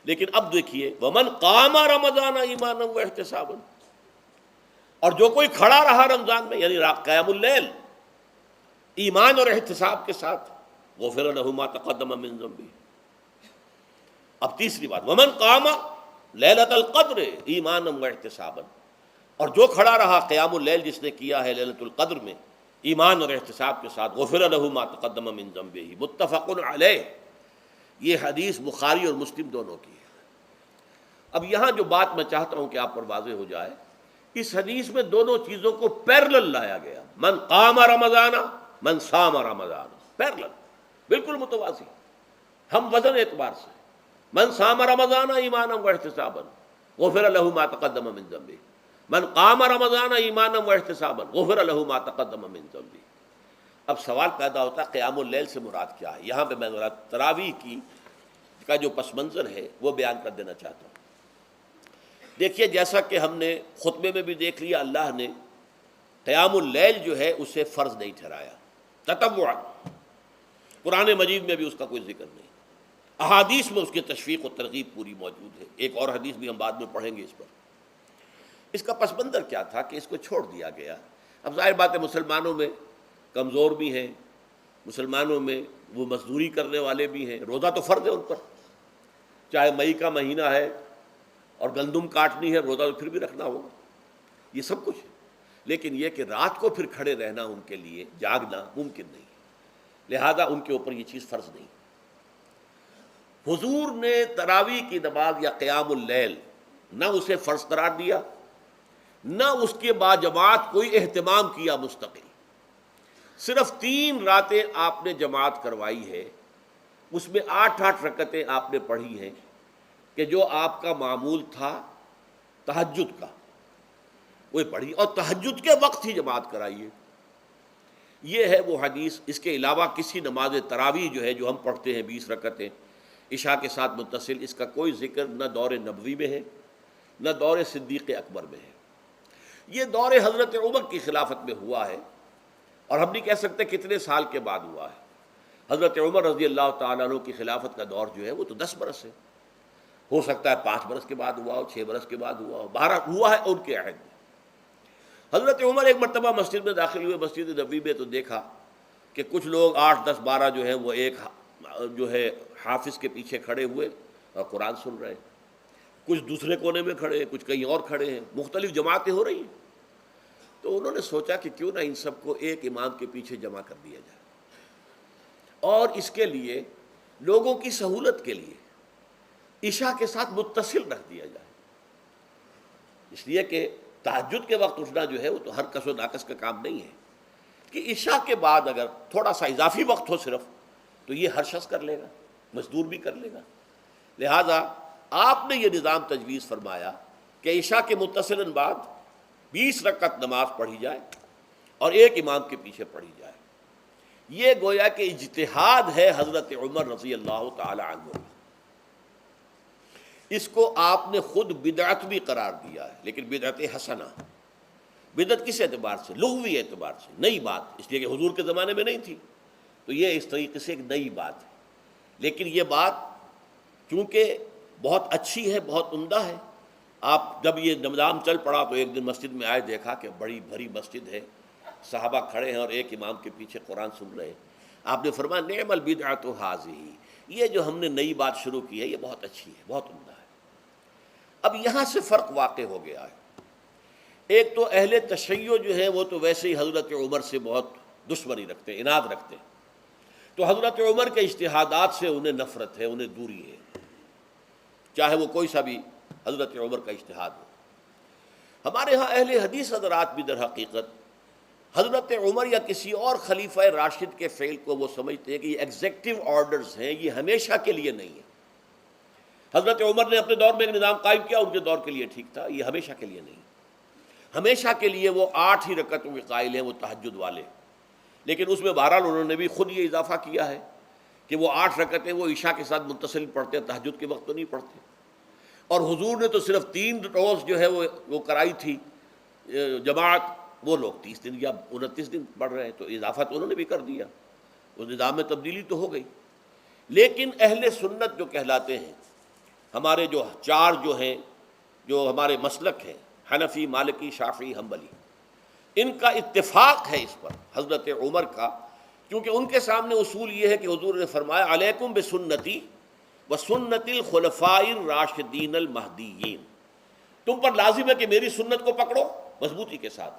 لیکن اب دیکھیے ومن قام رمضان ایمانا و احتسابا، اور جو کوئی کھڑا رہا رمضان میں یعنی قیام اللیل ایمان اور احتساب کے ساتھ، غفر له ما تقدم من ذنبه۔ اب تیسری بات، ومن قام لیلۃ القدر ایمانا و احتسابا، اور جو کھڑا رہا قیام اللیل جس نے کیا ہے لیلۃ القدر میں ایمان اور احتساب کے ساتھ، غفر له ما تقدم من ذنبه، متفق علیہ۔ یہ حدیث بخاری اور مسلم دونوں کی ہے۔ اب یہاں جو بات میں چاہتا ہوں کہ آپ پر واضح ہو جائے، اس حدیث میں دونوں چیزوں کو پیرلل لایا گیا، من قام رمضان من صام رمضان، پیرلل، بالکل متوازی، ہم وزن اعتبار سے، من صام رمضان ایمانا و احتسابا غفر له ما تقدم من ذنبه، من قام رمضان ایمانا و احتسابا غفر له ما تقدم من ذنبه۔ اب سوال پیدا ہوتا ہے قیام اللیل سے مراد کیا ہے؟ یہاں پہ میں ذرا تراویح کا جو پس منظر ہے وہ بیان کر دینا چاہتا ہوں۔ دیکھیے جیسا کہ ہم نے خطبے میں بھی دیکھ لیا، اللہ نے قیام اللیل جو ہے اسے فرض نہیں ٹھہرایا، تطوعا، قرآن مجید میں بھی اس کا کوئی ذکر نہیں، احادیث میں اس کی تشویق و ترغیب پوری موجود ہے، ایک اور حدیث بھی ہم بعد میں پڑھیں گے اس پر۔ اس کا پس منظر کیا تھا کہ اس کو چھوڑ دیا گیا۔ اب ظاہر بات ہے مسلمانوں میں کمزور بھی ہیں، مسلمانوں میں وہ مزدوری کرنے والے بھی ہیں، روزہ تو فرض ہے ان پر، چاہے مئی کا مہینہ ہے اور گندم کاٹنی ہے، روزہ تو پھر بھی رکھنا ہوگا، یہ سب کچھ ہے، لیکن یہ کہ رات کو پھر کھڑے رہنا ان کے لیے، جاگنا ممکن نہیں، لہذا ان کے اوپر یہ چیز فرض نہیں۔ حضور نے تراویح کی نماز یا قیام اللیل نہ اسے فرض قرار دیا، نہ اس کے بعد جماعت کوئی اہتمام کیا مستقل، صرف 3 راتیں آپ نے جماعت کروائی ہے، اس میں 8 رکعتیں آپ نے پڑھی ہیں کہ جو آپ کا معمول تھا تہجد کا وہ پڑھی، اور تہجد کے وقت ہی جماعت کرائیے۔ یہ ہے وہ حدیث، اس کے علاوہ کسی نماز تراویح جو ہے جو ہم پڑھتے ہیں 20 رکعتیں، عشاء کے ساتھ متصل، اس کا کوئی ذکر نہ دور نبوی میں ہے نہ دور صدیق اکبر میں ہے۔ یہ دور حضرت عمر کی خلافت میں ہوا ہے، اور ہم نہیں کہہ سکتے کتنے سال کے بعد ہوا ہے۔ حضرت عمر رضی اللہ تعالیٰ عنہ کی خلافت کا دور جو ہے وہ تو 10 برس ہے، ہو سکتا ہے 5 برس کے بعد ہوا ہو، 6 برس کے بعد ہوا ہو، 12 ہوا ہے ان کے عہد میں۔ حضرت عمر ایک مرتبہ مسجد میں داخل ہوئے، مسجد نبوی میں، تو دیکھا کہ کچھ لوگ 8 10 12 جو ہیں وہ ایک جو ہے حافظ کے پیچھے کھڑے ہوئے اور قرآن سن رہے ہیں، کچھ دوسرے کونے میں کھڑے ہیں، کچھ کہیں اور کھڑے ہیں، مختلف جماعتیں ہو رہی ہیں۔ تو انہوں نے سوچا کہ کیوں نہ ان سب کو ایک امام کے پیچھے جمع کر دیا جائے، اور اس کے لیے لوگوں کی سہولت کے لیے عشاء کے ساتھ متصل رکھ دیا جائے، اس لیے کہ تہجد کے وقت اٹھنا جو ہے وہ تو ہر کس و ناقص کا کام نہیں ہے، کہ عشاء کے بعد اگر تھوڑا سا اضافی وقت ہو صرف، تو یہ ہر شخص کر لے گا، مزدور بھی کر لے گا۔ لہذا آپ نے یہ نظام تجویز فرمایا کہ عشاء کے متصلاً بعد 20 رکعت نماز پڑھی جائے اور ایک امام کے پیچھے پڑھی جائے۔ یہ گویا کہ اجتہاد ہے حضرت عمر رضی اللہ تعالی عنہ، اس کو آپ نے خود بدعت بھی قرار دیا ہے، لیکن بدعت حسنہ۔ بدعت کس اعتبار سے؟ لغوی اعتبار سے، نئی بات، اس لیے کہ حضور کے زمانے میں نہیں تھی، تو یہ اس طریقے سے ایک نئی بات ہے۔ لیکن یہ بات چونکہ بہت اچھی ہے، بہت عمدہ ہے، آپ جب یہ نظام چل پڑا تو ایک دن مسجد میں آئے، دیکھا کہ بڑی بھری مسجد ہے، صحابہ کھڑے ہیں اور ایک امام کے پیچھے قرآن سن رہے ہیں۔ آپ نے فرمایا نعم البدعۃ ھذہ، یہ جو ہم نے نئی بات شروع کی ہے یہ بہت اچھی ہے، بہت عمدہ ہے۔ اب یہاں سے فرق واقع ہو گیا ہے۔ ایک تو اہل تشیع جو ہے وہ تو ویسے ہی حضرت عمر سے بہت دشمنی رکھتے ہیں، عناد رکھتے ہیں، تو حضرت عمر کے اجتہادات سے انہیں نفرت ہے، انہیں دوری ہے، چاہے وہ کوئی سا بھی حضرت عمر کا اجتہاد ہو۔ ہمارے ہاں اہل حدیث حضرات بھی در حقیقت حضرت عمر یا کسی اور خلیفہ راشد کے فعل کو وہ سمجھتے ہیں کہ یہ ایگزیکٹو آرڈرز ہیں، یہ ہمیشہ کے لیے نہیں ہے۔ حضرت عمر نے اپنے دور میں ایک نظام قائم کیا، ان کے دور کے لیے ٹھیک تھا، یہ ہمیشہ کے لیے نہیں۔ ہمیشہ کے لیے وہ 8 ہی رکعتوں کے قائل ہیں، وہ تہجد والے، لیکن اس میں بہرحال انہوں نے بھی خود یہ اضافہ کیا ہے کہ وہ 8 رکعتیں وہ عشاء کے ساتھ متصل پڑھتے ہیں، تہجد کے وقت تو نہیں پڑھتے۔ اور حضور نے تو صرف 3 روز جو ہے وہ کرائی تھی جماعت، وہ لوگ 30 دن یا 29 دن پڑھ رہے ہیں، تو اضافہ تو انہوں نے بھی کر دیا، اس نظام میں تبدیلی تو ہو گئی۔ لیکن اہل سنت جو کہلاتے ہیں، ہمارے جو 4 جو ہیں، جو ہمارے مسلک ہیں، حنفی، مالکی، شافعی، حنبلی، ان کا اتفاق ہے اس پر حضرت عمر کا، کیونکہ ان کے سامنے اصول یہ ہے کہ حضور نے فرمایا علیکم بسنتی وسنت الخلفاء الراشدین المہدیین، تم پر لازم ہے کہ میری سنت کو پکڑو مضبوطی کے ساتھ،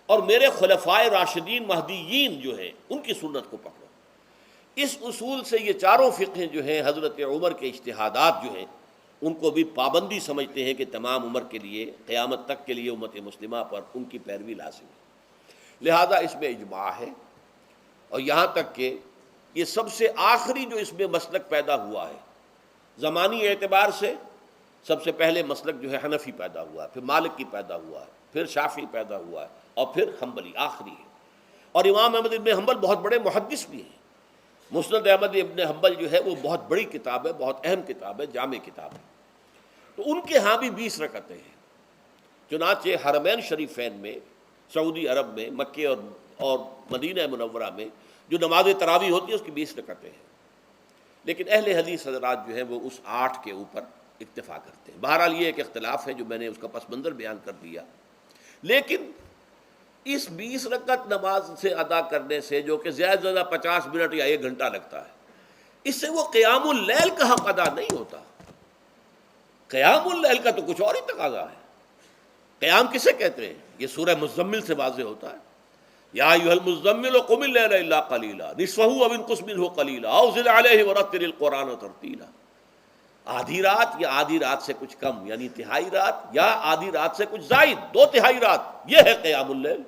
اور میرے خلفاء راشدین مہدیین جو ہیں ان کی سنت کو پکڑو۔ اس اصول سے یہ چاروں فقہیں جو ہیں حضرت عمر کے اجتہادات جو ہیں ان کو بھی پابندی سمجھتے ہیں کہ تمام عمر کے لیے، قیامت تک کے لیے امت مسلمہ پر ان کی پیروی لازم ہے۔ لہذا اس میں اجماع ہے، اور یہاں تک کہ یہ سب سے آخری جو اس میں مسلک پیدا ہوا ہے زمانی اعتبار سے، سب سے پہلے مسلک جو ہے حنفی پیدا ہوا ہے، پھر مالکی پیدا ہوا ہے، پھر شافعی پیدا ہوا ہے، اور پھر حنبلی آخری ہے۔ اور امام احمد ابن حنبل بہت بڑے محدث بھی ہیں، مسند احمد ابن حنبل جو ہے وہ بہت بڑی کتاب ہے، بہت اہم کتاب ہے، جامع کتاب ہے، تو ان کے ہاں بھی 20 رکعتیں ہیں۔ چنانچہ حرمین شریفین میں، سعودی عرب میں، مکے اور مدینہ منورہ میں جو نماز تراویح ہوتی ہے اس کی 20 رکعتیں ہیں، لیکن اہل حدیث حضرات جو ہیں وہ اس 8 کے اوپر اکتفا کرتے ہیں۔ بہرحال یہ ایک اختلاف ہے جو میں نے اس کا پس منظر بیان کر دیا، لیکن اس 20 رکعت نماز سے ادا کرنے سے، جو کہ زیادہ سے زیادہ 50 منٹ یا 1 گھنٹہ لگتا ہے، اس سے وہ قیام اللیل کا حق ادا نہیں ہوتا۔ قیام اللیل کا تو کچھ اور ہی تقاضا ہے۔ قیام کسے کہتے ہیں؟ یہ سورہ مزمل سے واضح ہوتا ہے، یا ایھا المزمل قم اللیل الا قلیلا نصفہ او انقص منہ قلیلا او زد علیہ ورتل القرآن ترتیلا۔ آدھی رات یا آدھی رات سے کچھ کم، یعنی تہائی رات، یا آدھی رات سے کچھ زائد، 2/3 رات، یہ ہے قیام اللیل۔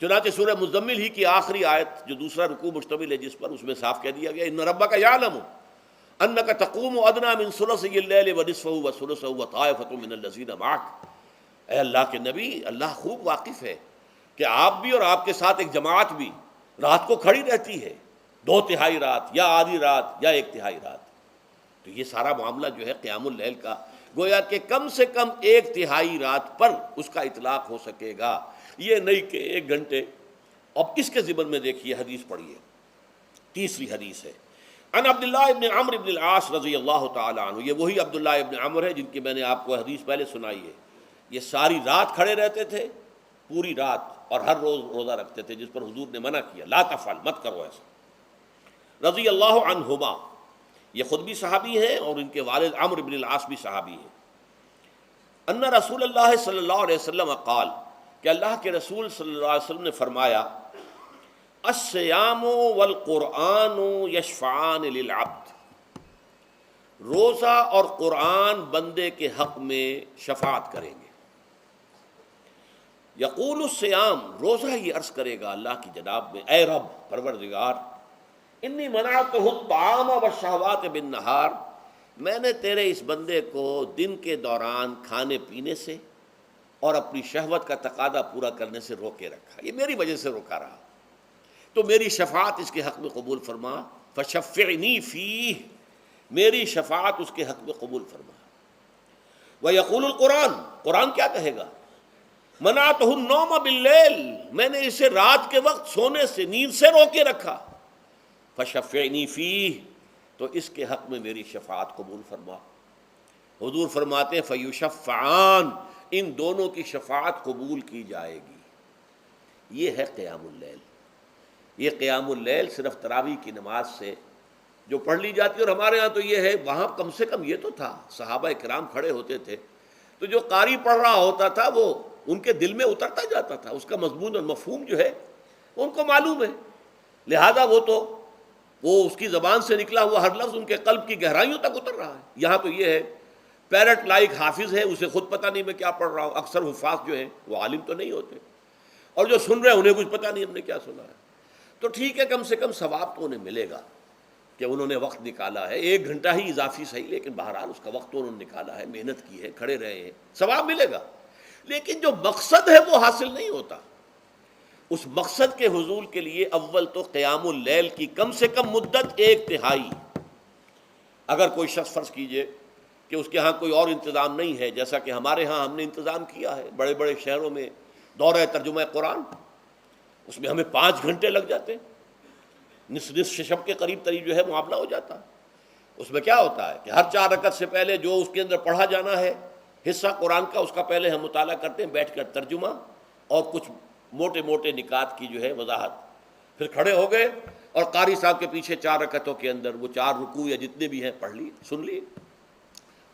چنانچہ سورہ مزمل ہی کی آخری آیت جو دوسرا رکوع مشتمل ہے جس پر، اس میں صاف کہہ دیا گیا ان ربک یعلم انک تقوم ادنی من ثلثی اللیل ونصفہ وثلثہ وطائفۃ من الذین معک۔ اے اللہ کے نبی، اللہ خوب واقف ہے کہ آپ بھی اور آپ کے ساتھ ایک جماعت بھی رات کو کھڑی رہتی ہے، 2/3 رات یا آدھی رات یا 1/3 رات۔ تو یہ سارا معاملہ جو ہے قیام اللیل کا، گویا کہ کم سے کم 1/3 رات پر اس کا اطلاق ہو سکے گا، یہ نہیں کہ 1 گھنٹے۔ اب اس کے ضمن میں دیکھیے حدیث پڑھیے، تیسری حدیث ہے ان عبداللہ ابن عمرو ابن العاص رضی اللہ تعالی عنہ، یہ وہی عبداللہ ابن عمرو ہے جن کی میں نے آپ کو حدیث پہلے سنائی ہے۔ یہ ساری رات کھڑے رہتے تھے، پوری رات، اور ہر روز روزہ رکھتے تھے، جس پر حضور نے منع کیا، لا تفعل، مت کرو ایسا، رضی اللہ عنہما۔ یہ خود بھی صحابی ہیں اور ان کے والد عمرو بن العاص بھی صحابی ہیں۔ ان رسول اللہ صلی اللہ علیہ وسلم قال، کہ اللہ کے رسول صلی اللہ علیہ وسلم نے فرمایا، الصیام والقرآن یشفعان للعبد، روزہ اور قرآن بندے کے حق میں شفاعت کریں گے۔ یقول الصیام، روزہ یہ عرض کرے گا اللہ کی جناب میں، اے رب پروردگار، انی منعتہ الطعام والشہوات بالنہار، میں نے تیرے اس بندے کو دن کے دوران کھانے پینے سے اور اپنی شہوت کا تقاضا پورا کرنے سے روکے رکھا، یہ میری وجہ سے روکا رہا، تو میری شفاعت اس کے حق میں قبول فرما، فشفعنی فیہ، میری شفاعت اس کے حق میں قبول فرما۔ ویقول القرآن، قرآن کیا کہے گا، منعتہ النوم باللیل، میں نے اسے رات کے وقت سونے سے، نیند سے روکے رکھا، فشفعنی فیہ، تو اس کے حق میں میری شفاعت قبول فرما۔ حضور فرماتے ہیں فیشفعان، ان دونوں کی شفاعت قبول کی جائے گی۔ یہ ہے قیام اللیل۔ یہ قیام اللیل صرف تراویح کی نماز سے جو پڑھ لی جاتی ہے، اور ہمارے ہاں تو یہ ہے، وہاں کم سے کم یہ تو تھا، صحابہ کرام کھڑے ہوتے تھے تو جو قاری پڑھ رہا ہوتا تھا وہ ان کے دل میں اترتا جاتا تھا، اس کا مضمون اور مفہوم جو ہے ان کو معلوم ہے، لہذا وہ اس کی زبان سے نکلا ہوا ہر لفظ ان کے قلب کی گہرائیوں تک اتر رہا ہے۔ یہاں تو یہ ہے، پیرٹ لائک حافظ ہے، اسے خود پتہ نہیں میں کیا پڑھ رہا ہوں، اکثر حفاظ جو ہیں وہ عالم تو نہیں ہوتے، اور جو سن رہے ہیں انہیں کچھ پتہ نہیں ہم نے کیا سنا ہے، تو ٹھیک ہے، کم سے کم ثواب تو انہیں ملے گا کہ انہوں نے وقت نکالا ہے، 1 گھنٹہ ہی اضافی صحیح، لیکن بہرحال اس کا وقت تو انہوں نے نکالا ہے، محنت کی ہے، کھڑے رہے ہیں، ثواب ملے گا۔ لیکن جو مقصد ہے وہ حاصل نہیں ہوتا۔ اس مقصد کے حصول کے لیے اول تو قیام اللیل کی کم سے کم مدت 1/3۔ اگر کوئی شخص فرض کیجئے کہ اس کے ہاں کوئی اور انتظام نہیں ہے، جیسا کہ ہمارے ہاں ہم نے انتظام کیا ہے، بڑے بڑے شہروں میں دورہ ترجمہ قرآن، اس میں ہمیں 5 گھنٹے لگ جاتے ہیں، نصف شب کے قریب جو ہے معاملہ ہو جاتا ہے۔ اس میں کیا ہوتا ہے کہ ہر 4 رکعت سے پہلے جو اس کے اندر پڑھا جانا ہے حصہ قرآن کا، اس کا پہلے ہم مطالعہ کرتے ہیں بیٹھ کر، ترجمہ اور کچھ موٹے موٹے نکات کی جو ہے وضاحت، پھر کھڑے ہو گئے اور قاری صاحب کے پیچھے 4 رکعتوں کے اندر وہ 4 رکوع یا جتنے بھی ہیں پڑھ لی، سن لی،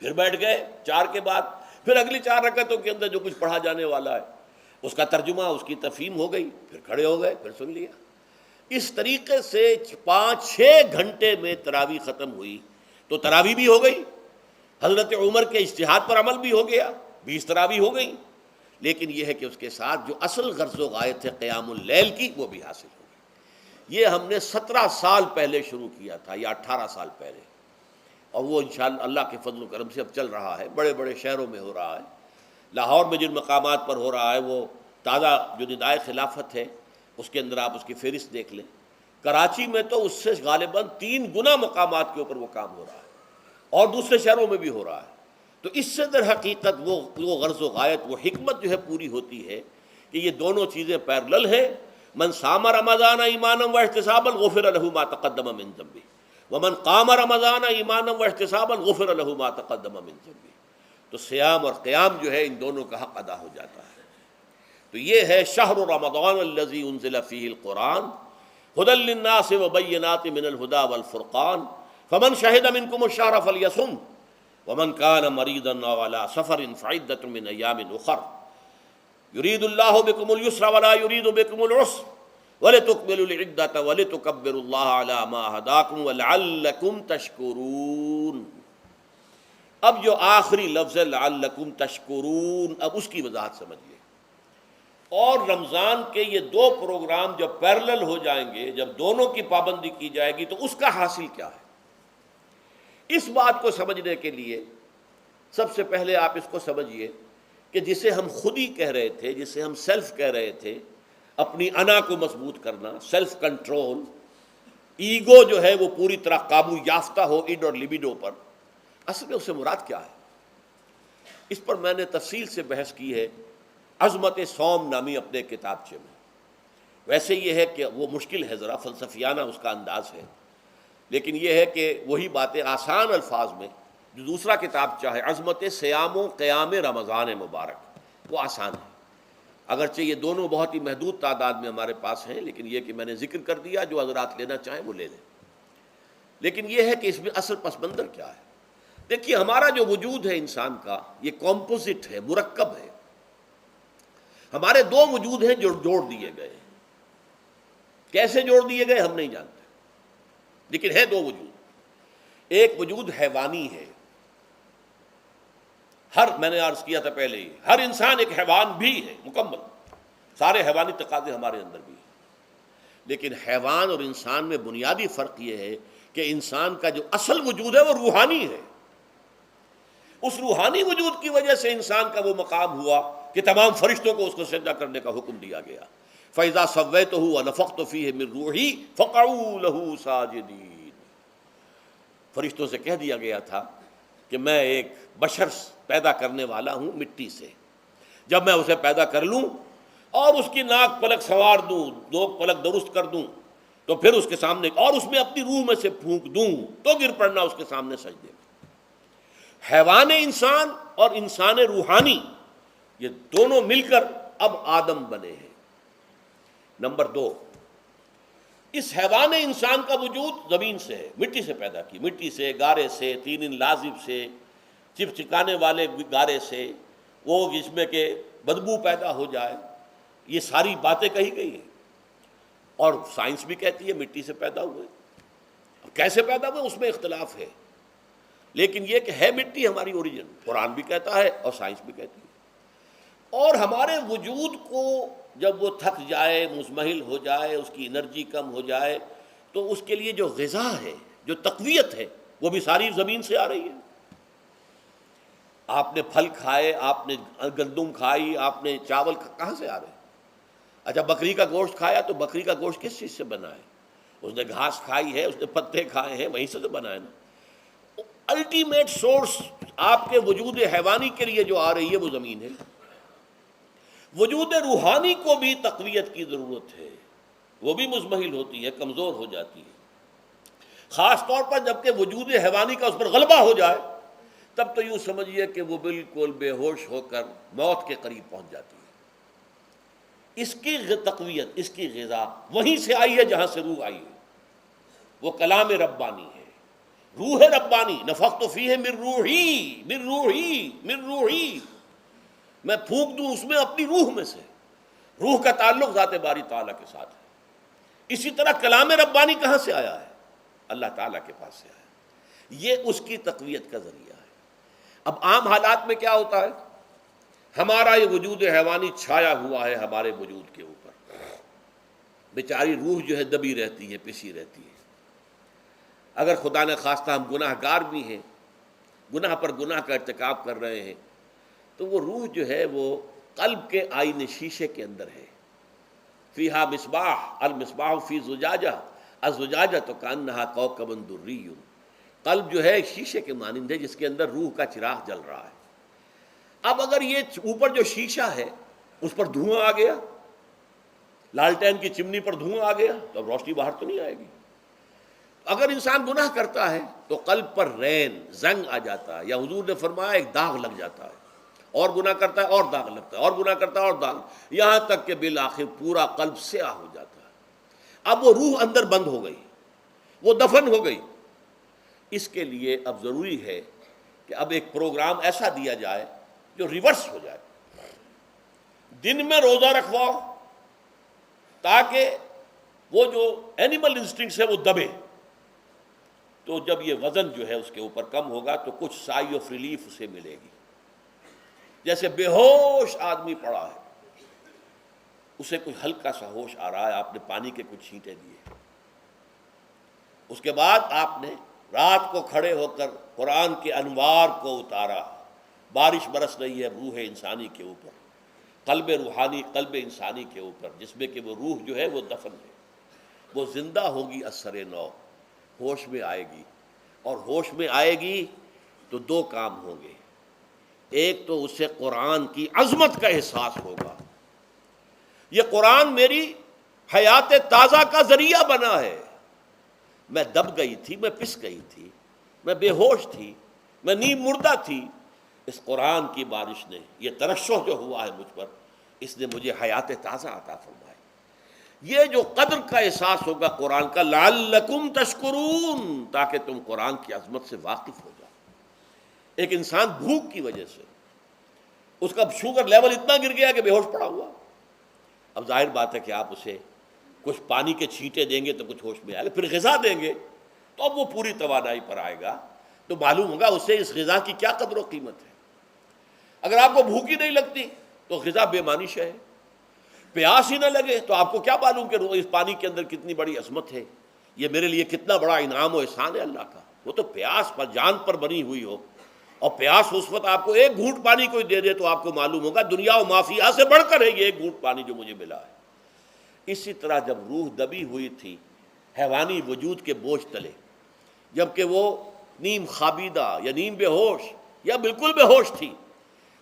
پھر بیٹھ گئے 4 کے بعد، پھر اگلی 4 رکعتوں کے اندر جو کچھ پڑھا جانے والا ہے اس کا ترجمہ، اس کی تفہیم ہو گئی، پھر کھڑے ہو گئے، پھر سن لیا۔ اس طریقے سے 5-6 گھنٹے میں تراویح ختم ہوئی، تو تراویح بھی ہو گئی، حضرت عمر کے اجتہاد پر عمل بھی ہو گیا، 20 تراویح ہو گئی، لیکن یہ ہے کہ اس کے ساتھ جو اصل غرض و غایت ہے قیام اللیل کی وہ بھی حاصل ہو گئی۔ یہ ہم نے 17 سال پہلے شروع کیا تھا یا 18 سال پہلے، اور وہ انشاءاللہ اللہ کے فضل و کرم سے اب چل رہا ہے، بڑے بڑے شہروں میں ہو رہا ہے۔ لاہور میں جن مقامات پر ہو رہا ہے وہ تازہ جو ندائے خلافت ہے اس کے اندر آپ اس کی فہرست دیکھ لیں، کراچی میں تو اس سے غالباً 3 گنا مقامات کے اوپر وہ کام ہو رہا ہے، اور دوسرے شہروں میں بھی ہو رہا ہے۔ تو اس سے در حقیقت وہ غرض و غایت، وہ حکمت جو ہے پوری ہوتی ہے کہ یہ دونوں چیزیں پیرلل ہیں۔ من صام رمضان ایمانا واحتسابا غفر له ما تقدم من ذنبه ومن قام رمضان ایمانا واحتسابا غفر له ما تقدم من ذنبه، تو صیام اور قیام جو ہے ان دونوں کا حق ادا ہو جاتا ہے۔ تو یہ ہے شہر رمضان الذی انزل فیہ القرآن ھدی للناس وبینات من الھدی والفرقان فمن شہد منکم الشہر فلیصم ومن کان مریضا او علی سفر فعدۃ من ایام اخر یرید اللہ بکم اليسر ولا یرید بکم العسر ولتکملوا العدۃ ولتکبروا اللہ علی ما ھداکم ولعلکم تشکرون۔ اب جو آخری لفظ ہے لعلکم تشکرون، اب اس کی وضاحت سمجھیے۔ اور رمضان کے یہ 2 پروگرام جب پیرلل ہو جائیں گے، جب دونوں کی پابندی کی جائے گی، تو اس کا حاصل کیا ہے؟ اس بات کو سمجھنے کے لیے سب سے پہلے آپ اس کو سمجھیے کہ جسے ہم خود ہی کہہ رہے تھے، جسے ہم سیلف کہہ رہے تھے، اپنی انا کو مضبوط کرنا، سیلف کنٹرول، ایگو جو ہے وہ پوری طرح قابو یافتہ ہو اڈ اور لبیڈو پر، اصل میں اس سے مراد کیا ہے؟ اس پر میں نے تفصیل سے بحث کی ہے عظمت سوم نامی اپنے کتابچے میں۔ ویسے یہ ہے کہ وہ مشکل ہے، ذرا فلسفیانہ اس کا انداز ہے، لیکن یہ ہے کہ وہی باتیں آسان الفاظ میں، جو دوسرا کتابچہ ہے عظمت سیام و قیام رمضان مبارک، وہ آسان ہے، اگرچہ یہ دونوں بہت ہی محدود تعداد میں ہمارے پاس ہیں، لیکن یہ کہ میں نے ذکر کر دیا، جو حضرات لینا چاہیں وہ لے لیں۔ لیکن یہ ہے کہ اس میں اصل پس منظر کیا ہے؟ دیکھیے، ہمارا جو وجود ہے انسان کا، یہ کمپوزٹ ہے، مرکب ہے۔ ہمارے دو وجود ہیں جو جوڑ دیے گئے ہیں۔ کیسے جوڑ دیے گئے ہم نہیں جانتے، لیکن ہے دو وجود۔ ایک وجود حیوانی ہے، میں نے عرض کیا تھا پہلے ہی، ہر انسان ایک حیوان بھی ہے مکمل، سارے حیوانی تقاضے ہمارے اندر بھی ہیں۔ لیکن حیوان اور انسان میں بنیادی فرق یہ ہے کہ انسان کا جو اصل وجود ہے وہ روحانی ہے۔ اس روحانی وجود کی وجہ سے انسان کا وہ مقام ہوا کہ تمام فرشتوں کو اس کو سجدہ کرنے کا حکم دیا گیا۔ فَإِذَا سَوَّيْتُهُ وَنَفَخْتُ فِيهِ مِن رُوحِي فَقَعُوا لَهُ سَاجِدِينَ۔ فرشتوں سے کہہ دیا گیا تھا کہ میں ایک بشر پیدا کرنے والا ہوں مٹی سے، جب میں اسے پیدا کر لوں اور اس کی ناک پلک سنوار دوں، دو پلک درست کر دوں، تو پھر اس کے سامنے اور اس میں اپنی روح میں سے پھونک دوں تو گر پڑنا اس کے سامنے سجدے میں۔ حیوان انسان اور انسان روحانی، یہ دونوں مل کر اب آدم بنے ہیں۔ نمبر دو، اس حیوان انسان کا وجود زمین سے ہے، مٹی سے پیدا کی، مٹی سے، گارے سے، طین لازب سے، چپچکانے والے گارے سے، وہ جس میں کہ بدبو پیدا ہو جائے، یہ ساری باتیں کہی گئی ہیں۔ اور سائنس بھی کہتی ہے مٹی سے پیدا ہوئے، کیسے پیدا ہوئے اس میں اختلاف ہے، لیکن یہ کہ ہے مٹی ہماری اوریجن، قرآن بھی کہتا ہے اور سائنس بھی کہتی ہے۔ اور ہمارے وجود کو جب وہ تھک جائے، مزمحل ہو جائے، اس کی انرجی کم ہو جائے، تو اس کے لیے جو غذا ہے، جو تقویت ہے، وہ بھی ساری زمین سے آ رہی ہے۔ آپ نے پھل کھائے، آپ نے گندم کھائی، آپ نے چاول کہاں سے آ رہے ہیں؟ اچھا، بکری کا گوشت کھایا تو بکری کا گوشت کس چیز سے بنا ہے؟ اس نے گھاس کھائی ہے، اس نے پتے کھائے ہیں، وہیں سے تو بنا ہے نا۔ الٹیمیٹ سورس آپ کے وجود حیوانی کے لیے جو آ رہی ہے وہ زمین ہے۔ وجود روحانی کو بھی تقویت کی ضرورت ہے، وہ بھی مزمحل ہوتی ہے، کمزور ہو جاتی ہے، خاص طور پر جب کہ وجود حیوانی کا اس پر غلبہ ہو جائے، تب تو یوں سمجھیے کہ وہ بالکل بے ہوش ہو کر موت کے قریب پہنچ جاتی ہے۔ اس کی تقویت، اس کی غذا وہیں سے آئی ہے جہاں سے روح آئی ہے، وہ کلام ربانی ہے، روح ربانی۔ نفخت فیہ من روحی، من روحی، من روحی، میں پھونک دوں اس میں اپنی روح میں سے۔ روح کا تعلق ذات باری تعالیٰ کے ساتھ ہے۔ اسی طرح کلام ربانی کہاں سے آیا ہے؟ اللہ تعالیٰ کے پاس سے آیا ہے، یہ اس کی تقویت کا ذریعہ ہے۔ اب عام حالات میں کیا ہوتا ہے؟ ہمارا یہ وجود حیوانی چھایا ہوا ہے ہمارے وجود کے اوپر، بیچاری روح جو ہے دبی رہتی ہے، پسی رہتی ہے۔ اگر خدا نہ خواستہ ہم گناہ گار بھی ہیں، گناہ پر گناہ کا ارتکاب کر رہے ہیں، تو وہ روح جو ہے وہ قلب کے آئینے شیشے کے اندر ہے۔ فیہا مصباح، المصباح فی زجاجہ، الزجاجۃ کأنہا کوکب دری۔ قلب جو ہے ایک شیشے کے مانند ہے جس کے اندر روح کا چراغ جل رہا ہے۔ اب اگر یہ اوپر جو شیشہ ہے اس پر دھواں آ گیا، لالٹین کی چمنی پر دھواں آ گیا، تو اب روشنی باہر تو نہیں آئے گی۔ اگر انسان گناہ کرتا ہے تو قلب پر رین، زنگ آ جاتا ہے، یا حضور نے فرمایا ایک داغ لگ جاتا ہے، اور گناہ کرتا ہے اور داغ لگتا ہے، اور گناہ کرتا ہے اور داغ، یہاں تک کہ بالآخر پورا قلب سیاہ ہو جاتا ہے۔ اب وہ روح اندر بند ہو گئی، وہ دفن ہو گئی۔ اس کے لیے اب ضروری ہے کہ اب ایک پروگرام ایسا دیا جائے جو ریورس ہو جائے۔ دن میں روزہ رکھواؤ تاکہ وہ جو اینیمل انسٹنکٹس ہے وہ دبے، تو جب یہ وزن جو ہے اس کے اوپر کم ہوگا تو کچھ سائی آف ریلیف اسے ملے گی۔ جیسے بے ہوش آدمی پڑا ہے، اسے کوئی ہلکا سا ہوش آ رہا ہے، آپ نے پانی کے کچھ چھینٹے دیے، اس کے بعد آپ نے رات کو کھڑے ہو کر قرآن کے انوار کو اتارا، بارش برس رہی ہے روح انسانی کے اوپر، قلب روحانی، قلب انسانی کے اوپر، جس میں کہ وہ روح جو ہے وہ دفن ہے، وہ زندہ ہوگی اثر نو، ہوش میں آئے گی، اور ہوش میں آئے گی تو دو کام ہوں گے. ایک تو اسے قرآن کی عظمت کا احساس ہوگا. یہ قرآن میری حیات تازہ کا ذریعہ بنا ہے. میں دب گئی تھی، میں پس گئی تھی، میں بے ہوش تھی، میں نیم مردہ تھی. اس قرآن کی بارش نے، یہ ترشح جو ہوا ہے مجھ پر، اس نے مجھے حیات تازہ عطا فرمائی. یہ جو قدر کا احساس ہوگا قرآن کا، لعلکم تشکرون، تاکہ تم قرآن کی عظمت سے واقف ہو جاؤ. ایک انسان بھوک کی وجہ سے اس کا شوگر لیول اتنا گر گیا کہ بے ہوش پڑا ہوا. اب ظاہر بات ہے کہ آپ اسے کچھ پانی کے چھینٹے دیں گے تو کچھ ہوش میں آئے گا، پھر غذا دیں گے تو اب وہ پوری توانائی پر آئے گا، تو معلوم ہوگا اسے اس غذا کی کیا قدر و قیمت ہے. اگر آپ کو بھوک ہی نہیں لگتی تو غذا بے معنی شے ہے. پیاس ہی نہ لگے تو آپ کو کیا معلوم کہ اس پانی کے اندر کتنی بڑی عظمت ہے، یہ میرے لیے کتنا بڑا انعام و احسان ہے اللہ کا. وہ تو پیاس پر، جان پر بنی ہوئی ہو، اور پیاس اس وقت آپ کو ایک گھونٹ پانی کوئی دے دے تو آپ کو معلوم ہوگا دنیا و مافیا سے بڑھ کر ہے یہ ایک گھونٹ پانی جو مجھے ملا ہے. اسی طرح جب روح دبی ہوئی تھی حیوانی وجود کے بوجھ تلے، جبکہ وہ نیم خوابیدہ یا نیم بے ہوش یا بالکل بے ہوش تھی،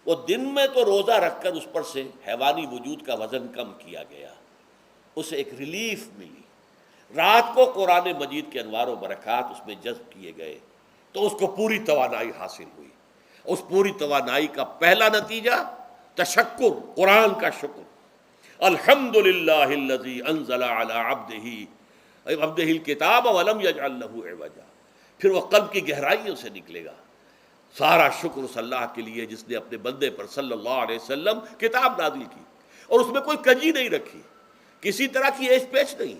وہ دن میں تو روزہ رکھ کر اس پر سے حیوانی وجود کا وزن کم کیا گیا، اسے ایک ریلیف ملی. رات کو قرآن مجید کے انوار و برکات اس میں جذب کیے گئے تو اس کو پوری توانائی حاصل ہوئی. اس پوری توانائی کا پہلا نتیجہ تشکر، قرآن کا شکر. الحمدللہ الذی انزل علی عبدہ الکتاب ولم یجعل لہ عوجا. پھر وہ قلب کی گہرائیوں سے نکلے گا. سارا شکر اس اللہ کے لیے جس نے اپنے بندے پر صلی اللہ علیہ وسلم کتاب نازل کی اور اس میں کوئی کجی نہیں رکھی، کسی طرح کی ایش پیش نہیں.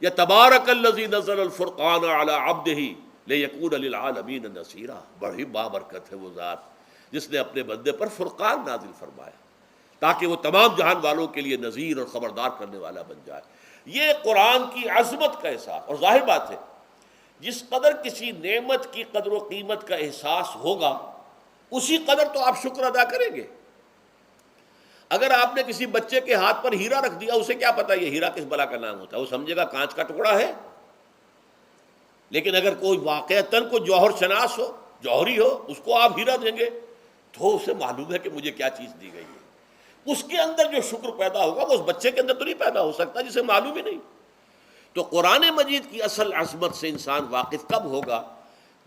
یا تبارک الذی نزل الفرقان علی عبدہ لیکون للعالمین نصیرا. بڑی بابرکت ہے وہ ذات جس نے اپنے بندے پر فرقان نازل فرمایا تاکہ وہ تمام جہان والوں کے لیے نذیر اور خبردار کرنے والا بن جائے. یہ قرآن کی عظمت کا احساس. اور ظاہر بات ہے جس قدر کسی نعمت کی قدر و قیمت کا احساس ہوگا اسی قدر تو آپ شکر ادا کریں گے. اگر آپ نے کسی بچے کے ہاتھ پر ہیرا رکھ دیا، اسے کیا پتا یہ ہیرا کس بلا کا نام ہوتا ہے، وہ سمجھے گا کانچ کا ٹکڑا ہے. لیکن اگر کوئی واقعتاً کو جوہر شناس ہو، جوہری ہو، اس کو آپ ہیرا دیں گے تو اسے معلوم ہے کہ مجھے کیا چیز دی گئی ہے. اس کے اندر جو شکر پیدا ہوگا وہ اس بچے کے اندر تو نہیں پیدا ہو سکتا جسے معلوم ہی نہیں. تو قرآن مجید کی اصل عظمت سے انسان واقف کب ہوگا؟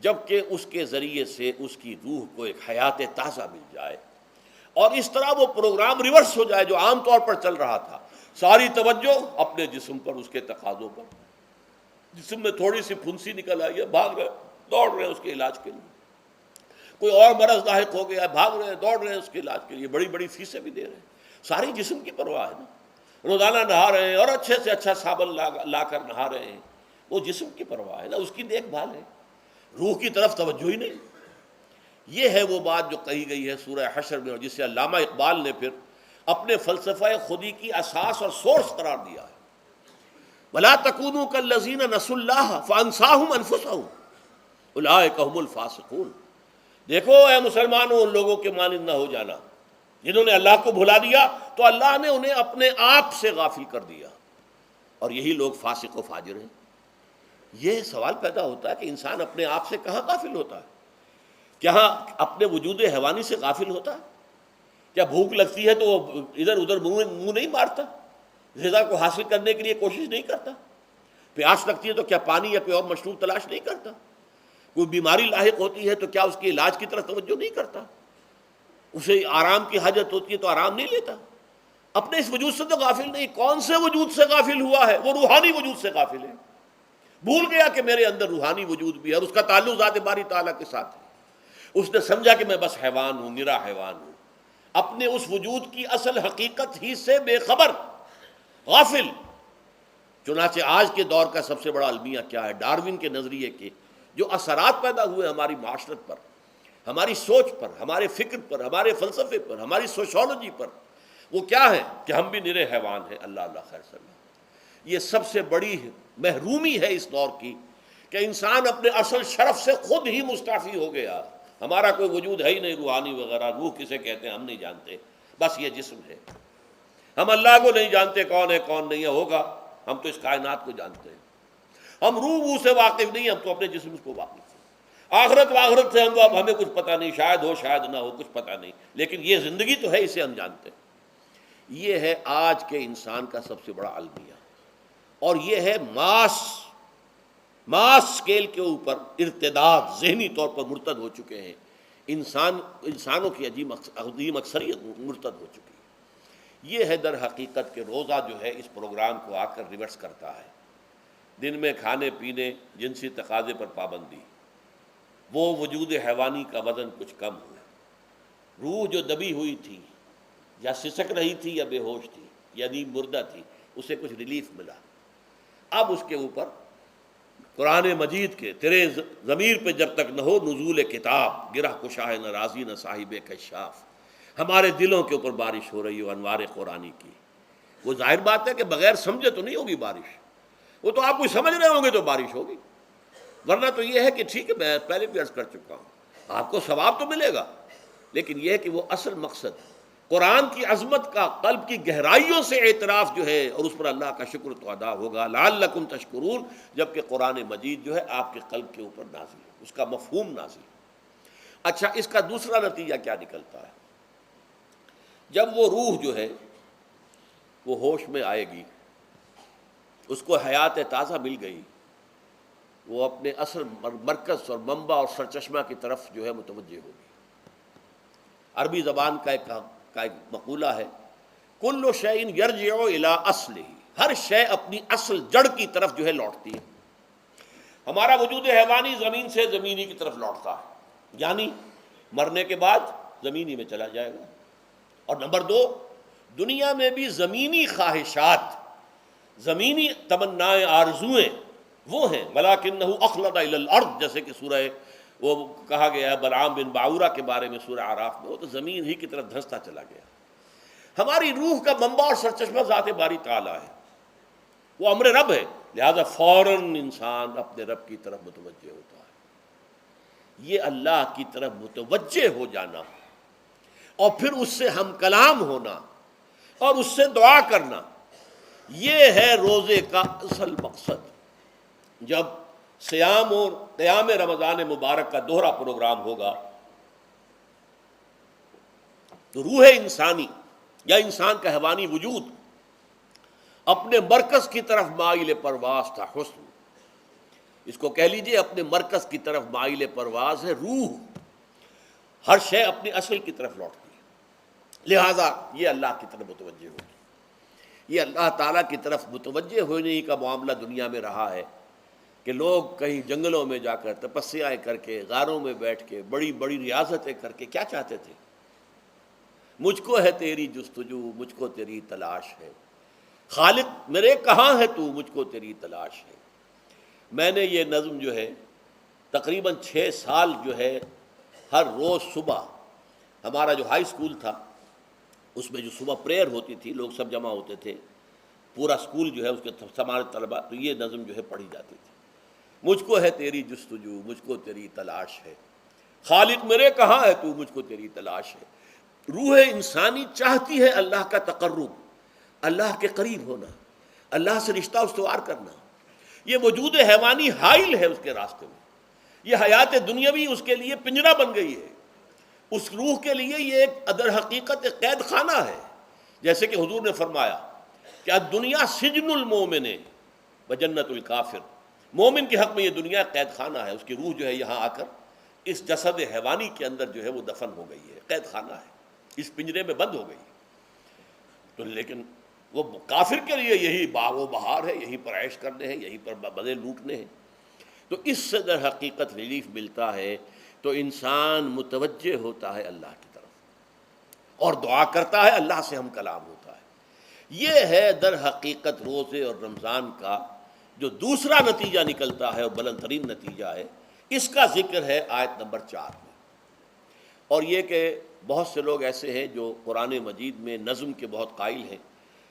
جبکہ اس کے ذریعے سے اس کی روح کو ایک حیات تازہ مل جائے اور اس طرح وہ پروگرام ریورس ہو جائے جو عام طور پر چل رہا تھا. ساری توجہ اپنے جسم پر، اس کے تقاضوں پر. جسم میں تھوڑی سی پھنسی نکل آئی ہے، بھاگ رہے، دوڑ رہے ہیں اس کے علاج کے لیے. کوئی اور مرض لاحق ہو گیا ہے، بھاگ رہے ہیں، دوڑ رہے ہیں اس کے علاج کے لیے، بڑی بڑی فیسیں بھی دے رہے ہیں. ساری جسم کی پرواہ ہے نا. روزانہ نہا رہے ہیں اور اچھے سے اچھا صابن لا کر نہا رہے ہیں، وہ جسم کی پرواہ ہے نا، اس کی دیکھ بھال ہے. روح کی طرف توجہ ہی نہیں. یہ ہے وہ بات جو کہی گئی ہے سورہ حشر میں اور جسے علامہ اقبال نے پھر اپنے فلسفہ خودی کی اساس اور سورس قرار دیا ہے. وَلَا تَكُونُوا كَالَّذِينَ نَسُوا اللَّهَ فَأَنسَاهُمْ أَنفُسَهُمْ أُولَٰئِكَ هُمُ الْفَاسِقُونَ. دیکھو اے مسلمانوں، ان لوگوں کے مانند نہ ہو جانا جنہوں نے اللہ کو بھلا دیا تو اللہ نے انہیں اپنے آپ سے غافل کر دیا، اور یہی لوگ فاسق و فاجر ہیں. یہ سوال پیدا ہوتا ہے کہ انسان اپنے آپ سے کہاں غافل ہوتا ہے؟ کیا اپنے وجود حیوانی سے غافل ہوتا ہے؟ کیا بھوک لگتی ہے تو وہ ادھر ادھر منہ نہیں مارتا، غذا کو حاصل کرنے کے لیے کوشش نہیں کرتا؟ پیاس لگتی ہے تو کیا پانی یا کوئی اور مشروب تلاش نہیں کرتا؟ کوئی بیماری لاحق ہوتی ہے تو کیا اس کے علاج کی طرف توجہ نہیں کرتا؟ اسے آرام کی حاجت ہوتی ہے تو آرام نہیں لیتا؟ اپنے اس وجود سے تو غافل نہیں. کون سے وجود سے غافل ہوا ہے؟ وہ روحانی وجود سے غافل ہے. بھول گیا کہ میرے اندر روحانی وجود بھی ہے اور اس کا تعلق ذات باری تعالیٰ کے ساتھ ہے. اس نے سمجھا کہ میں بس حیوان ہوں، نرا حیوان ہوں، اپنے اس وجود کی اصل حقیقت ہی سے بے خبر، غافل. چنانچہ آج کے دور کا سب سے بڑا المیہ کیا ہے؟ ڈاروین کے نظریے کے جو اثرات پیدا ہوئے ہماری معاشرت پر، ہماری سوچ پر، ہمارے فکر پر، ہمارے فلسفے پر، ہماری سوشولوجی پر، وہ کیا ہے کہ ہم بھی نرے حیوان ہیں. اللہ اللہ خیر صلی. یہ سب سے بڑی محرومی ہے اس دور کی کہ انسان اپنے اصل شرف سے خود ہی مستعفی ہو گیا. ہمارا کوئی وجود ہے ہی نہیں روحانی وغیرہ. روح کسے کہتے ہیں ہم نہیں جانتے، بس یہ جسم ہے. ہم اللہ کو نہیں جانتے کون ہے کون نہیں ہے. ہوگا ہم تو اس کائنات کو جانتے ہیں. ہم روح سے واقف نہیں، ہم تو اپنے جسم کو واقف ہیں. آخرت واخرت سے اب ہمیں کچھ پتہ نہیں، شاید ہو شاید نہ ہو، کچھ پتہ نہیں، لیکن یہ زندگی تو ہے، اسے ہم جانتے ہیں۔ یہ ہے آج کے انسان کا سب سے بڑا المیہ، اور یہ ہے ماس اسکیل کے اوپر ارتداد، ذہنی طور پر مرتد ہو چکے ہیں انسانوں کی عظیم اکثریت مرتد ہو چکی ہے۔ یہ ہے در حقیقت کہ روزہ جو ہے اس پروگرام کو آ کر ریورس کرتا ہے۔ دن میں کھانے پینے، جنسی تقاضے پر پابندی، وہ وجود حیوانی کا وزن کچھ کم ہوا، روح جو دبی ہوئی تھی یا سسک رہی تھی یا بے ہوش تھی یا نیند مردہ تھی، اسے کچھ ریلیف ملا۔ اب اس کے اوپر قرآن مجید کے تیرے ضمیر پہ جب تک نہ ہو نزول کتاب، گرہ کشاہ نہ رازی نہ صاحب کشاف، ہمارے دلوں کے اوپر بارش ہو رہی ہو انوار قرآنی کی۔ وہ ظاہر بات ہے کہ بغیر سمجھے تو نہیں ہوگی بارش، وہ تو آپ کچھ سمجھ رہے ہوں گے تو بارش ہوگی، ورنہ تو یہ ہے کہ ٹھیک ہے، میں پہلے بھی عرض کر چکا ہوں، آپ کو ثواب تو ملے گا، لیکن یہ ہے کہ وہ اصل مقصد قرآن کی عظمت کا قلب کی گہرائیوں سے اعتراف جو ہے، اور اس پر اللہ کا شکر تو ادا ہوگا، لعلکم تشکرون، جبکہ قرآن مجید جو ہے آپ کے قلب کے اوپر نازل ہے، اس کا مفہوم نازل ہے۔ اچھا، اس کا دوسرا نتیجہ کیا نکلتا ہے؟ جب وہ روح جو ہے وہ ہوش میں آئے گی، اس کو حیات تازہ مل گئی، وہ اپنے اصل مرکز اور منبع اور سرچشمہ کی طرف جو ہے متوجہ ہوگی۔ عربی زبان کا ایک مقولہ ہے، کل شیء یرجع الی اصلہ، ہر شے اپنی اصل جڑ کی طرف جو ہے لوٹتی ہے۔ ہمارا وجود حیوانی زمین سے زمینی کی طرف لوٹتا ہے، یعنی مرنے کے بعد زمینی میں چلا جائے گا۔ اور نمبر دو، دنیا میں بھی زمینی خواہشات، زمینی تمنائیں، آرزوئیں وہ ہیں، وَلَٰكِنَّهُ أَخْلَدَ إِلَى الْأَرْضِ، جیسے کہ سورہ وہ کہا گیا ہے بلعام بن باعورہ کے بارے میں سورہ اعراف میں، وہ تو زمین ہی کی طرف دھنستا چلا گیا۔ ہماری روح کا منبع اور سرچشمہ ذات باری تعالیٰ ہے، وہ امر رب ہے، لہذا فوراً انسان اپنے رب کی طرف متوجہ ہوتا ہے۔ یہ اللہ کی طرف متوجہ ہو جانا اور پھر اس سے ہم کلام ہونا اور اس سے دعا کرنا، یہ ہے روزے کا اصل مقصد۔ جب صیام اور قیام رمضان مبارک کا دوہرا پروگرام ہوگا تو روح انسانی یا انسان کا حیوانی وجود اپنے مرکز کی طرف مائل پرواز تھا، حسن، اس کو کہہ لیجئے اپنے مرکز کی طرف مائل پرواز ہے روح، ہر شے اپنی اصل کی طرف لوٹتی ہے، لہذا یہ اللہ کی طرف متوجہ ہوگی۔ یہ اللہ تعالیٰ کی طرف متوجہ ہونے کا معاملہ دنیا میں رہا ہے کہ لوگ کہیں جنگلوں میں جا کر تپسیائیں کر کے، غاروں میں بیٹھ کے، بڑی بڑی ریاضتیں کر کے کیا چاہتے تھے؟ مجھ کو ہے تیری جستجو، مجھ کو تیری تلاش ہے، خالق میرے کہاں ہے تو، مجھ کو تیری تلاش ہے۔ میں نے یہ نظم جو ہے تقریباً 6 سال جو ہے ہر روز صبح، ہمارا جو ہائی اسکول تھا اس میں جو صبح پریئر ہوتی تھی، لوگ سب جمع ہوتے تھے، پورا اسکول جو ہے اس کے ہمارے طلباء، تو یہ نظم جو ہے پڑھی جاتی تھی، مجھ کو ہے تیری جستجو، مجھ کو تیری تلاش ہے، خالق میرے کہاں ہے تو، مجھ کو تیری تلاش ہے۔ روح انسانی چاہتی ہے اللہ کا تقرب، اللہ کے قریب ہونا، اللہ سے رشتہ استوار کرنا۔ یہ وجود حیوانی حائل ہے اس کے راستے میں، یہ حیات دنیاوی اس کے لیے پنجرا بن گئی ہے، اس روح کے لیے یہ ایک در حقیقت ایک قید خانہ ہے، جیسے کہ حضور نے فرمایا کہ الدنیا سجن المومن و جنت الکافر، مومن کے حق میں یہ دنیا قید خانہ ہے، اس کی روح جو ہے یہاں آ کر اس جسد حیوانی کے اندر جو ہے وہ دفن ہو گئی ہے، قید خانہ ہے، اس پنجرے میں بند ہو گئی ہے۔ تو لیکن وہ کافر کے لیے یہی باغ و بہار ہے، یہیں پر عیش کرنے ہیں، یہیں پر مزے لوٹنے ہیں۔ تو اس سے در حقیقت ریلیف ملتا ہے، تو انسان متوجہ ہوتا ہے اللہ کی طرف اور دعا کرتا ہے، اللہ سے ہم کلام ہوتا ہے۔ یہ ہے در حقیقت روزے اور رمضان کا جو دوسرا نتیجہ نکلتا ہے اور بلند ترین نتیجہ ہے، اس کا ذکر ہے آیت نمبر 4 میں۔ اور یہ کہ بہت سے لوگ ایسے ہیں جو قرآن مجید میں نظم کے بہت قائل ہیں،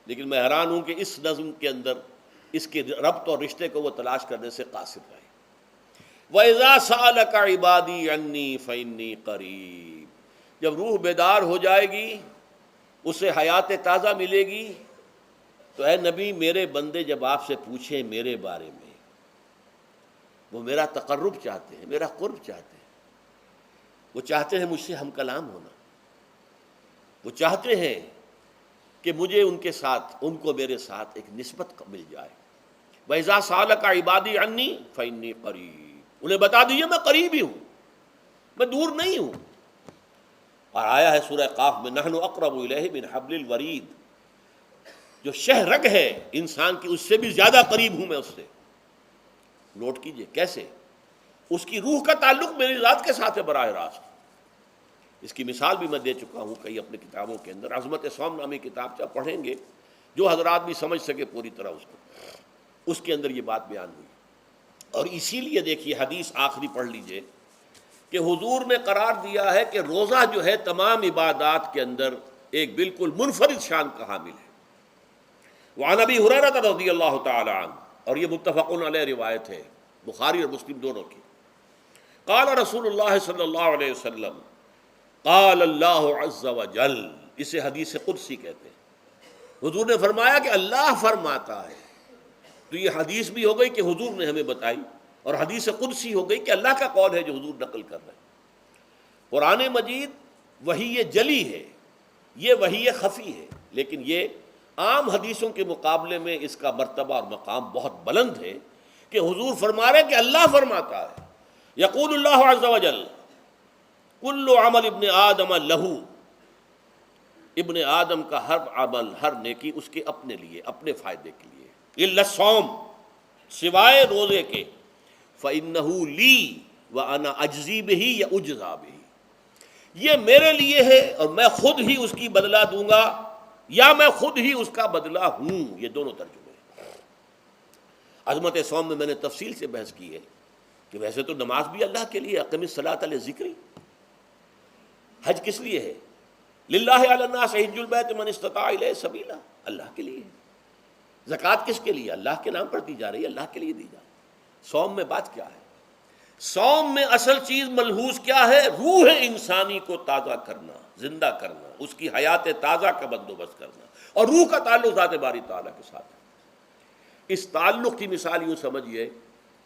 لیکن میں حیران ہوں کہ اس نظم کے اندر اس کے ربط اور رشتے کو وہ تلاش کرنے سے قاصر رہے۔ وَإِذَا سَأَلَكَ عِبَادِي عَنِّي فَإِنِّي قَرِيبٌ، جب روح بیدار ہو جائے گی، اسے حیات تازہ ملے گی، تو اے نبی میرے بندے جب آپ سے پوچھیں میرے بارے میں، وہ میرا تقرب چاہتے ہیں، میرا قرب چاہتے ہیں، وہ چاہتے ہیں مجھ سے ہم کلام ہونا، وہ چاہتے ہیں کہ مجھے ان کے ساتھ، ان کو میرے ساتھ ایک نسبت مل جائے۔ وَإِذَا سَأَلَكَ عِبَادِي عَنِّي فَإِنِّي قَرِيبٌ، انہیں بتا دیجیے میں قریب ہی ہوں، میں دور نہیں ہوں۔ اور آیا ہے سورہ قاف میں نحن اقرب الیہ من حبل الورید، جو شہ رگ ہے انسان کی اس سے بھی زیادہ قریب ہوں میں اس سے۔ نوٹ کیجئے کیسے، اس کی روح کا تعلق میری ذات کے ساتھ ہے براہ راست۔ اس کی مثال بھی میں دے چکا ہوں کئی اپنے کتابوں کے اندر، عظمت صوم نامی کتاب جب پڑھیں گے جو حضرات بھی سمجھ سکے پوری طرح اس کو، اس کے اندر یہ بات بیان ہوئی۔ اور اسی لیے دیکھیے حدیث آخری پڑھ لیجئے کہ حضور نے قرار دیا ہے کہ روزہ جو ہے تمام عبادات کے اندر ایک بالکل منفرد شان کا حامل ہے۔ وعن ابی ہریرہ رضی اللہ تعالی عنہ، اور یہ متفق علیہ روایت ہے بخاری اور مسلم دونوں کی، قال رسول اللہ صلی اللہ علیہ وسلم، قال اللہ عز وجل، اسے حدیث قدسی کہتے ہیں۔ حضور نے فرمایا کہ اللہ فرماتا ہے، تو یہ حدیث بھی ہو گئی کہ حضور نے ہمیں بتائی، اور حدیث قدسی ہو گئی کہ اللہ کا قول ہے جو حضور نقل کر رہے ہیں۔ قرآن مجید وحی جلی ہے، یہ وحی خفی ہے، لیکن یہ عام حدیثوں کے مقابلے میں اس کا مرتبہ اور مقام بہت بلند ہے کہ حضور فرما رہے ہیں کہ اللہ فرماتا ہے، یقول اللہ عز وجل کل عمل ابن آدم لہو، ابن آدم کا ہر عمل، ہر نیکی اس کے اپنے لیے، اپنے فائدے کے لیے، الا الصوم، سوائے روزے کے، فإنہ لی وأنا اجزی بہ یا اجزا بہ، یہ میرے لیے ہے اور میں خود ہی اس کی بدلہ دوں گا یا میں خود ہی اس کا بدلہ ہوں۔ یہ دونوں ترجمے ہیں۔ عظمت صوم میں میں نے تفصیل سے بحث کی ہے کہ ویسے تو نماز بھی اللہ کے لیے، اقم الصلاۃ لذکری، حج کس لیے ہے؟ للہ علی الناس حج البیت من استطاع الیہ سبیلا، اللہ کے لیے۔ زکوٰۃ کس کے لیے؟ اللہ کے نام پر دی جا رہی ہے، اللہ کے لیے دی جا رہی ہے۔ صوم میں بات کیا ہے؟ صوم میں اصل چیز ملحوظ کیا ہے؟ روح انسانی کو تازہ کرنا، زندہ کرنا، اس کی حیات تازہ کا بندوبست کرنا، اور روح کا تعلق ذات باری تعالیٰ کے ساتھ ہے۔ اس تعلق کی مثال یوں سمجھیے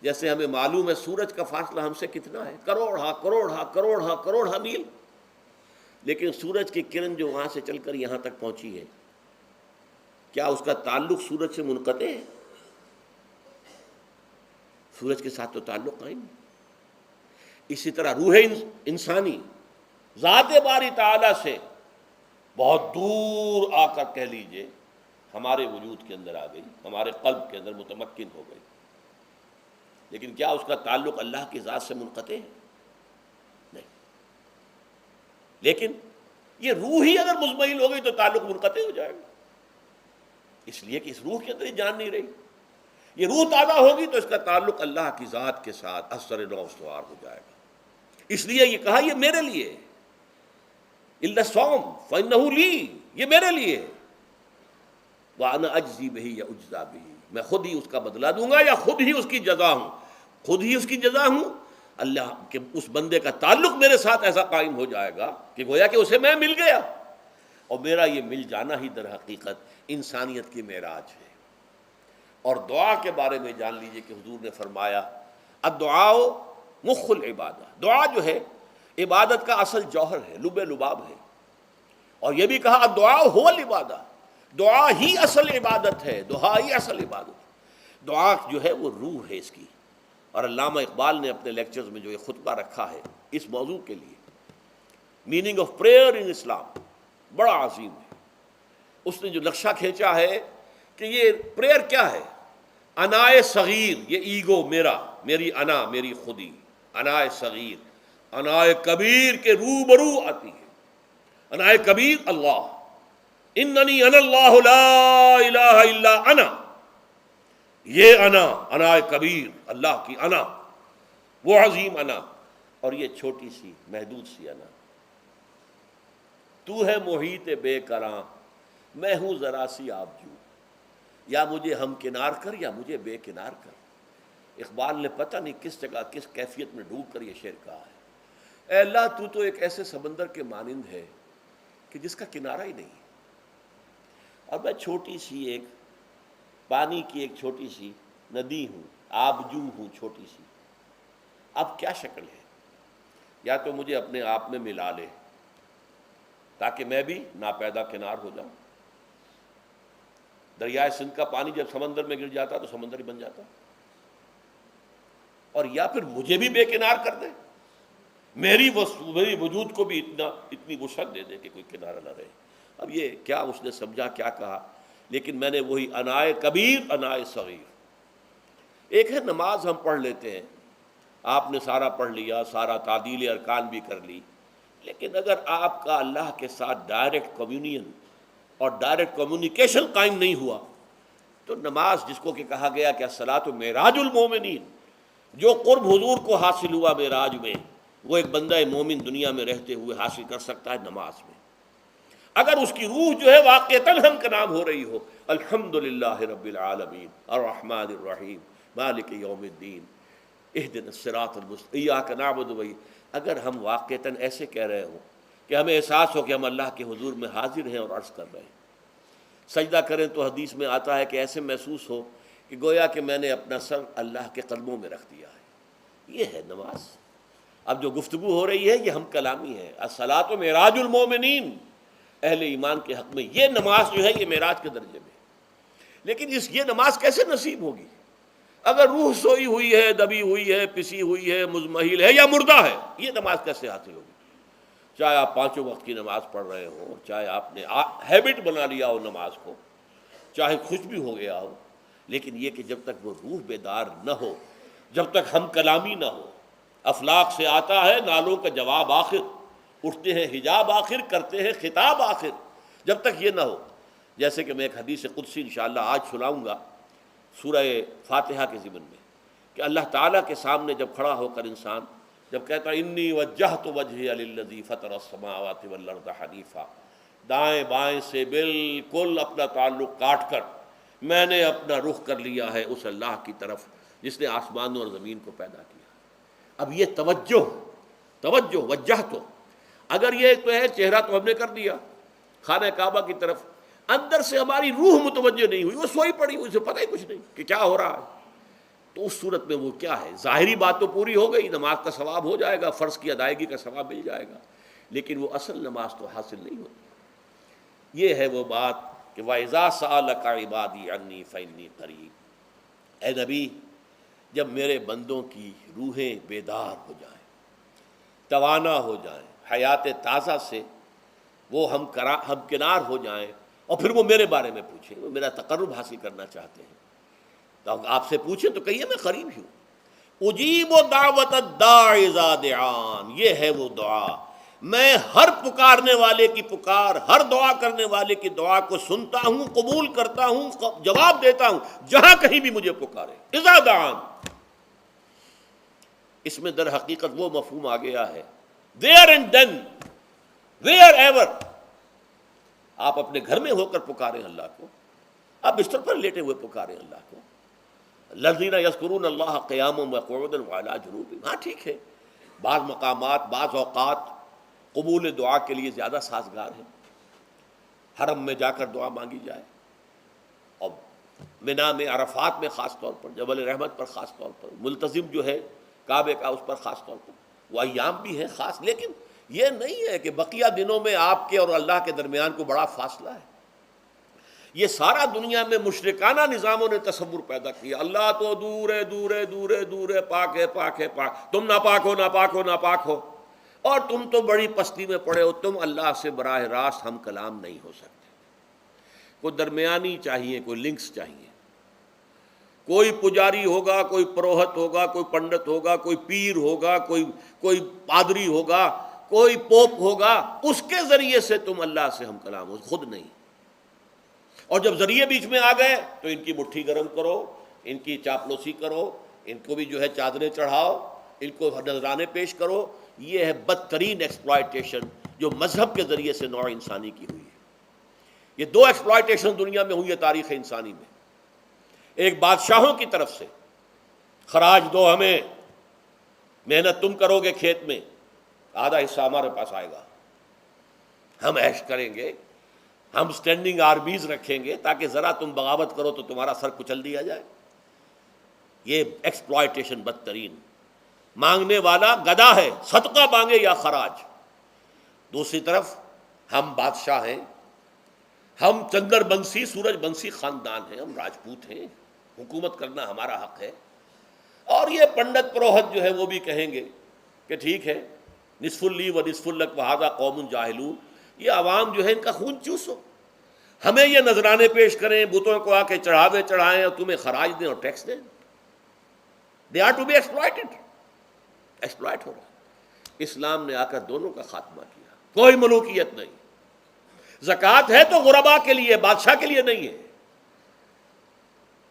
جیسے ہمیں معلوم ہے سورج کا فاصلہ ہم سے کتنا ہے، کروڑ میل، لیکن سورج کی کرن جو وہاں سے چل کر یہاں تک پہنچی ہے، کیا اس کا تعلق سورج سے منقطع ہے؟ سورج کے ساتھ تو تعلق قائم ہے۔ اسی طرح روح انسانی ذات باری تعالیٰ سے بہت دور آ کر کہہ لیجئے ہمارے وجود کے اندر آ گئی، ہمارے قلب کے اندر متمکن ہو گئی، لیکن کیا اس کا تعلق اللہ کی ذات سے منقطع ہے؟ نہیں۔ لیکن یہ روح ہی اگر مزمحل ہو گئی تو تعلق منقطع ہو جائے گا، اس لیے کہ اس روح کے اندر ہی جان نہیں رہی۔ یہ روح تازہ ہوگی تو اس کا تعلق اللہ کی ذات کے ساتھ اثر نو استوار ہو جائے گا۔ اس لیے یہ کہا یہ میرے لیے، الا الصوم فإنہ لی، یہ میرے لیے، وأنا اجزی بہ یا اجزا بہ، میں خود ہی اس کا بدلہ دوں گا یا خود ہی اس کی جزا ہوں، خود ہی اس کی جزا ہوں۔ اللہ کے اس بندے کا تعلق میرے ساتھ ایسا قائم ہو جائے گا کہ گویا کہ اسے میں مل گیا، اور میرا یہ مل جانا ہی در حقیقت انسانیت کی معراج ہے۔ اور دعا کے بارے میں جان لیجئے کہ حضور نے فرمایا الدعاء مخ العبادہ، دعا جو ہے عبادت کا اصل جوہر ہے، لب لباب ہے۔ اور یہ بھی کہا الدعاء هو العبادہ، دعا ہی اصل عبادت ہے، دعا ہی اصل عبادت ہے۔ دعا جو ہے وہ روح ہے اس کی۔ اور علامہ اقبال نے اپنے لیکچرز میں جو یہ خطبہ رکھا ہے اس موضوع کے لیے، میننگ آف پریئر ان اسلام، بڑا عظیم ہے۔ اس نے جو نقشہ کھینچا ہے کہ یہ پریئر کیا ہے؟ انائے صغیر، یہ ایگو میرا، میری انا، میری خودی، انائے صغیر، انائے کبیر کے روبرو آتی ہے۔ انائے کبیر اللہ، اننی انا اللہ لا الہ الا انا، یہ انا، انائے کبیر، اللہ کی انا، وہ عظیم انا، اور یہ چھوٹی سی محدود سی انا۔ تو ہے محیط بے کراں، میں ہوں ذرا سی آبجو، یا مجھے ہم کنار کر یا مجھے بے کنار کر۔ اقبال نے پتہ نہیں کس جگہ کس کیفیت میں ڈوب کر یہ شعر کہا ہے۔ اے اللہ تو تو ایک ایسے سمندر کے مانند ہے کہ جس کا کنارہ ہی نہیں، اور میں چھوٹی سی ایک پانی کی ایک چھوٹی سی ندی ہوں، آبجو ہوں چھوٹی سی، اب کیا شکل ہے؟ یا تو مجھے اپنے آپ میں ملا لے تاکہ میں بھی ناپیدا کنار ہو جاؤں. دریائے سندھ کا پانی جب سمندر میں گر جاتا تو سمندر ہی بن جاتا. اور یا پھر مجھے بھی بے کنار کر دے، میری وجود کو بھی اتنی وسعت دے دے کہ کوئی کنارہ نہ رہے. اب یہ کیا اس نے سمجھا، کیا کہا؟ لیکن میں نے وہی انائے کبیر انائے صغیر. ایک ہے نماز ہم پڑھ لیتے ہیں، آپ نے سارا پڑھ لیا، سارا تعدیل ارکان بھی کر لی، لیکن اگر آپ کا اللہ کے ساتھ ڈائریکٹ کمیونین اور ڈائریکٹ کمیونیکیشن قائم نہیں ہوا تو نماز، جس کو کہ کہا گیا کہ الصلاۃ معراج المومنین، جو قرب حضور کو حاصل ہوا معراج میں، وہ ایک بندہ مومن دنیا میں رہتے ہوئے حاصل کر سکتا ہے نماز میں. اگر اس کی روح جو ہے واقعتاً ہم کا نام ہو رہی ہو، الحمدللہ رب العالمین الرحمن الرحیم مالک یوم الدین اہدنا الصراط المستقیم ایاک نعبد و اگر ہم واقعتاً ایسے کہہ رہے ہوں کہ ہمیں احساس ہو کہ ہم اللہ کے حضور میں حاضر ہیں اور عرض کر رہے ہیں، سجدہ کریں تو حدیث میں آتا ہے کہ ایسے محسوس ہو کہ گویا کہ میں نے اپنا سر اللہ کے قدموں میں رکھ دیا ہے. یہ ہے نماز. اب جو گفتگو ہو رہی ہے یہ ہم کلامی ہے. الصلاۃ معراج المومنین، اہل ایمان کے حق میں یہ نماز جو ہے یہ معراج کے درجے میں. لیکن یہ نماز کیسے نصیب ہوگی اگر روح سوئی ہوئی ہے، دبی ہوئی ہے، پسی ہوئی ہے، مزمحل ہے یا مردہ ہے؟ یہ نماز کیسے حاصل ہوگی؟ چاہے آپ 5 وقت کی نماز پڑھ رہے ہوں، چاہے آپ نے ہیبٹ بنا لیا ہو نماز کو، چاہے خوش بھی ہو گیا ہو، لیکن یہ کہ جب تک وہ روح بیدار نہ ہو، جب تک ہم کلامی نہ ہو. افلاق سے آتا ہے نالوں کا جواب آخر، اٹھتے ہیں حجاب آخر، کرتے ہیں خطاب آخر. جب تک یہ نہ ہو، جیسے کہ میں ایک حدیث قدسی انشاءاللہ آج سناؤں گا سورہ فاتحہ کے ضمن میں، کہ اللہ تعالیٰ کے سامنے جب کھڑا ہو کر انسان جب کہتا ہے انی وجہت وجہی للذی فطر السماوات والارض حنیفا، دائیں بائیں سے بالکل اپنا تعلق کاٹ کر میں نے اپنا رخ کر لیا ہے اس اللہ کی طرف جس نے آسمانوں اور زمین کو پیدا کیا. اب یہ توجہ وجہ تو اگر یہ تو ہے چہرہ تو ہم نے کر دیا خانہ کعبہ کی طرف، اندر سے ہماری روح متوجہ نہیں ہوئی، وہ سوئی پڑی، اسے پتہ ہی کچھ نہیں کہ کیا ہو رہا ہے. تو اس صورت میں وہ کیا ہے؟ ظاہری بات تو پوری ہو گئی، نماز کا ثواب ہو جائے گا، فرض کی ادائیگی کا ثواب مل جائے گا، لیکن وہ اصل نماز تو حاصل نہیں ہوتی. یہ ہے وہ بات کہ وَإِذَا سَأَلَكَ عِبَادِي عَنِّي فَإِنِّي قَرِيبٌ. اے نبی، جب میرے بندوں کی روحیں بیدار ہو جائیں، توانا ہو جائیں، حیات تازہ سے وہ ہم کنار ہو جائیں، اور پھر وہ میرے بارے میں پوچھیں، وہ میرا تقرب حاصل کرنا چاہتے ہیں، تو آپ سے پوچھیں تو کہیے میں قریب ہوں. اجیب دعوت الداع اذا دعان، یہ ہے وہ دعا، میں ہر پکارنے والے کی پکار، ہر دعا کرنے والے کی دعا کو سنتا ہوں، قبول کرتا ہوں، جواب دیتا ہوں جہاں کہیں بھی مجھے پکارے. اذا دعان، اس میں در حقیقت وہ مفہوم آ گیا ہے there and then wherever. آپ اپنے گھر میں ہو کر پکاریں اللہ کو، آپ بستر پر لیٹے ہوئے پکاریں اللہ کو. الذین یذکرون اللہ قیاما وقعودا وعلی جنوبہم. ہاں ٹھیک ہے، بعض مقامات بعض اوقات قبول دعا کے لیے زیادہ سازگار ہیں، حرم میں جا کر دعا مانگی جائے، اور منا میں، عرفات میں خاص طور پر، جبل رحمت پر خاص طور پر، ملتزم جو ہے کعبے کا اس پر خاص طور پر، وہ ایام بھی ہیں خاص. لیکن یہ نہیں ہے کہ بقیہ دنوں میں آپ کے اور اللہ کے درمیان کو بڑا فاصلہ ہے. یہ سارا دنیا میں مشرکانہ نظاموں نے تصور پیدا کیا، اللہ تو دور ہے، دور ہے، دور ہے، دور ہے، پاک ہے، پاک ہے، پاک، تم ناپاک ہو، ناپاک ہو، ناپاک ہو، اور تم تو بڑی پستی میں پڑے ہو، تم اللہ سے براہ راست ہم کلام نہیں ہو سکتے. کوئی درمیانی چاہیے، کوئی لنکس چاہیے. کوئی پجاری ہوگا، کوئی پروہت ہوگا، کوئی پنڈت ہوگا، کوئی پیر ہوگا، کوئی پادری ہوگا، کوئی پوپ ہوگا، اس کے ذریعے سے تم اللہ سے ہم کلام ہو، خود نہیں. اور جب ذریعے بیچ میں آ گئے تو ان کی مٹھی گرم کرو، ان کی چاپلوسی کرو، ان کو بھی جو ہے چادریں چڑھاؤ، ان کو نذرانے پیش کرو. یہ ہے بدترین ایکسپلائٹیشن جو مذہب کے ذریعے سے نوع انسانی کی ہوئی ہے. یہ 2 ایکسپلائٹیشن دنیا میں ہوئی ہے تاریخ انسانی میں. ایک بادشاہوں کی طرف سے خراج دو ہمیں، محنت تم کرو گے کھیت میں، آدھا حصہ ہمارے پاس آئے گا، ہم عیش کریں گے، ہم سٹینڈنگ آرمیز رکھیں گے تاکہ ذرا تم بغاوت کرو تو تمہارا سر کچل دیا جائے. یہ ایکسپلائٹیشن بدترین. مانگنے والا گدھا ہے، صدقہ مانگے یا خراج۔ دوسری طرف ہم بادشاہ ہیں، ہم چندر بنسی سورج بنسی خاندان ہیں، ہم راجپوت ہیں، حکومت کرنا ہمارا حق ہے۔ اور یہ پنڈت پروہت جو ہے وہ بھی کہیں گے کہ ٹھیک ہے، نصف لی و نصف لک وہذا قوم جاہلون، یہ عوام جو ہے ان کا خون چوسو، ہمیں یہ نذرانے پیش کریں، بتوں کو آ کے چڑھاوے چڑھائیں اور تمہیں خراج دیں اور ٹیکس دیں۔ They are to be exploited, exploit ہو رہا ہے۔ اسلام نے آ کر دونوں کا خاتمہ کیا، کوئی ملوکیت نہیں۔ زکوٰۃ ہے تو غربا کے لیے، بادشاہ کے لیے نہیں ہے،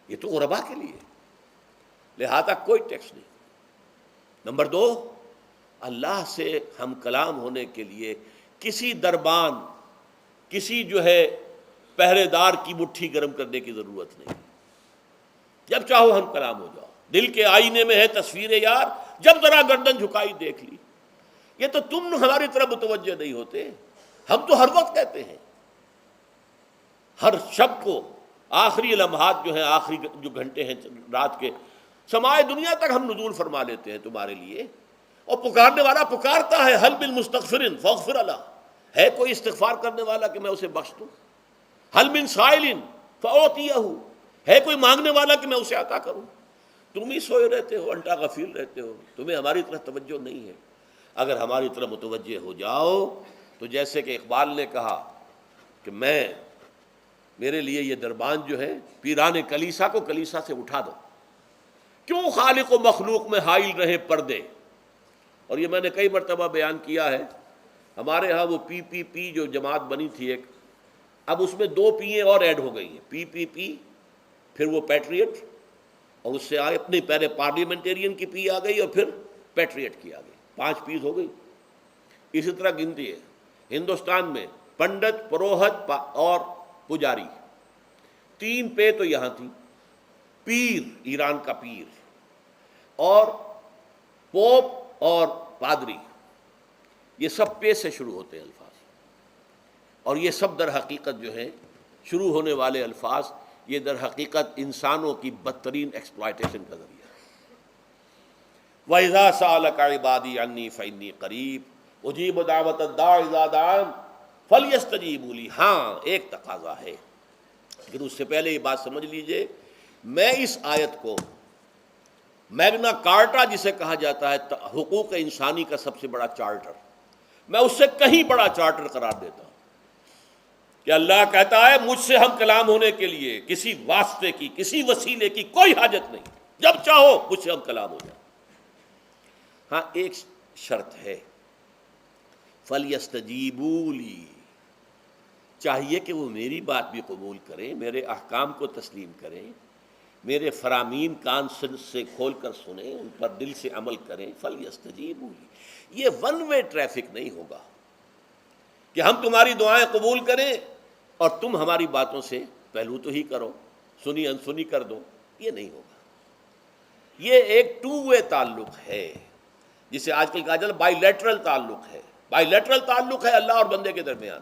یہ تو غربا کے لیے، لہذا کوئی ٹیکس نہیں۔ نمبر 2، اللہ سے ہم کلام ہونے کے لیے کسی دربان، کسی جو ہے پہرے دار کی مٹھی گرم کرنے کی ضرورت نہیں۔ جب چاہو ہم کلام ہو جاؤ، دل کے آئینے میں ہے تصویر یار، جب ذرا گردن جھکائی دیکھ لی۔ یہ تو تم ہماری طرف متوجہ نہیں ہوتے، ہم تو ہر وقت کہتے ہیں، ہر شب کو آخری لمحات جو ہیں، آخری جو گھنٹے ہیں رات کے، سمائے دنیا تک ہم نزول فرما لیتے ہیں تمہارے لیے۔ اور پکارنے والا پکارتا ہے، حل بالمستغفر فاغفر له، ہے کوئی استغفار کرنے والا کہ میں اسے بخش دوں؟ حل من سائل فاعطیہ، ہے کوئی مانگنے والا کہ میں اسے عطا کروں؟ تم ہی سوئے رہتے ہو، انٹا غفیر رہتے ہو، تمہیں ہماری طرف توجہ نہیں ہے۔ اگر ہماری طرف متوجہ ہو جاؤ تو جیسے کہ اقبال نے کہا کہ میرے لیے یہ دربان جو ہے، پیران کلیسا کو کلیسا سے اٹھا دو، کیوں خالق و مخلوق میں حائل رہے پردے۔ اور یہ میں نے کئی مرتبہ بیان کیا ہے، ہمارے ہاں وہ پی جو جماعت بنی تھی ایک، اب اس میں 2 پییں اور ایڈ ہو گئی ہیں، پی، پھر وہ پیٹریٹ، اور اس سے آگے اپنی پہلے پارلیمنٹیرین کی پی آ گئی اور پھر پیٹریٹ کی آ گئی، 5 پیز ہو گئی۔ اسی طرح گنتی ہے ہندوستان میں، پنڈت، پروہت اور پجاری، 3 پے تو یہاں تھی، پیر ایران کا پیر، اور پوپ اور پادری، یہ سب پے سے شروع ہوتے ہیں الفاظ، اور یہ سب در حقیقت جو ہیں شروع ہونے والے الفاظ، یہ در حقیقت انسانوں کی بدترین ایکسپلائٹیشن کا ذریعہ ہے۔ وَإِذَا سَأَلَكَ عِبَادِي عَنِّي فَإِنِّي قَرِيبٌ أُجِيبُ دَعْوَةَ الدَّاعِ إِذَا دَعَانِ فَلْيَسْتَجِيبُوا لِي۔ ہاں ایک تقاضا ہے، لیکن اس سے پہلے یہ بات سمجھ لیجئے، میں اس آیت کو میگنا کارٹا جسے کہا جاتا ہے حقوق انسانی کا سب سے بڑا چارٹر، میں اس سے کہیں بڑا چارٹر قرار دیتا ہوں کہ اللہ کہتا ہے مجھ سے ہم کلام ہونے کے لیے کسی واسطے کی، کسی وسیلے کی کوئی حاجت نہیں، جب چاہو مجھ سے ہم کلام ہو جائے۔ ہاں ایک شرط ہے، فَلْيَسْتَجِيبُوا لِي، چاہیے کہ وہ میری بات بھی قبول کریں، میرے احکام کو تسلیم کریں، میرے فرامین کان سے کھول کر سنیں، ان پر دل سے عمل کریں۔ فَلْيَسْتَجِيبُوا لِي، یہ ون وے ٹریفک نہیں ہوگا کہ ہم تمہاری دعائیں قبول کریں اور تم ہماری باتوں سے پہلو تو ہی کرو، سنی انسنی کر دو، یہ نہیں ہوگا۔ یہ ایک 2 وے تعلق ہے، جسے آج کل کہا جاتا ہے بائی لیٹرل تعلق ہے۔ بائی لیٹرل تعلق ہے اللہ اور بندے کے درمیان،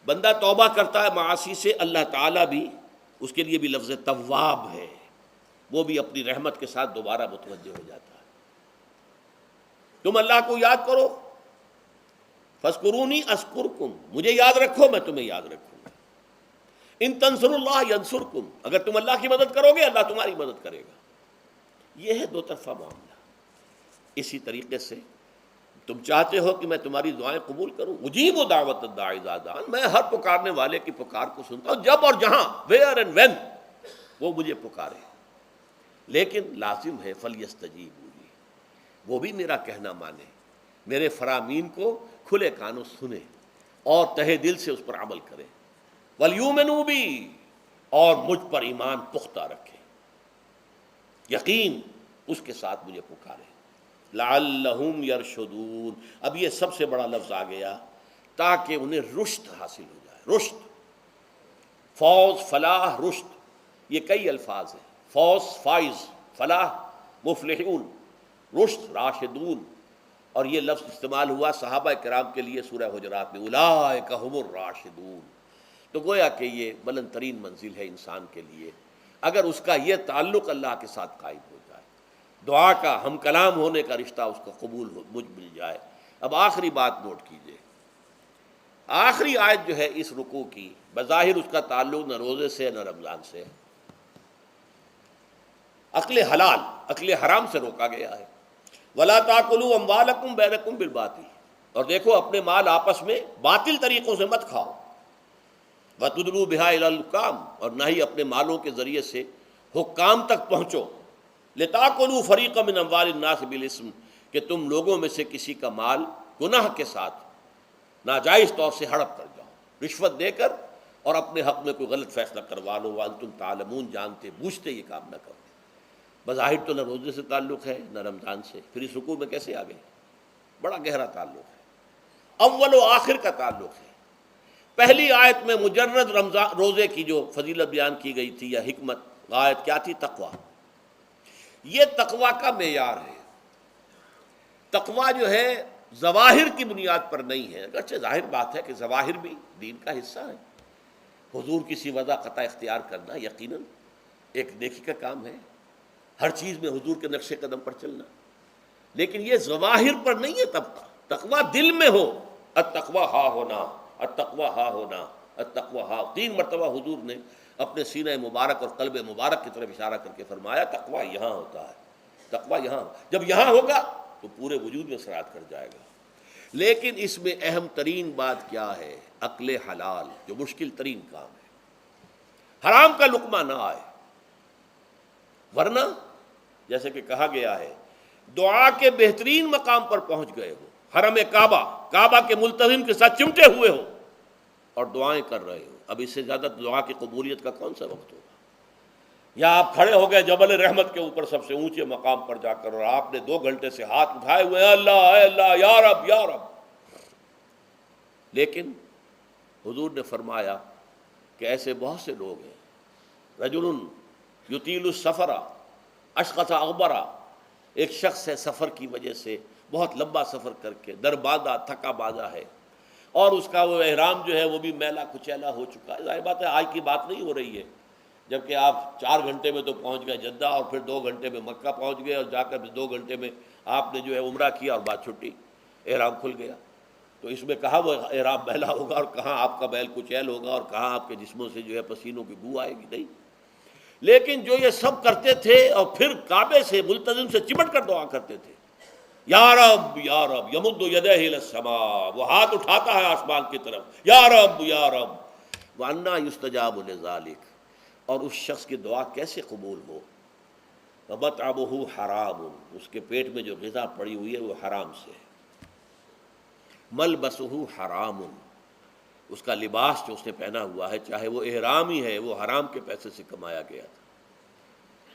بندہ توبہ کرتا ہے معاصی سے، اللہ تعالیٰ بھی اس کے لیے بھی لفظ تواب ہے، وہ بھی اپنی رحمت کے ساتھ دوبارہ متوجہ ہو جاتا ہے۔ تم اللہ کو یاد کرو، فاذکرونی اذکرکم، مجھے یاد رکھو میں تمہیں یاد رکھوں گا۔ ان تنصروا اللہ ینصرکم، اگر تم اللہ کی مدد کرو گے اللہ تمہاری مدد کرے گا۔ یہ ہے 2 طرفہ معاملہ۔ اسی طریقے سے تم چاہتے ہو کہ میں تمہاری دعائیں قبول کروں، اجیب دعوت الداعی اذا دعان، میں ہر پکارنے والے کی پکار کو سنتا ہوں، جب اور جہاں، ویئر اینڈ وین وہ مجھے پکارے، لیکن لازم ہے فلیستجیبوا لی، وہ بھی میرا کہنا مانے، میرے فرامین کو کھلے کانوں سنے اور تہہ دل سے اس پر عمل کرے، ولیؤمنوا بی، اور مجھ پر ایمان پختہ رکھے، یقین اس کے ساتھ مجھے پکارے۔ لعلہم یرشدون، اب یہ سب سے بڑا لفظ آ گیا، تاکہ انہیں رشد حاصل ہو جائے۔ رشد، فوز، فلاح، رشد، یہ کئی الفاظ ہیں، فوز فائز، فلاح مفلحون، رشد راشدون، اور یہ لفظ استعمال ہوا صحابہ کرام کے لیے سورہ حجرات میں، اولئک ھم الراشدون۔ تو گویا کہ یہ بلند ترین منزل ہے انسان کے لیے، اگر اس کا یہ تعلق اللہ کے ساتھ قائم ہو جائے۔ دعا کا ہم کلام ہونے کا رشتہ اس کو قبول مجھ مل جائے۔ اب آخری بات نوٹ کیجئے، آخری آیت جو ہے اس رکوع کی، بظاہر اس کا تعلق نہ روزے سے نہ رمضان سے، اکل حلال، اکل حرام سے روکا گیا ہے۔ وَلَا تَأْكُلُوا أَمْوَالَكُمْ بَيْنَكُمْ بِالْبَاطِلِ، اور دیکھو اپنے مال آپس میں باطل طریقوں سے مت کھاؤ۔ وَتُدْلُوا بِهَا إِلَى الْحُكَّامِ، اور نہ ہی اپنے مالوں کے ذریعے سے حکام تک پہنچو۔ لِتَأْكُلُوا فَرِيقًا مِّنْ أَمْوَالِ النَّاسِ بِالْإِثْمِ، کہ تم لوگوں میں سے کسی کا مال گناہ کے ساتھ ناجائز طور سے ہڑپ کر جاؤ، رشوت دے کر، اور اپنے حق میں کوئی غلط فیصلہ کروا لو، وانتم تعلمون، جانتے بوجھتے یہ کام نہ کرو۔ بظاہر تو نہ روزے سے تعلق ہے نہ رمضان سے، پھر اس رکوع میں کیسے آ گئے؟ بڑا گہرا تعلق ہے، اول و آخر کا تعلق ہے۔ پہلی آیت میں مجرد رمضان روزے کی جو فضیلت بیان کی گئی تھی یا حکمت، آیت کیا تھی؟ تقویٰ۔ یہ تقویٰ کا معیار ہے۔ تقویٰ جو ہے ظواہر کی بنیاد پر نہیں ہے، اگرچہ ظاہر بات ہے کہ ظواہر بھی دین کا حصہ ہے۔ حضور کسی وضع قطع اختیار کرنا یقیناً ایک نیکی کا کام ہے، ہر چیز میں حضور کے نقش قدم پر چلنا، لیکن یہ ظواہر پر نہیں ہے۔ تقویٰ دل میں ہو، التقویٰ ہا ہونا، التقویٰ ہا ہونا، التقویٰ ہا۔ 3 مرتبہ حضور نے اپنے سینہ مبارک اور قلب مبارک کی طرف اشارہ کر کے فرمایا تقویٰ یہاں ہوتا ہے، تقویٰ یہاں، جب یہاں ہوگا تو پورے وجود میں سرایت کر جائے گا۔ لیکن اس میں اہم ترین بات کیا ہے؟ اکل حلال، جو مشکل ترین کام ہے، حرام کا لقمہ نہ آئے، ورنہ جیسے کہ کہا گیا ہے دعا کے بہترین مقام پر پہنچ گئے ہو، حرم کعبہ کے ملتزم کے ساتھ چمٹے ہوئے ہو اور دعائیں کر رہے ہو، اب اس سے زیادہ دعا کی قبولیت کا کون سا وقت ہوگا؟ یا آپ کھڑے ہو گئے جبل رحمت کے اوپر سب سے اونچے مقام پر جا کر، اور آپ نے 2 گھنٹے سے ہاتھ اٹھائے ہوئے ہیں، اللہ اے اللہ یا رب یا رب، لیکن حضور نے فرمایا کہ ایسے بہت سے لوگ ہیں، رجل یطیل السفر اشخص اغبرا، ایک شخص ہے سفر کی وجہ سے بہت لمبا سفر کر کے دربادہ تھکا بادا ہے، اور اس کا وہ احرام جو ہے وہ بھی میلا کچیلا ہو چکا ہے۔ ظاہر بات ہے آج کی بات نہیں ہو رہی ہے، جبکہ آپ 4 گھنٹے میں تو پہنچ گئے جدہ، اور پھر 2 گھنٹے میں مکہ پہنچ گئے، اور جا کر 2 گھنٹے میں آپ نے جو ہے عمرہ کیا اور بات چھٹی، احرام کھل گیا۔ تو اس میں کہاں وہ احرام میلا ہوگا، اور کہاں آپ کا بیل کچیل ہوگا، اور کہاں آپ کے جسموں سے جو ہے پسینوں کی بو آئے گی؟ نہیں۔ لیکن جو یہ سب کرتے تھے اور پھر کعبے سے ملتزم سے چمٹ کر دعا کرتے تھے، یا رب یا رب، یمد یدہ الی السماء، وہ ہاتھ اٹھاتا ہے آسمان کی طرف، یا رب یا رب، وَأَنَّىٰ يُسْتَجَابُ لِذَٰلِكَ، اور اس شخص کی دعا کیسے قبول ہو؟ وَمَطْعَمُهُ حَرَامٌ، اس کے پیٹ میں جو غذا پڑی ہوئی ہے وہ حرام سے ہے۔ مَلْبَسُهُ حَرَامٌ، اس کا لباس جو اس نے پہنا ہوا ہے چاہے وہ احرام ہی ہے، وہ حرام کے پیسے سے کمایا گیا تھا۔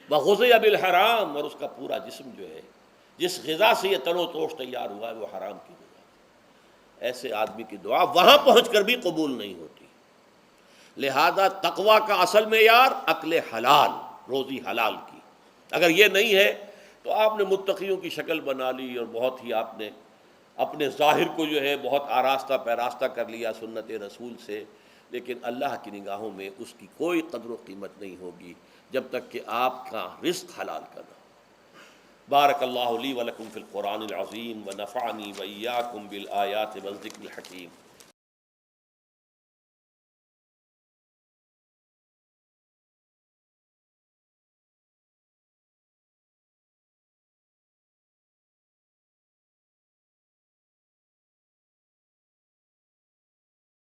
وَغُذِيَ بِالْحَرَام، اور اس کا پورا جسم جو ہے جس غذا سے یہ تن و توش تیار ہوا ہے وہ حرام کی غذا ہے۔ ایسے آدمی کی دعا وہاں پہنچ کر بھی قبول نہیں ہوتی۔ لہذا تقویٰ کا اصل معیار اکل حلال، روزی حلال کی۔ اگر یہ نہیں ہے تو آپ نے متقیوں کی شکل بنا لی، اور بہت ہی آپ نے اپنے ظاہر کو جو ہے بہت آراستہ پیراستہ کر لیا سنت رسول سے، لیکن اللہ کی نگاہوں میں اس کی کوئی قدر و قیمت نہیں ہوگی جب تک کہ آپ کا رزق حلال کرنا۔ بارک اللہ لی ولکم فی القرآن العظیم ونفعنی وإیاکم بالآیات والذکر الحکیم۔